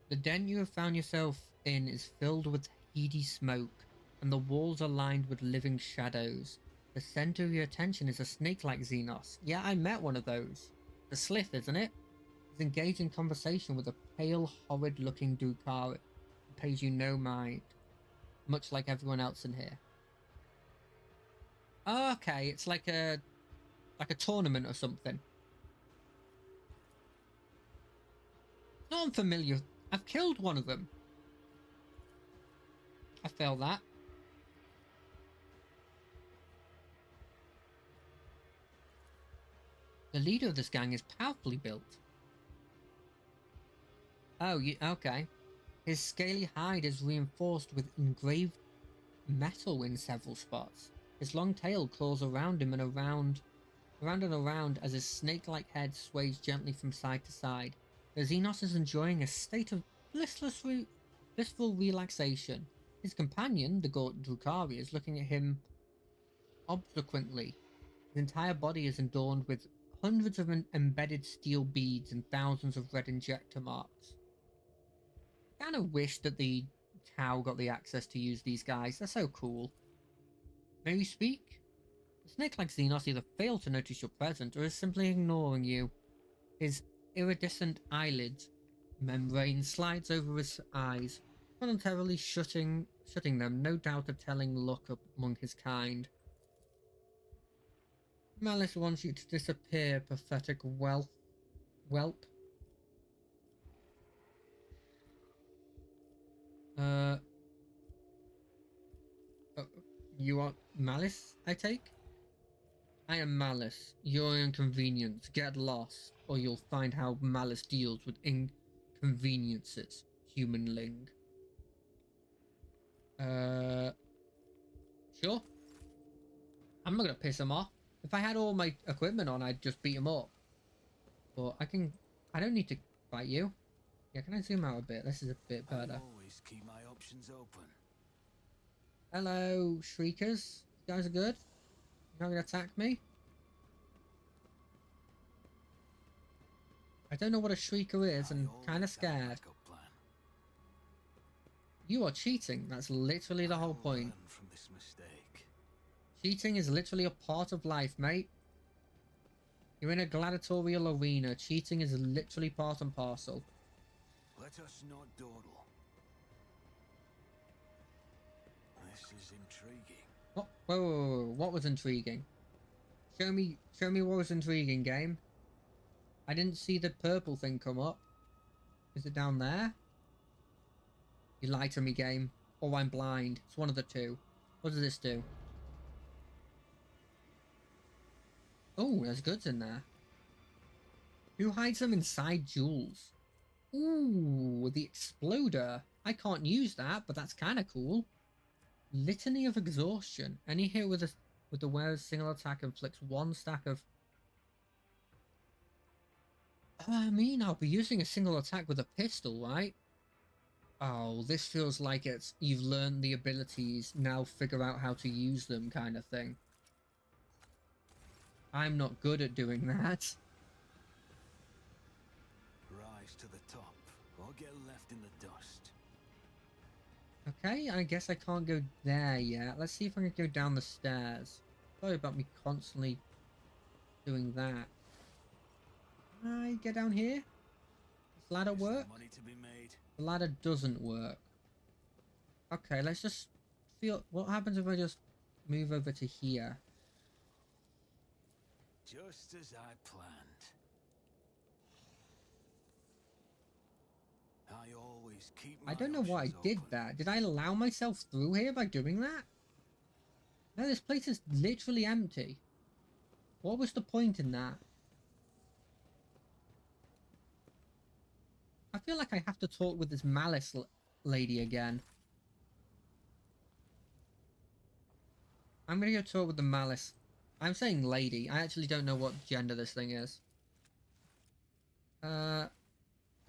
S1: The den you have found yourself in is filled with heady smoke, and the walls are lined with living shadows. The center of your attention is a snake-like Xenos. Yeah, I met one of those. The Slith, isn't it? He's engaged in conversation with a pale, horrid-looking Drukhari who pays you no mind, much like everyone else in here. Oh, okay, it's like a tournament or something. Not unfamiliar. I've killed one of them. I failed that. The leader of this gang is powerfully built. Oh, okay. His scaly hide is reinforced with engraved metal in several spots. His long tail claws around him and around as his snake-like head sways gently from side to side. The Xenos is enjoying a state of blissful relaxation. His companion, the Drukhari, is looking at him obsequently. His entire body is adorned with hundreds of embedded steel beads and thousands of red injector marks. Kind of wish that the Tau got the access to use these guys. They're so cool. May we speak? The snake-like Xenos either failed to notice your presence or is simply ignoring you. His iridescent eyelid membrane slides over his eyes, voluntarily shutting them, no doubt a telling look among his kind. Malice wants you to disappear, pathetic whelp. You are Malice, I take? I am Malice. You're inconvenience. Get lost, or you'll find how Malice deals with inconveniences, humanling. Sure. I'm not gonna piss him off. If I had all my equipment on, I'd just beat him up. But I don't need to fight you. Yeah, can I zoom out a bit? This is a bit better.
S5: I always keep my options open.
S1: Hello, Shriekers. You guys are good? You're not gonna attack me? I don't know what a Shrieker is and kind of scared. You are cheating. That's literally the whole point.
S5: From this mistake.
S1: Cheating is literally a part of life, mate. You're in a gladiatorial arena. Cheating is literally part and parcel.
S5: Let us not dawdle. This is intriguing.
S1: What? Whoa. What was intriguing? Show me what was intriguing, game. I didn't see the purple thing come up. Is it down there? You lied to me, game. Or I'm blind. It's one of the two. What does this do? Oh, there's goods in there. Who hides them inside jewels? Ooh, the exploder. I can't use that, but that's kind of cool. Litany of exhaustion. Any hit with the wearer's single attack inflicts one stack of... I mean, I'll be using a single attack with a pistol, right? Oh, this feels like you've learned the abilities, now figure out how to use them kind of thing. I'm not good at doing that.
S5: Rise to the top, or get left in the dust.
S1: Okay, I guess I can't go there yet. Let's see if I can go down the stairs. Sorry about me constantly doing that. Can I get down here? Does ladder
S5: Is there
S1: work?
S5: money to be made?
S1: The ladder doesn't work. Okay, let's just feel... What happens if I just move over to here?
S5: Just as I planned. I always keep my
S1: I don't know why I
S5: options
S1: did
S5: open.
S1: that. Did I allow myself through here by doing that? No, this place is literally empty. What was the point in that? I feel like I have to talk with this Malice lady again. I'm gonna go talk with the Malice. I'm saying lady. I actually don't know what gender this thing is. The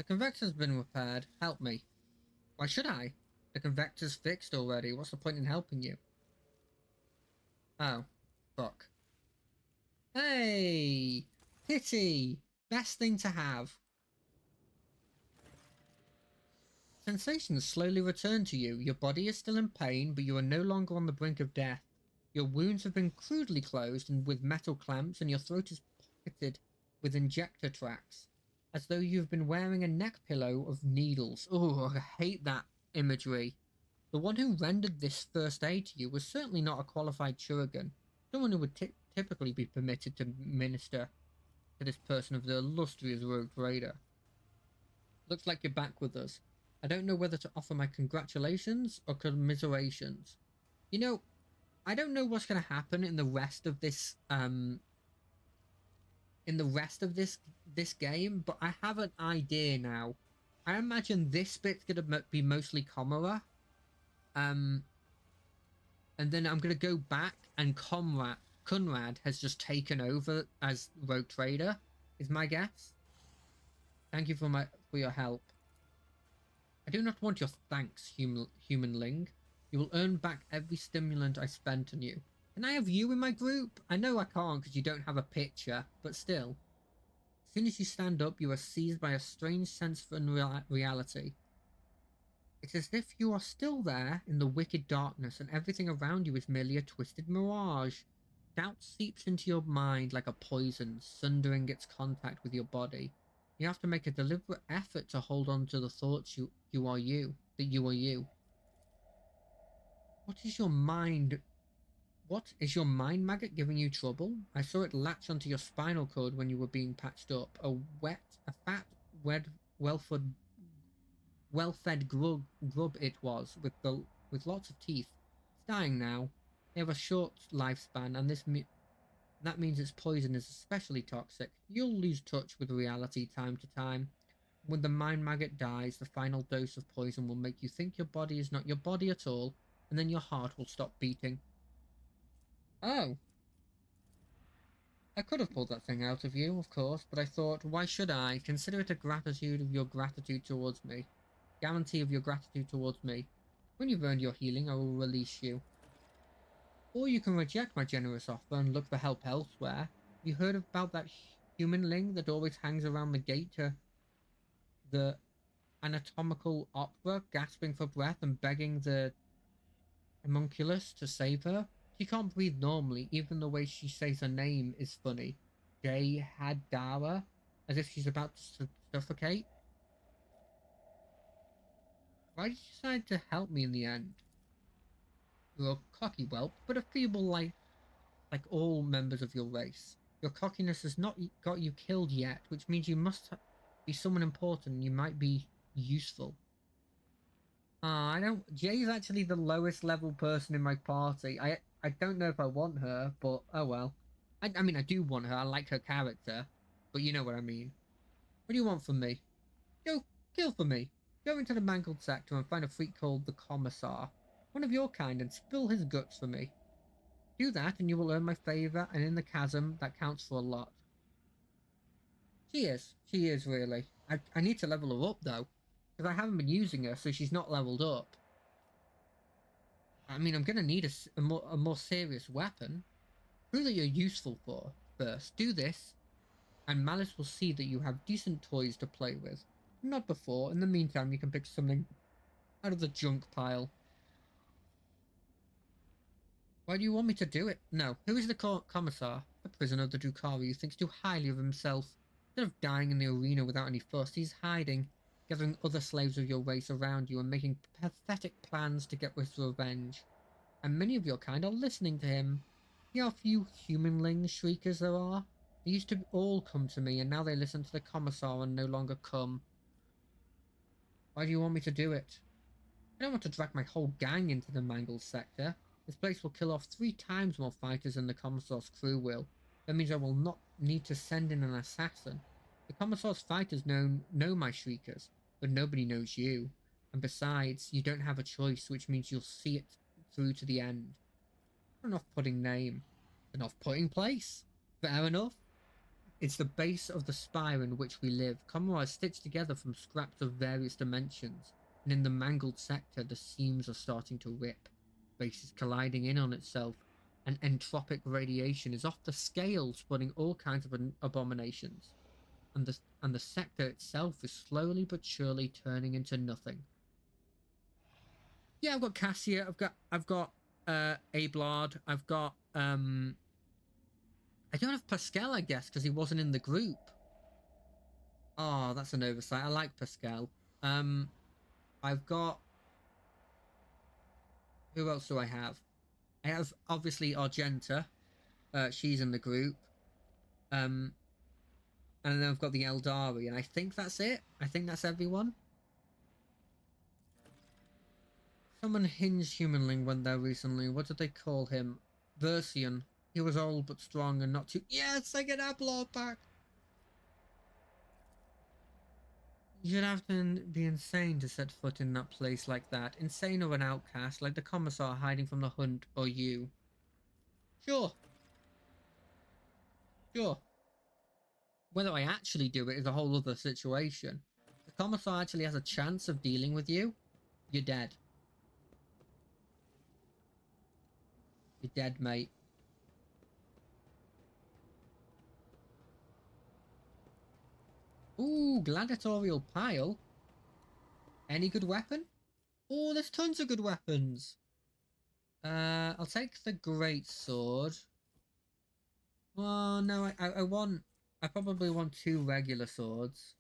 S1: convector's been repaired. Help me. Why should I? The convector's fixed already. What's the point in helping you? Oh. Fuck. Hey! Pity! Best thing to have. Sensations slowly return to you. Your body is still in pain, but you are no longer on the brink of death. Your wounds have been crudely closed and with metal clamps, and your throat is pocketed with injector tracks, as though you've been wearing a neck pillow of needles. Oh, I hate that imagery. The one who rendered this first aid to you was certainly not a qualified chirurgeon, someone who would typically be permitted to minister to this person of the illustrious Rogue Trader. Looks like you're back with us. I don't know whether to offer my congratulations or commiserations. You know, I don't know what's going to happen in the rest of this, this game, but I have an idea now. I imagine this bit's going to be mostly Comora. And then I'm going to go back and Conrad has just taken over as Rogue Trader, is my guess. Thank you for your help. I do not want your thanks, humanling. You will earn back every stimulant I spent on you. Can I have you in my group? I know I can't because you don't have a picture, but still. As soon as you stand up, you are seized by a strange sense of unreality. It's as if you are still there in the wicked darkness and everything around you is merely a twisted mirage. Doubt seeps into your mind like a poison, sundering its contact with your body. You have to make a deliberate effort to hold on to the thoughts that you are you. What is your mind maggot giving you trouble? I saw it latch onto your spinal cord when you were being patched up. A fat, well-fed grub it was, with lots of teeth. It's dying now. They have a short lifespan, and that means its poison is especially toxic. You'll lose touch with reality time to time. When the mind maggot dies, the final dose of poison will make you think your body is not your body at all, and then your heart will stop beating. Oh. I could have pulled that thing out of you, of course, but I thought, why should I? Consider it a gratitude of your gratitude towards me. Guarantee of your gratitude towards me. When you've earned your healing, I will release you. Or you can reject my generous offer and look for help elsewhere. Have you heard about that humanling that always hangs around the gate to the anatomical opera, gasping for breath and begging the homunculus to save her? She can't breathe normally, even the way she says her name is funny. Jehadara, as if she's about to suffocate. Why did you decide to help me in the end? You're a cocky whelp, but a feeble like all members of your race. Your cockiness has not got you killed yet, which means you must be someone important and you might be useful. I don't... Jay's actually the lowest level person in my party. I don't know if I want her, but oh well. I mean, I do want her. I like her character. But you know what I mean. What do you want from me? Go kill for me. Go into the mangled sector and find a freak called the Commissar. One of your kind, and spill his guts for me. Do that and you will earn my favour, and in the chasm, that counts for a lot. She is really. I need to level her up though, because I haven't been using her, so she's not leveled up. I mean, I'm going to need a more serious weapon. Prove that you're useful for first. Do this, and Malice will see that you have decent toys to play with. Not before. In the meantime, you can pick something out of the junk pile. Why do you want me to do it? No. Who is the commissar? A prisoner of the Drukhari who thinks too highly of himself. Instead of dying in the arena without any fuss, he's hiding, gathering other slaves of your race around you and making pathetic plans to get his revenge. And many of your kind are listening to him. See how few humanling shriekers there are? They used to all come to me, and now they listen to the commissar and no longer come. Why do you want me to do it? I don't want to drag my whole gang into the Mangled sector. This place will kill off 3 times more fighters than the Commissar's crew will. That means I will not need to send in an assassin. The Commissar's fighters know my Shriekers, but nobody knows you. And besides, you don't have a choice, which means you'll see it through to the end. An off-putting name. An off-putting place. Fair enough. It's the base of the spire in which we live. Commonwealth is stitched together from scraps of various dimensions. And in the Mangled sector, the seams are starting to rip. Base is colliding in on itself, and entropic radiation is off the scale, spreading all kinds of abominations. And the sector itself is slowly but surely turning into nothing. Yeah, I've got Cassia, I've got Ablard, I've got I don't have Pascal, I guess, because he wasn't in the group. Oh, that's an oversight. I like Pascal. I've got... Who else do I have? I have, obviously, Argenta. She's in the group. And then I've got the Eldari, and I think that's it. I think that's everyone. Someone hinged Humanling went there recently. What did they call him? Versian. He was old but strong and not too... Yes, I get Ablard back! You'd have to be insane to set foot in that place like that. Insane or an outcast, like the Commissar hiding from the hunt, or you. Sure. Sure. Whether I actually do it is a whole other situation. If the Commissar actually has a chance of dealing with you, you're dead. You're dead, mate. Ooh, gladiatorial pile. Any good weapon? Oh, there's tons of good weapons. I'll take the great sword. Well, no, I probably want 2 regular swords.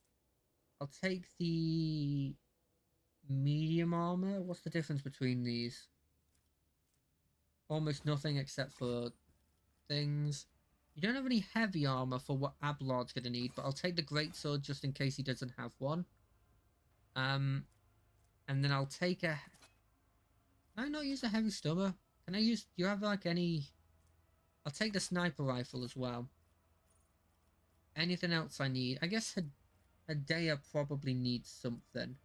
S1: I'll take the medium armor. What's the difference between these? Almost nothing except for things. You don't have any heavy armor for what Ablard's gonna need, but I'll take the greatsword just in case he doesn't have one. And then I'll take a... Can I not use a heavy stubber? Can I use... Do you have like any... I'll take the sniper rifle as well. Anything else I need? I guess Hedaya probably needs something.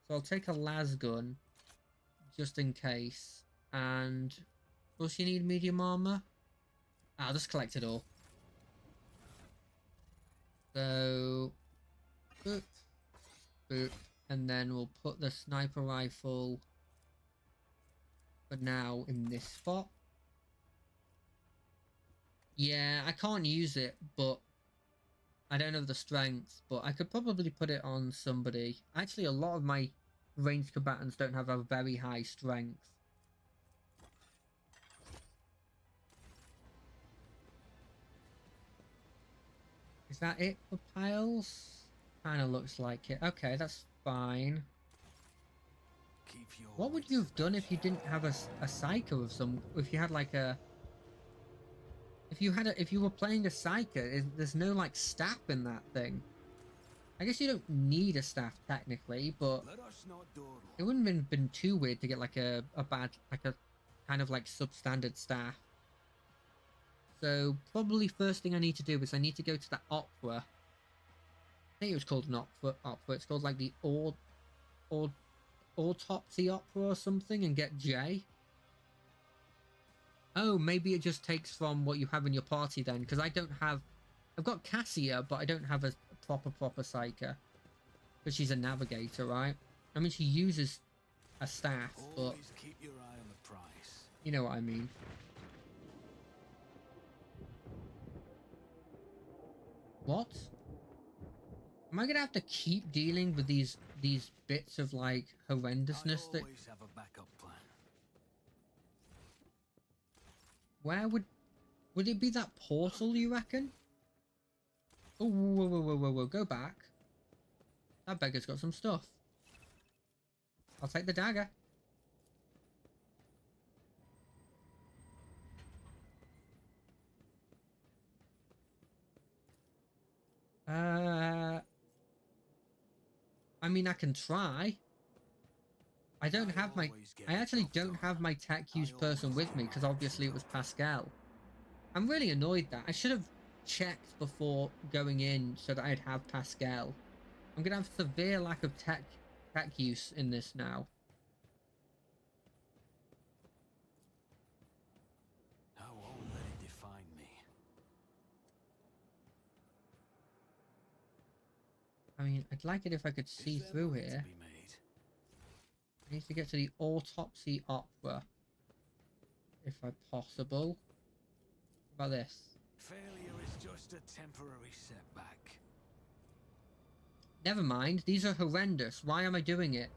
S1: So I'll take a las gun just in case. And... Will she need medium armor? I'll just collect it all. So... Boop. Boop. And then we'll put the sniper rifle for now in this spot. Yeah, I can't use it, but I don't have the strength, but I could probably put it on somebody. Actually, a lot of my ranged combatants don't have a very high strength. Is that it for piles? Kinda looks like it. Okay, that's fine. What would you have done if you didn't have a Psyker of some... If you had like a... If you were playing a Psyker, there's no like staff in that thing. I guess you don't need a staff technically, but it wouldn't have been too weird to get like a bad, like a kind of like substandard staff. So probably first thing I need to do is I need to go to that opera. I think it was called an opera. It's called like the Autopsy Opera or something, and get J. Oh, maybe it just takes from what you have in your party then, because I don't have... I've got Cassia, but I don't have a proper Psyker. Because she's a navigator, right? I mean, she uses a staff, but...
S5: Keep your eye on the price.
S1: You know what I mean. What? Am I gonna have to keep dealing with these bits of, like, horrendousness that...
S5: Always have a backup plan.
S1: Where would it be that portal, you reckon? Oh, whoa, whoa, whoa, whoa, whoa, go back. That beggar's got some stuff. I'll take the dagger. I mean, I can try. I actually don't have my tech use person with me because obviously it was Pascal. I'm really annoyed that I should have checked before going in so that I'd have Pascal. I'm gonna have severe lack of tech use in this now.
S5: I won't let it define me.
S1: I mean, I'd like it if I could see through here. I need to get to the Autopsy Opera, if I possible. How about this?
S5: Failure is just a temporary setback.
S1: Never mind, these are horrendous. Why am I doing it?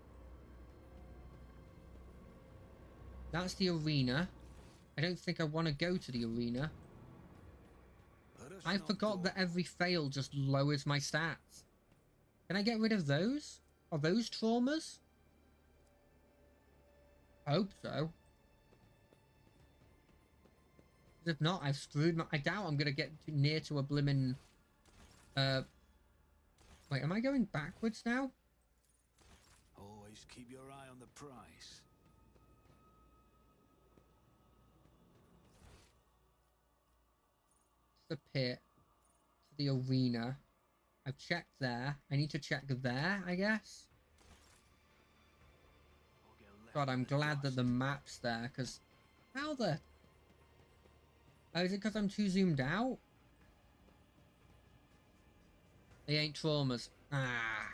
S1: That's the arena. I don't think I want to go to the arena. I forgot that every fail just lowers my stats. Can I get rid of those? Are those traumas? I hope so. If not, I've screwed my... I doubt I'm going to get near to a blimmin'... Wait, am I going backwards now?
S5: Always keep your eye on the prize.
S1: The pit. To the arena. I've checked there. I need to check there, I guess. God, I'm glad that the map's there, because... How the... Oh, is it because I'm too zoomed out? They ain't traumas. Ah.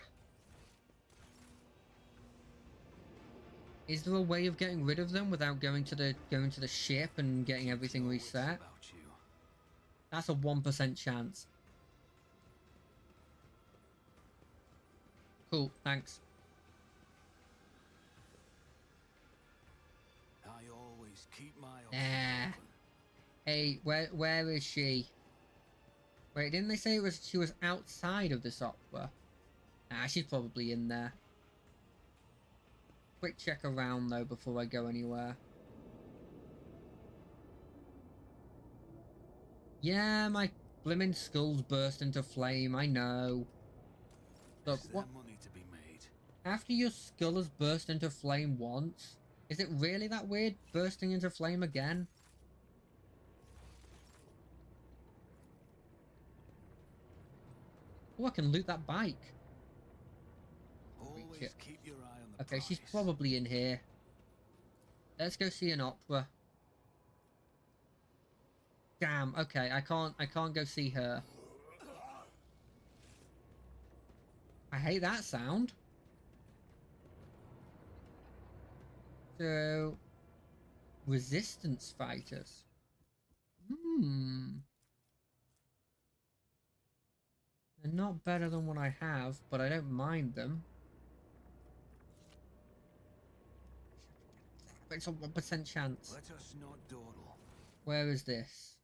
S1: Is there a way of getting rid of them without going to the ship and getting everything reset? That's a 1% chance. Cool, thanks.
S5: I always keep my options open.
S1: Hey, where is she? Wait, didn't they say she was outside of this opera? Ah, she's probably in there. Quick check around though before I go anywhere. Yeah, my blimmin' skull's burst into flame, I know. Look, what?
S5: Money to be made.
S1: After your skull has burst into flame once, is it really that weird bursting into flame again? Oh, I can loot that bike.
S5: Always keep your eye on the
S1: Okay,
S5: prize.
S1: she's probably in here. Let's go see an opera. Damn, okay, I can't go see her. I hate that sound. So, resistance fighters. They're not better than what I have, but I don't mind them. But it's a 1% chance.
S5: Let us not dawdle.
S1: Where is this?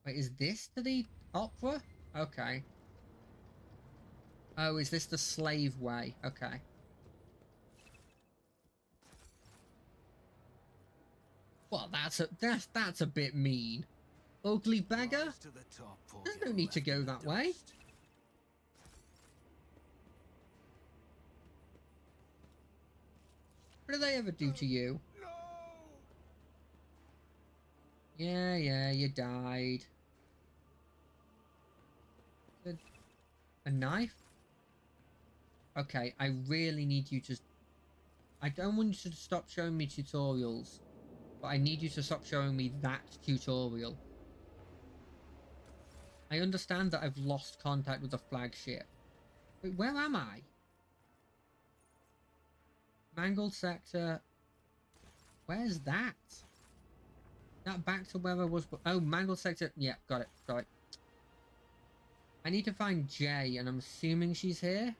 S1: Wait, is this the opera? Okay. Oh, is this the slave way? Okay. Well, that's a bit mean. Ugly beggar?
S5: Rise to the top, or
S1: There's
S5: get
S1: no need to
S5: left
S1: go
S5: in the
S1: that way.
S5: dust.
S1: What do they ever do to you?
S5: No!
S1: Yeah, you died. A knife? Okay, I really need you to... I don't want you to stop showing me tutorials, but I need you to stop showing me that tutorial. I understand that I've lost contact with the flagship. Wait, where am I? Mangled sector. Where's that? That back to where I was. Oh, Mangled sector. Yeah, got it. I need to find Jay, and I'm assuming she's here.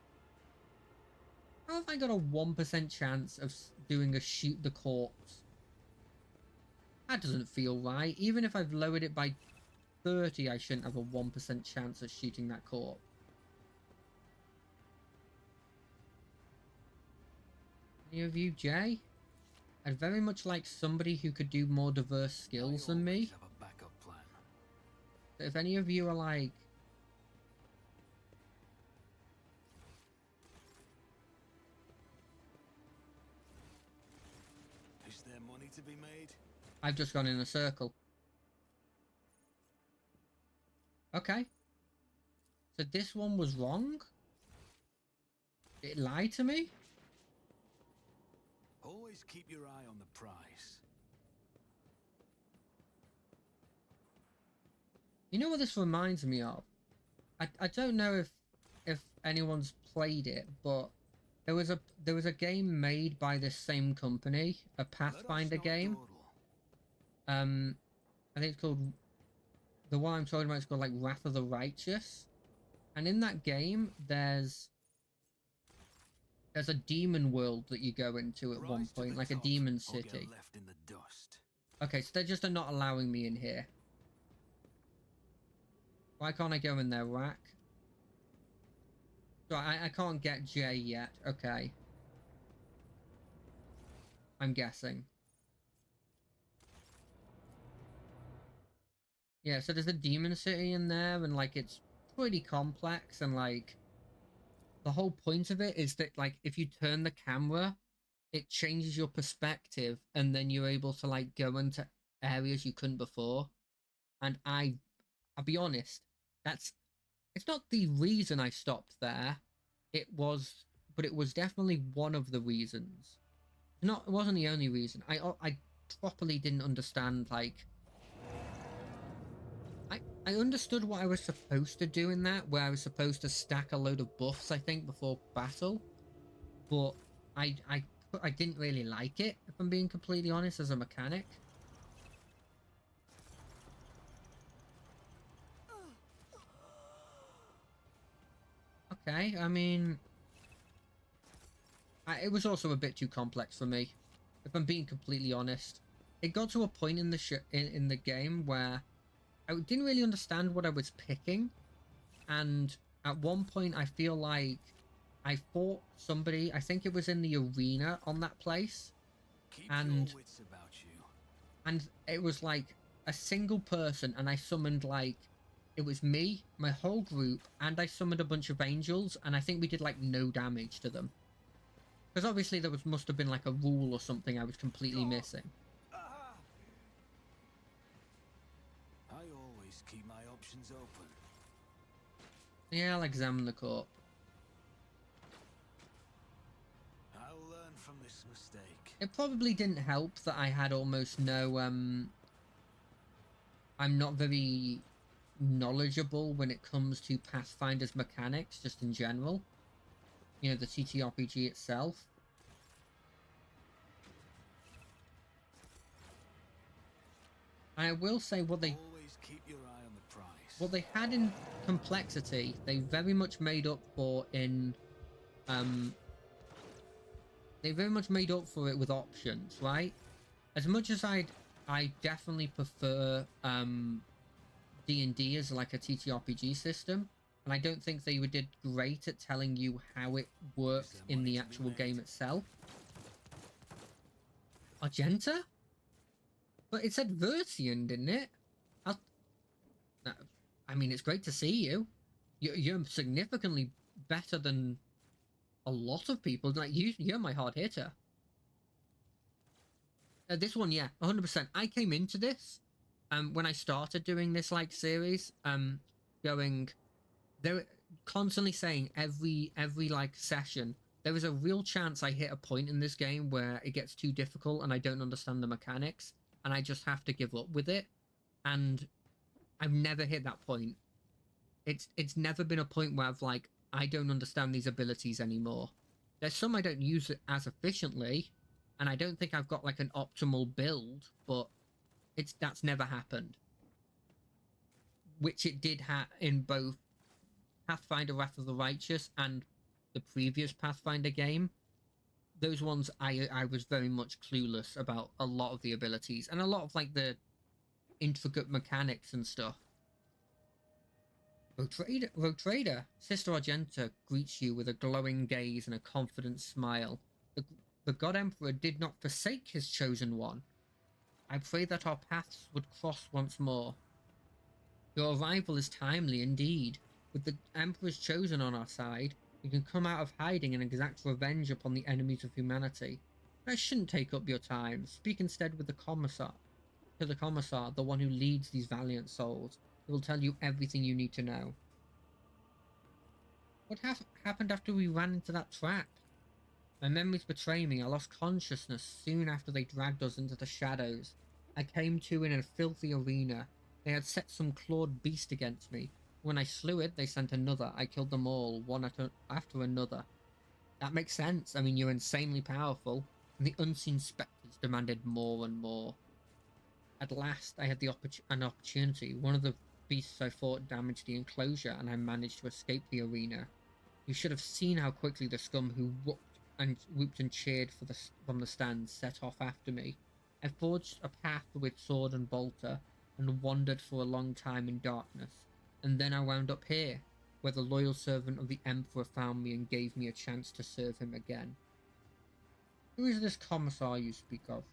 S1: How have I got a 1% chance of doing a shoot the corpse That doesn't feel right. Even if I've lowered it by 30, I shouldn't have a 1% chance of shooting that corpse. Any of you, Jay? I'd very much like somebody who could do more diverse skills than me.
S5: Have a backup plan.
S1: So if any of you are like...
S5: Is there money to be made?
S1: I've just gone in a circle. Okay. So this one was wrong? It lied to me?
S5: Always keep your eye on the prize.
S1: You know what this reminds me of? I don't know if anyone's played it, but there was a game made by this same company, a Pathfinder game. I think it's called, the one I'm talking about is called like Wrath of the Righteous. And in that game there's a demon world that you go into at one point, like a demon city.
S5: Left in the dust.
S1: Okay, so they just are not allowing me in here. Why can't I go in there, Rack? So I can't get Jay yet. Okay. I'm guessing. Yeah, so there's a demon city in there, and like it's pretty complex, and like the whole point of it is that like if you turn the camera, it changes your perspective, and then you're able to like go into areas you couldn't before. And I'll be honest, it's not the reason I stopped there. But it was definitely one of the reasons. It wasn't the only reason. I properly didn't understand, like, I understood what I was supposed to do in that, where I was supposed to stack a load of buffs, I think, before battle. But I didn't really like it, if I'm being completely honest, as a mechanic. Okay, I mean, it was also a bit too complex for me, if I'm being completely honest. It got to a point in the in the game where I didn't really understand what I was picking, and at one point I feel like I fought somebody, I think it was in the arena on that place,
S5: Keep
S1: and
S5: your wits about you.
S1: and it was like a single person, and I summoned like, it was me, my whole group, and I summoned a bunch of angels, and I think we did like no damage to them. Because obviously there must have been like a rule or something I was completely missing.
S5: I always keep my options open.
S1: Yeah, I'll examine the court.
S5: I'll learn from this mistake.
S1: It probably didn't help that I had almost no, I'm not very knowledgeable when it comes to Pathfinder's mechanics, just in general. You know, the TTRPG itself. And I will say what they
S5: Always keep your eye on the prize.
S1: what they had in complexity, they very much made up for in they very much made up for it with options, right? As much as I definitely prefer D&D as like a TTRPG system, and I don't think they did great at telling you how it worked in the actual game itself. Argenta? But it said Versian, didn't it? No, I mean, it's great to see you. You're significantly better than a lot of people. Like, you're my hard hitter. This one, yeah, 100%. I came into this, when I started doing this, like, series, going... They're constantly saying every like, session, there is a real chance I hit a point in this game where it gets too difficult and I don't understand the mechanics, and I just have to give up with it. And I've never hit that point. It's never been a point where I've like, I don't understand these abilities anymore. There's some I don't use it as efficiently, and I don't think I've got like an optimal build, but that's never happened. Which it did in both Pathfinder Wrath of the Righteous and the previous Pathfinder game. those ones I was very much clueless about a lot of the abilities and a lot of like the intricate mechanics and stuff. Rotrader, Sister Argenta greets you with a glowing gaze and a confident smile. The God Emperor did not forsake his chosen one. I pray that our paths would cross once more. Your arrival is timely indeed. With the Emperor's chosen on our side, we can come out of hiding and exact revenge upon the enemies of humanity. I shouldn't take up your time. Speak instead with the Commissar. To the Commissar, the one who leads these valiant souls. He will tell you everything you need to know. What happened after we ran into that trap? My memories betray me. I lost consciousness soon after they dragged us into the shadows. I came to in a filthy arena. They had set some clawed beast against me. When I slew it, they sent another. I killed them all, one after another. That makes sense. I mean, you're insanely powerful, and the unseen spectres demanded more and more. At last, I had an opportunity. One of the beasts I fought damaged the enclosure, and I managed to escape the arena. You should have seen how quickly the scum who whooped and cheered from the stands set off after me. I forged a path with sword and bolter, and wandered for a long time in darkness. And then I wound up here, where the loyal servant of the Emperor found me and gave me a chance to serve him again. Who is this Commissar you speak of?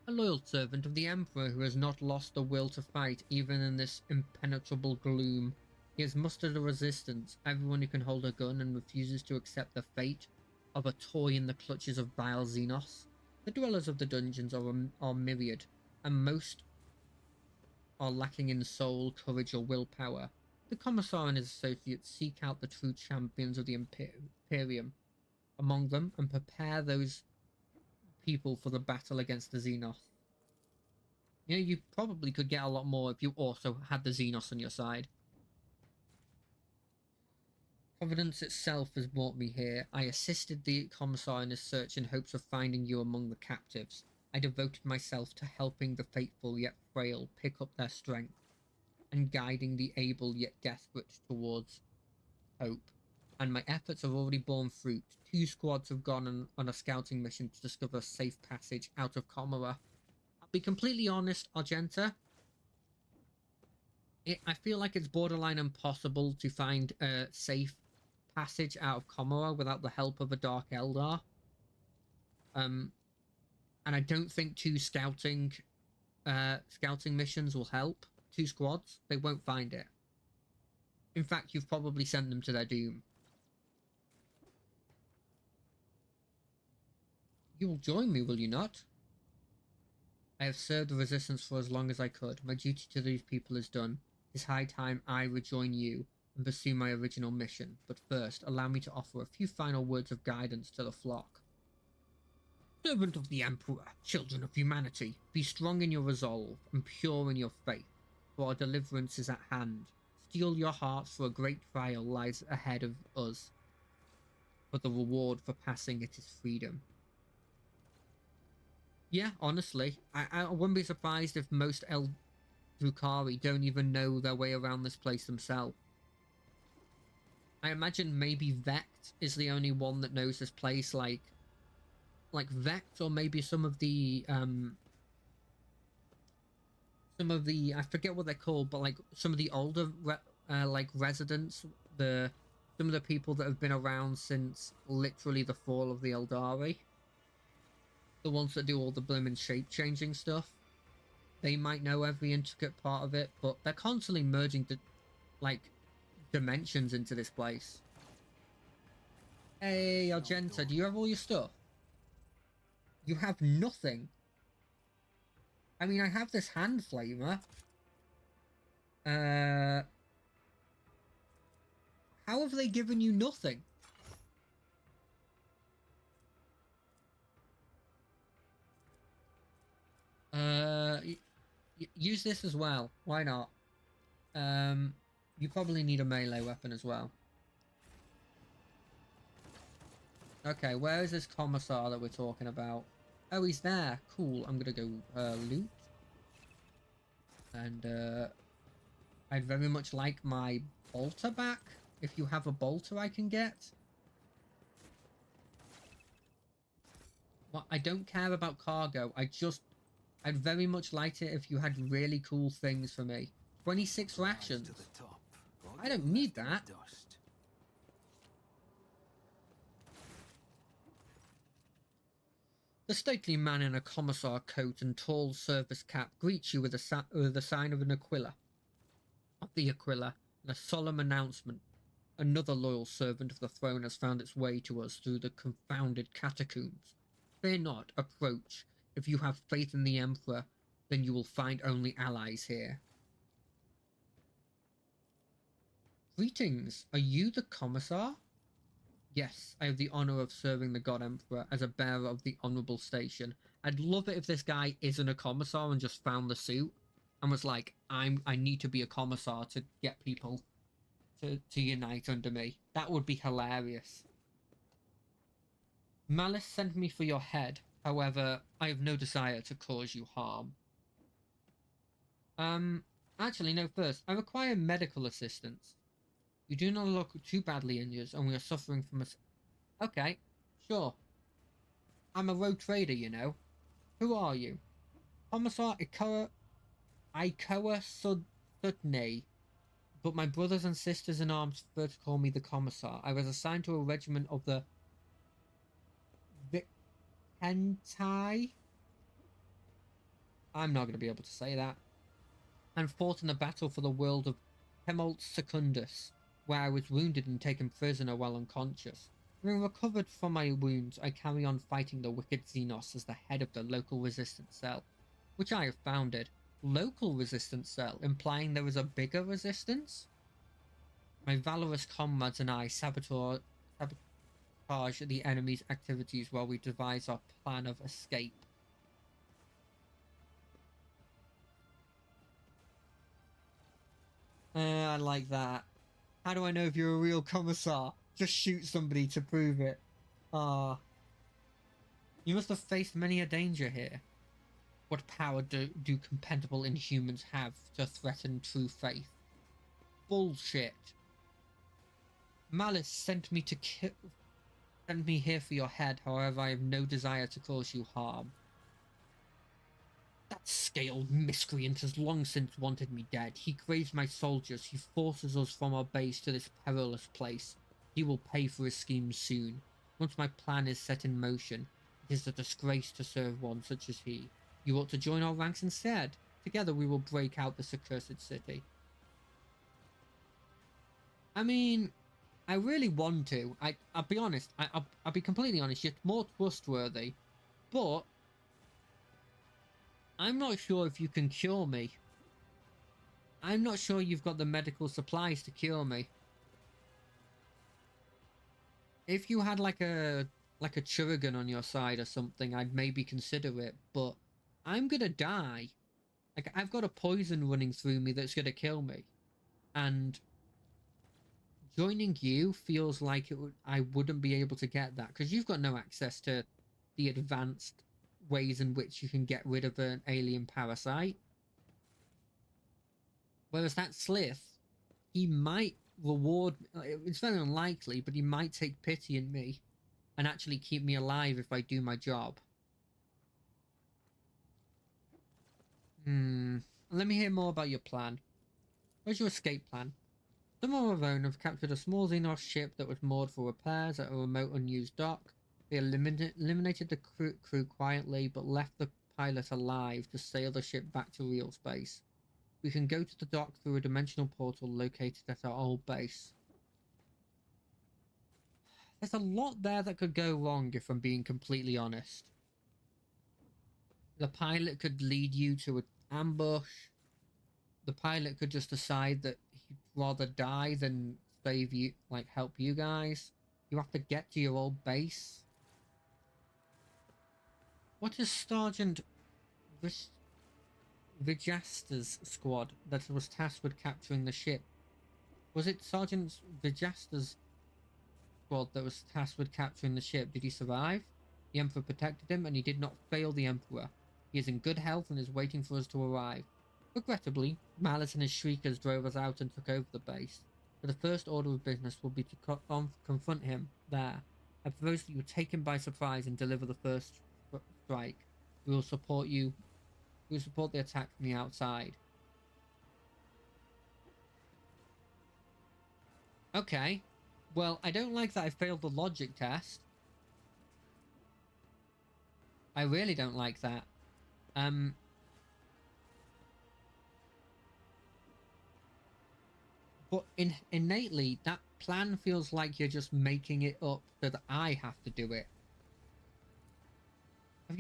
S1: A loyal servant of the Emperor who has not lost the will to fight even in this impenetrable gloom. He has mustered a resistance, everyone who can hold a gun, and refuses to accept the fate of a toy in the clutches of vile Xenos. The dwellers of the dungeons are myriad, and most are lacking in soul, courage, or willpower. The Commissar and his associates seek out the true champions of the Imperium among them and prepare those people for the battle against the Xenos. You know, you probably could get a lot more if you also had the Xenos on your side. Providence itself has brought me here. I assisted the Commissar in his search in hopes of finding you among the captives. I devoted myself to helping the faithful yet frail pick up their strength, and guiding the able yet desperate towards hope. And my efforts have already borne fruit. 2 squads have gone on a scouting mission to discover a safe passage out of Comora. I'll be completely honest, Argenta. I feel like it's borderline impossible to find a safe passage out of Comora without the help of a Dark Eldar. And I don't think 2 scouting missions will help. 2 squads, they won't find it. In fact, you've probably sent them to their doom. You will join me, will you not? I have served the Resistance for as long as I could. My duty to these people is done. It is high time I rejoin you and pursue my original mission. But first, allow me to offer a few final words of guidance to the flock. Servant of the Emperor, children of humanity, be strong in your resolve and pure in your faith, for our deliverance is at hand. Steel your hearts, for a great trial lies ahead of us, but the reward for passing it is freedom. Yeah, honestly, I wouldn't be surprised if most Drukhari don't even know their way around this place themselves. I imagine maybe Vect is the only one that knows this place, like Vect, or maybe some of the I forget what they're called, but like some of the older like residents, some of the people that have been around since literally the fall of the Eldari. The ones that do all the blooming shape-changing stuff. They might know every intricate part of it, but they're constantly merging dimensions into this place. Hey, Argenta, do you have all your stuff? You have nothing. I mean, I have this hand flamer. How have they given you nothing? Use this as well. Why not? You probably need a melee weapon as well. Okay, where is this Commissar that we're talking about? Oh, he's there. Cool. I'm gonna go loot. And I'd very much like my bolter back. If you have a bolter I can get. Well, I don't care about cargo. I'd very much like it if you had really cool things for me. 26 rations. I don't need that. The stately man in a commissar coat and tall service cap greets you with the sign of the Aquila, and a solemn announcement. Another loyal servant of the throne has found its way to us through the confounded catacombs. Fear not, approach. If you have faith in the Emperor, then you will find only allies here. Greetings, are you the commissar? Yes, I have the honor of serving the God Emperor as a bearer of the honorable station. I'd love it if this guy isn't a commissar and just found the suit and was like, I need to be a commissar to get people to unite under me. That would be hilarious. Malice sent me for your head. However, I have no desire to cause you harm. Actually, no, first, I require medical assistance. You do not look too badly injured, and we are suffering from a... Okay, sure. I'm a rogue trader, you know. Who are you? Commissar Ikoa Sudney. But my brothers and sisters in arms prefer to call me the Commissar. I was assigned to a regiment of the Hentai. I'm not going to be able to say that. And fought in the battle for the world of Hemalt Secundus, where I was wounded and taken prisoner while unconscious. Having recovered from my wounds, I carry on fighting the wicked Xenos as the head of the local resistance cell, which I have founded. Local resistance cell, implying there is a bigger resistance? My valorous comrades and I sabotage the enemy's activities while we devise our plan of escape. I like that. How do I know if you're a real commissar? Just shoot somebody to prove it. Ah. You must have faced many a danger here. What power do compatible inhumans have to threaten true faith? Bullshit. Malice sent me here for your head, however I have no desire to cause you harm. That scaled miscreant has long since wanted me dead. He craves my soldiers. He forces us from our base to this perilous place. He will pay for his schemes soon. Once my plan is set in motion, it is a disgrace to serve one such as he. You ought to join our ranks instead. Together we will break out this accursed city. I mean, I really want to. I'll be honest. I'll be completely honest. You're more trustworthy. But I'm not sure if you can cure me. I'm not sure you've got the medical supplies to cure me. If you had like a Churigan on your side or something, I'd maybe consider it, but I'm gonna die. Like, I've got a poison running through me that's gonna kill me. And joining you feels like I wouldn't be able to get that, because you've got no access to the advanced ways in which you can get rid of an alien parasite. Whereas that Slith, he might reward... It's very unlikely, but he might take pity in me and actually keep me alive if I do my job. Let me hear more about your plan. Where's your escape plan? Some of our own have captured a small Xenos ship that was moored for repairs at a remote unused dock. They eliminated the crew quietly, but left the pilot alive to sail the ship back to real space. We can go to the dock through a dimensional portal located at our old base. There's a lot there that could go wrong, if I'm being completely honest. The pilot could lead you to an ambush. The pilot could just decide that he'd rather die than save you, like help you guys. You have to get to your old base. What is Sergeant Vijasta's squad that was tasked with capturing the ship? Was it Sergeant Vijasta's squad that was tasked with capturing the ship? Did he survive? The Emperor protected him, and he did not fail the Emperor. He is in good health and is waiting for us to arrive. Regrettably, Malice and his Shriekers drove us out and took over the base. So the first order of business will be to confront him there. I propose that you take him by surprise and deliver the first strike. We will support you. We will support the attack from the outside. Okay. Well, I don't like that I failed the logic test. I really don't like that. But innately, that plan feels like you're just making it up so that I have to do it. Have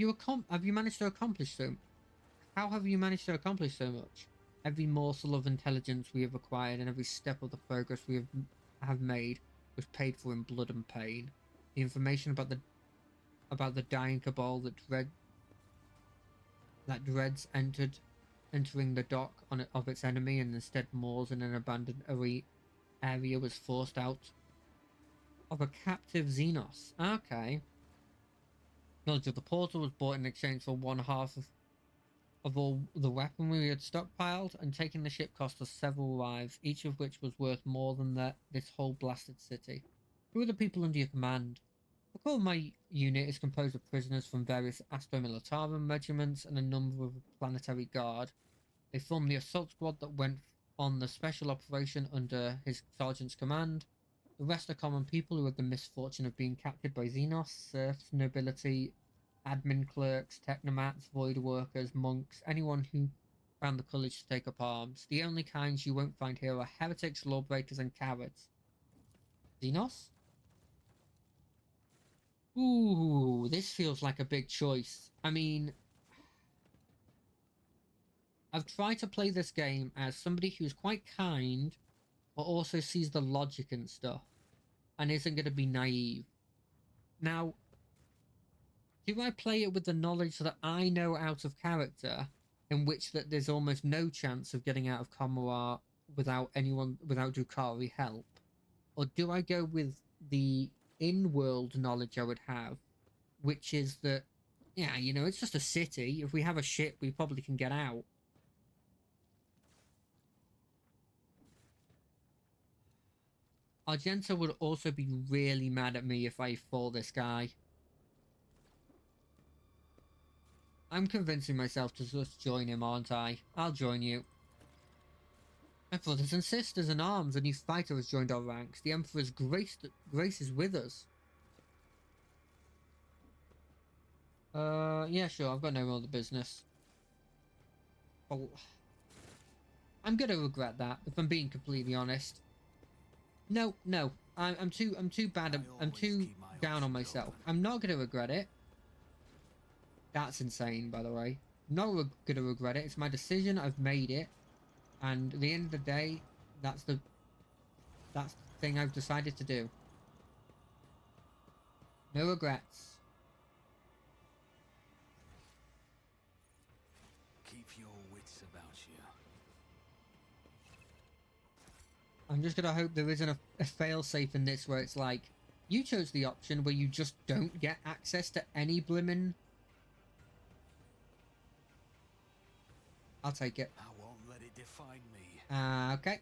S1: you managed to accomplish so? How have you managed to accomplish so much? Every morsel of intelligence we have acquired and every step of the progress we have made was paid for in blood and pain. The information about the dying cabal that dreads entering the dock of its enemy and instead moors in an abandoned area was forced out of a captive Xenos. Okay. Knowledge of the portal was bought in exchange for one half of all the weaponry we had stockpiled, and taking the ship cost us several lives, each of which was worth more than this whole blasted city. Who are the people under your command? The core of my unit is composed of prisoners from various Astra Militarum regiments and a number of planetary guard. They form the assault squad that went on the special operation under his sergeant's command. The rest are common people who had the misfortune of being captured by Xenos, serfs, nobility, admin clerks, technomats, void workers, monks, anyone who found the courage to take up arms. The only kinds you won't find here are heretics, lawbreakers, and cowards. Xenos? Ooh, this feels like a big choice. I mean, I've tried to play this game as somebody who's quite kind, but also sees the logic and stuff, and isn't going to be naive. Now, do I play it with the knowledge that I know out of character, in which that there's almost no chance of getting out of Kamara without Drukhari help? Or do I go with the in-world knowledge I would have, which is that, yeah, you know, it's just a city. If we have a ship, we probably can get out. Argenta would also be really mad at me if I fought this guy. I'm convincing myself to just join him, aren't I? I'll join you. My brothers and sisters in arms, a new fighter has joined our ranks. The Emperor's grace is with us. Yeah, sure, I've got no other business. Well, I'm gonna regret that, if I'm being completely honest. No, I'm too bad. I'm too down on myself. I'm not gonna regret it. That's insane, by the way. Not gonna regret it. It's my decision. I've made it, and at the end of the day, that's the thing I've decided to do. No regrets.
S5: Keep your wits about you.
S1: I'm just gonna hope there isn't a failsafe in this where it's like, you chose the option where you just don't get access to any blimmin'. I'll take it.
S5: I won't let it define me.
S1: Okay.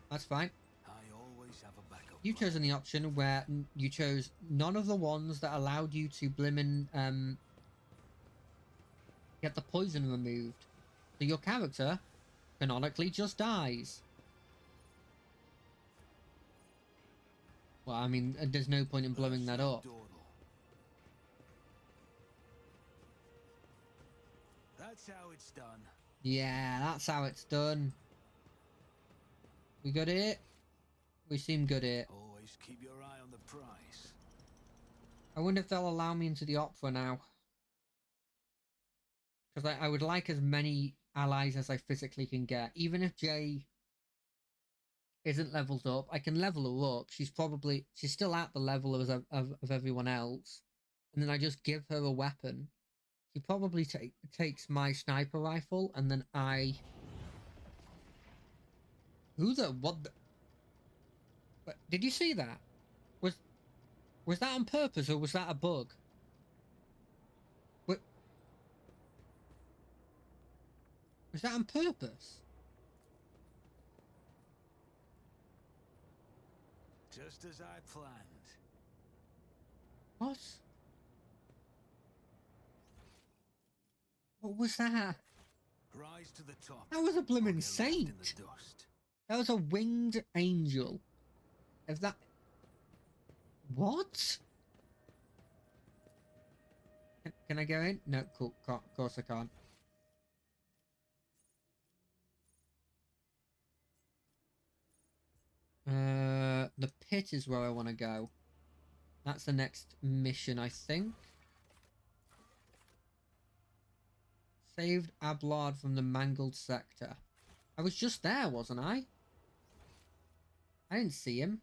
S1: That's fine.
S5: I always have a backup.
S1: You've chosen the option where you chose none of the ones that allowed you to blimmin' get the poison removed. So your character canonically just dies. Well, I mean, there's no point in blowing that up.
S5: That's how it's done.
S1: Yeah, that's how it's done. We got it? We seem good here.
S5: Always keep your eye on the prize.
S1: I wonder if they'll allow me into the opera now. Because I would like as many allies as I physically can get. Even if Jay isn't leveled up, I can level her up. She's still at the level of everyone else. And then I just give her a weapon. She probably takes my sniper rifle, and then what the... Did you see that? Was that on purpose, or was that a bug? What? Was that on purpose?
S5: Just as I planned.
S1: What? What was that?
S4: Rise to the top.
S1: That was a
S4: or
S1: blooming
S4: get left in the
S1: saint.
S4: dust.
S1: That was a winged angel. If that... What? Can I go in? No, cool. Of course I can't. The pit is where I want to go. That's the next mission, I think. Saved Ablard from the mangled sector. I was just there, wasn't I? I didn't see him.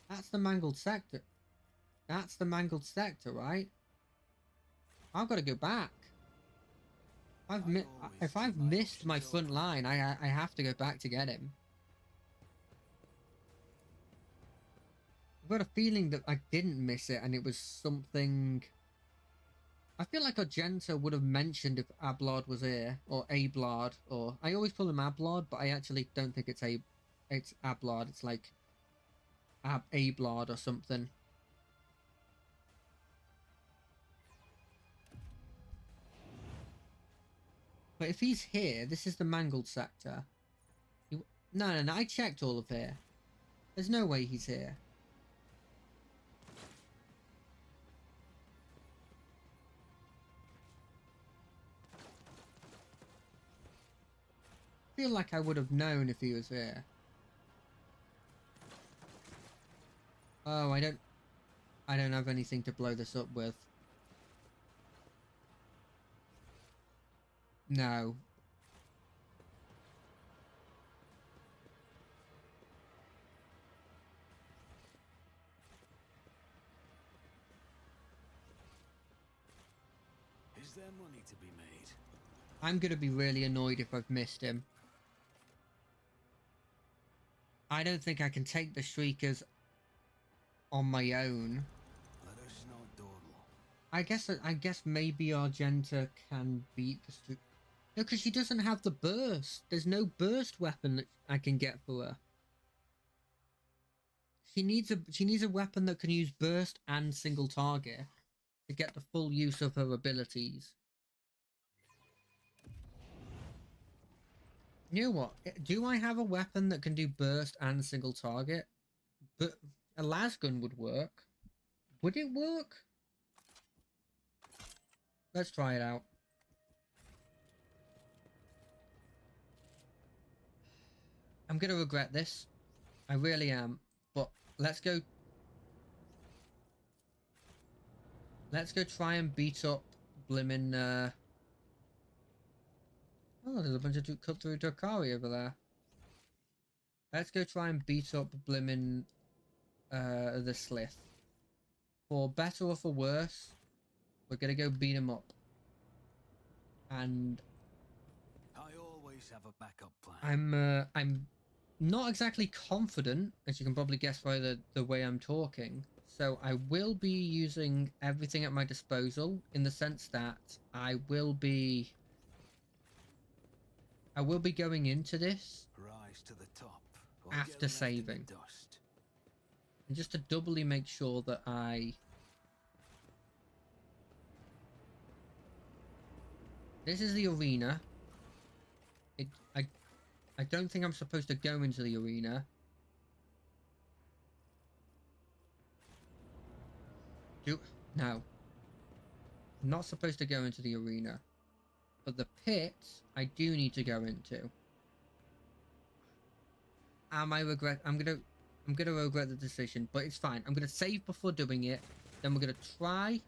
S1: That's the mangled sector. That's the mangled sector, right? I've got to go back. If I've missed my front line, I have to go back to get him. I've got a feeling that I didn't miss it and it was something... I feel like Argenta would have mentioned if Ablard was here, or Ablard, or... I always call him Ablard, but I actually don't think it's Ablard, it's like... Ablard or something. But if he's here, this is the mangled sector. No, I checked all of here. There's no way he's here. I feel like I would have known if he was here. Oh, I don't have anything to blow this up with. No.
S4: Is there money to be made?
S1: I'm gonna be really annoyed if I've missed him. I don't think I can take the Shriekers on my own.
S4: Let us not dawdle.
S1: I guess maybe Argenta can beat the Shriekers. No, because she doesn't have the burst. There's no burst weapon that I can get for her. She needs a weapon that can use burst and single target to get the full use of her abilities. You know what? Do I have a weapon that can do burst and single target? But a lasgun would work. Would it work? Let's try it out. I'm gonna regret this. I really am. But let's go. Let's go try and beat up blimmin' Oh, there's a bunch of cut through Dokari over there. Let's go try and beat up blimmin' the Slith. For better or for worse, we're gonna go beat him up. And
S4: I always have a backup plan.
S1: I'm not exactly confident, as you can probably guess by the way I'm talking. So I will be using everything at my disposal in the sense that I will be going into this
S4: Rise to the top. or
S1: after
S4: get left in the
S1: saving.
S4: dust.
S1: And just to doubly make sure that this is the arena. I don't think I'm supposed to go into the arena. No. I'm not supposed to go into the arena. But the pit, I do need to go into. I'm gonna regret the decision, but it's fine. I'm gonna save before doing it. Then we're gonna try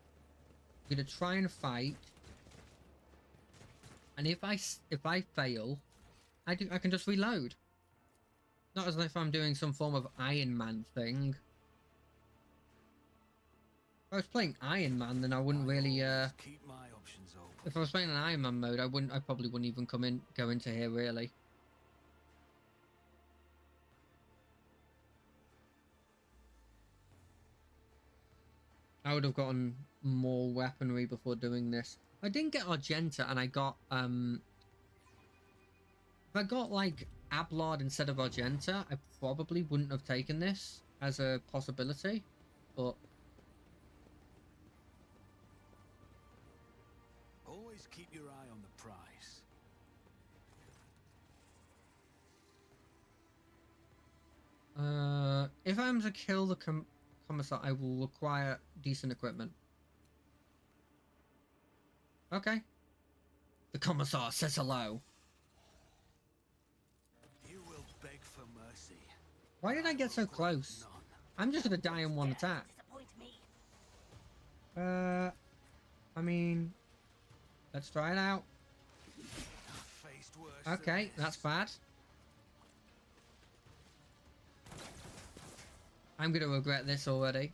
S1: and fight. And if I fail, I can just reload. Not as if I'm doing some form of Iron Man thing. If I was playing Iron Man, then I wouldn't really
S4: Always keep my options open.
S1: if I was playing an Iron Man mode, I probably wouldn't even go into here really. I would have gotten more weaponry before doing this. I didn't get Argenta and I got if I got like Ablard instead of Argenta, I probably wouldn't have taken this as a possibility. But
S6: Always keep your eye on the prize.
S1: If I'm to kill the commissar, I will require decent equipment. Okay. The commissar says hello.
S6: You will beg for mercy.
S1: Why did I get so close?
S6: None.
S1: I'm just gonna die in one attack. I mean, let's try it out.
S6: Faced worse than
S1: Okay,
S6: this.
S1: that's bad. I'm gonna regret this already.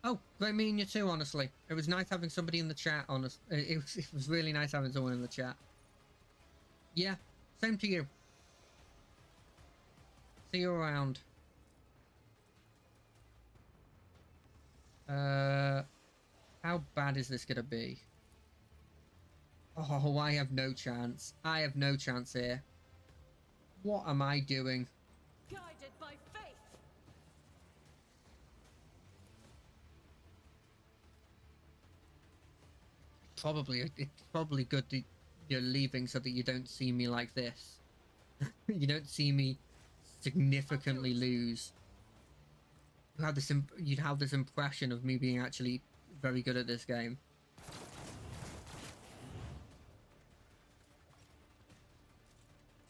S1: Oh, great meeting you too, honestly. It was nice having somebody in the chat, honest. It was really nice having someone in the chat. Yeah, same to you. See you around. How bad is this gonna be? Oh, I have no chance. I have no chance here. What am I doing?
S7: Guided by faith.
S1: It's probably good that you're leaving so that you don't see me like this. You don't see me significantly lose. You'd have this impression of me being actually very good at this game.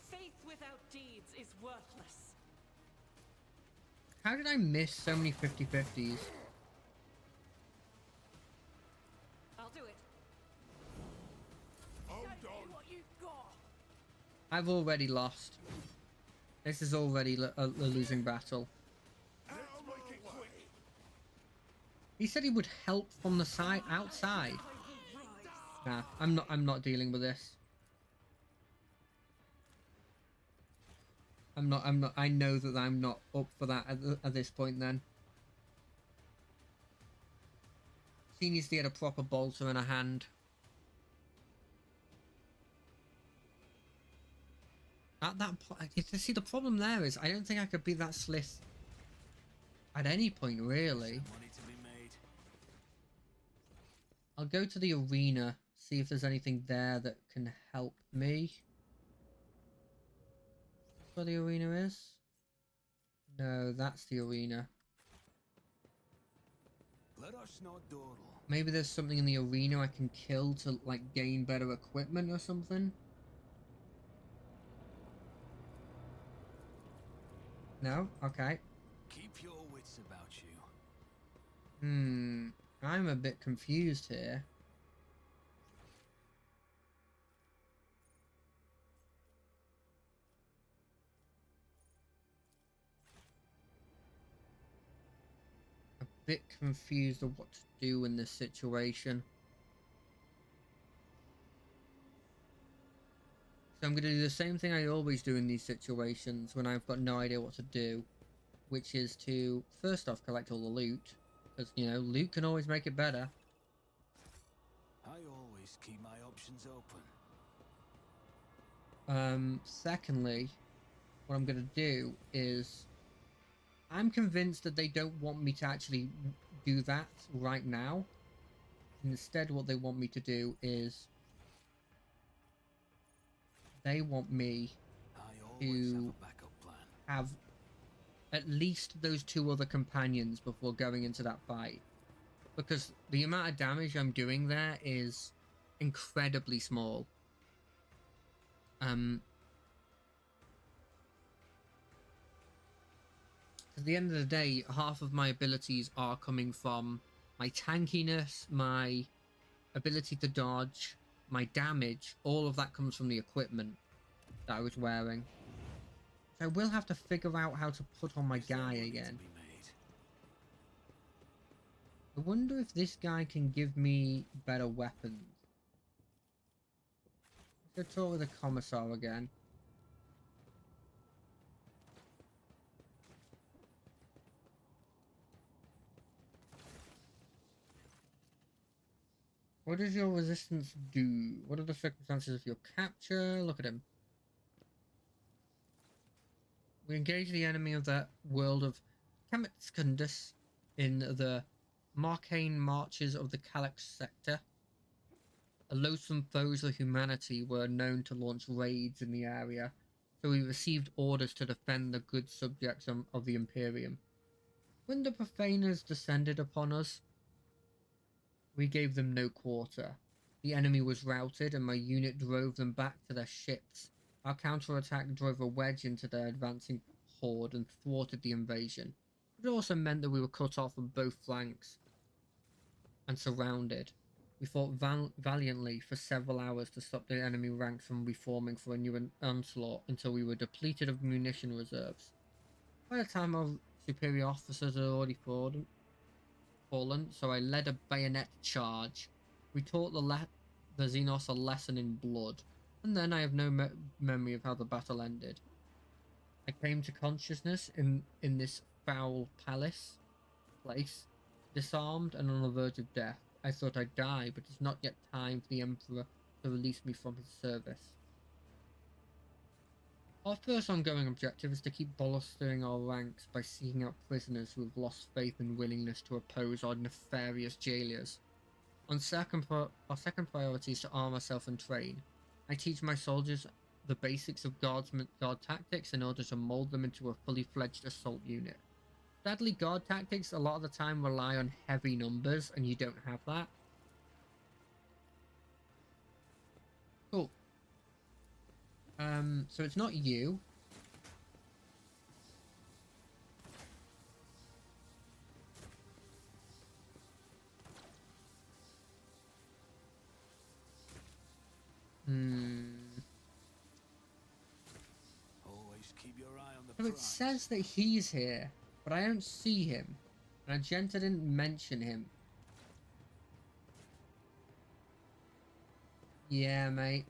S7: Faith without deeds is worthless.
S1: How did I miss so many 50-50s?
S7: I'll do it.
S6: Hold
S7: Show me
S6: on.
S7: what you've got.
S1: I've already lost. This is already a losing battle.
S6: Let's make it quick.
S1: He said he would help from the side outside.
S7: I will rise.
S1: Nah, I'm not dealing with this. I'm not I know that I'm not up for that at this point then. She needs to get a proper bolter in her hand. At that point, see, the problem there is I don't think I could beat that Slith at any point, really.
S6: Some money to be made.
S1: I'll go to the arena, see if there's anything there that can help me. That's where the arena is? No, that's the arena.
S6: Let us not dawdle.
S1: Maybe there's something in the arena I can kill to, like, gain better equipment or something? No? Okay.
S6: Keep your wits about you.
S1: I'm a bit confused here. A bit confused of what to do in this situation. So I'm going to do the same thing I always do in these situations when I've got no idea what to do, which is to, first off, collect all the loot, because, you know, loot can always make it better.
S6: I always keep my options open.
S1: Secondly, what I'm going to do is, I'm convinced that they don't want me to actually do that right now. Instead, what they want me to do is, they want me
S6: I always have
S1: to
S6: a backup plan.
S1: have at least those two other companions before going into that fight. Because the amount of damage I'm doing there is incredibly small. At the end of the day, half of my abilities are coming from my tankiness, my ability to dodge, my damage. All of that comes from the equipment that I was wearing. So I will have to figure out how to put on my
S6: Is there
S1: guy
S6: money to
S1: again.
S6: be made?
S1: I wonder if this guy can give me better weapons. Let's go talk with the commissar again. What does your resistance do? What are the circumstances of your capture? Look at him. We engage the enemy of the world of Kamitskundus in the Marcane marches of the Kallax sector. loathsome foes of humanity were known to launch raids in the area, so we received orders to defend the good subjects of the Imperium. When the profaners descended upon us, we gave them no quarter. The enemy was routed and my unit drove them back to their ships. Our counterattack drove a wedge into their advancing horde and thwarted the invasion. It also meant that we were cut off on both flanks and surrounded. We fought valiantly for several hours to stop the enemy ranks from reforming for a new onslaught until we were depleted of munition reserves. By the time our superior officers had already fallen, so I led a bayonet charge. We taught the Xenos a lesson in blood, and then I have no memory of how the battle ended. I came to consciousness in this foul place, disarmed and on the verge of death. I thought I'd die, but it's not yet time for the Emperor to release me from his service. Our first ongoing objective is to keep bolstering our ranks by seeking out prisoners who have lost faith and willingness to oppose our nefarious jailers. Our second priority is to arm ourselves and train. I teach my soldiers the basics of guard tactics in order to mold them into a fully fledged assault unit. Sadly, guard tactics a lot of the time rely on heavy numbers, and you don't have that. Cool. So it's not you.
S6: Always keep your eye on the
S1: So it
S6: prize.
S1: says that he's here, but I don't see him. And Argenta didn't mention him. Yeah, mate.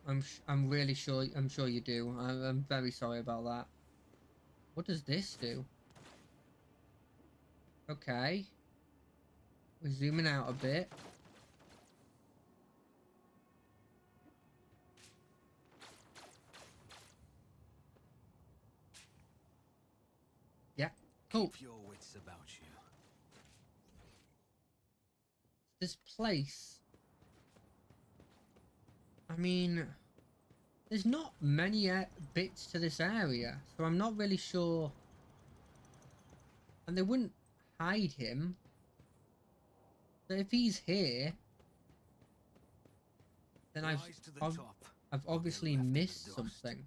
S1: I'm really sure. I'm sure you do. I'm very sorry about that. What does this do? Okay. We're zooming out a bit. Yeah. Cool.
S6: Keep your wits about you.
S1: This place. I mean, there's not many bits to this area, so I'm not really sure. And they wouldn't hide him. So if he's here, then I've
S6: Rise to the top of the
S1: obviously
S6: left of the
S1: missed
S6: dust.
S1: something.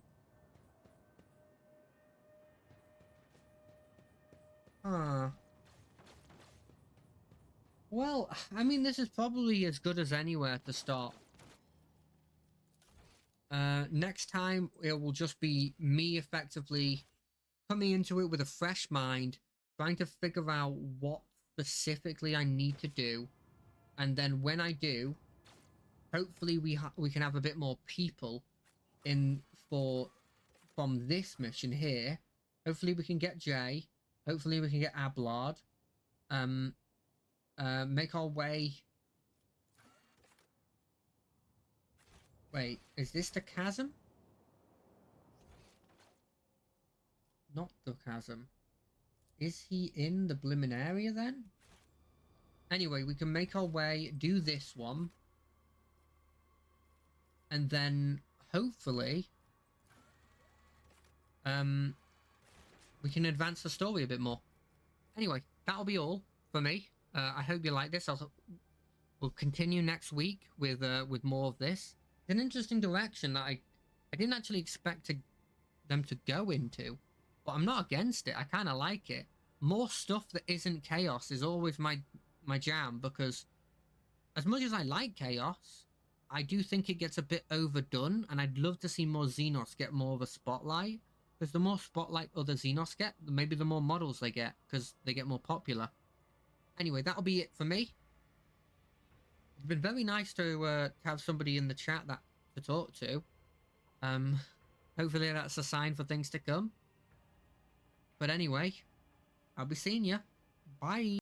S1: Huh. Well, I mean, this is probably as good as anywhere to start. Next time, it will just be me effectively coming into it with a fresh mind, trying to figure out what specifically I need to do. And then when I do, hopefully we can have a bit more people in from this mission here. Hopefully we can get Jay. Hopefully we can get Ablard. Make our way. Wait, is this the chasm? Not the chasm. Is he in the blimmin' area then? Anyway, we can make our way, do this one. And then, hopefully, we can advance the story a bit more. Anyway, that'll be all for me. I hope you like this. We'll continue next week with more of this. It's an interesting direction that I didn't actually expect them to go into, but I'm not against it. I kind of like it. More stuff that isn't chaos is always my jam, because as much as I like chaos, I do think it gets a bit overdone, and I'd love to see more Xenos get more of a spotlight, because the more spotlight other Xenos get, maybe the more models they get, because they get more popular. Anyway, that'll be it for me. It's been very nice to have somebody in the chat to talk to. Hopefully that's a sign for things to come. But anyway, I'll be seeing you. Bye.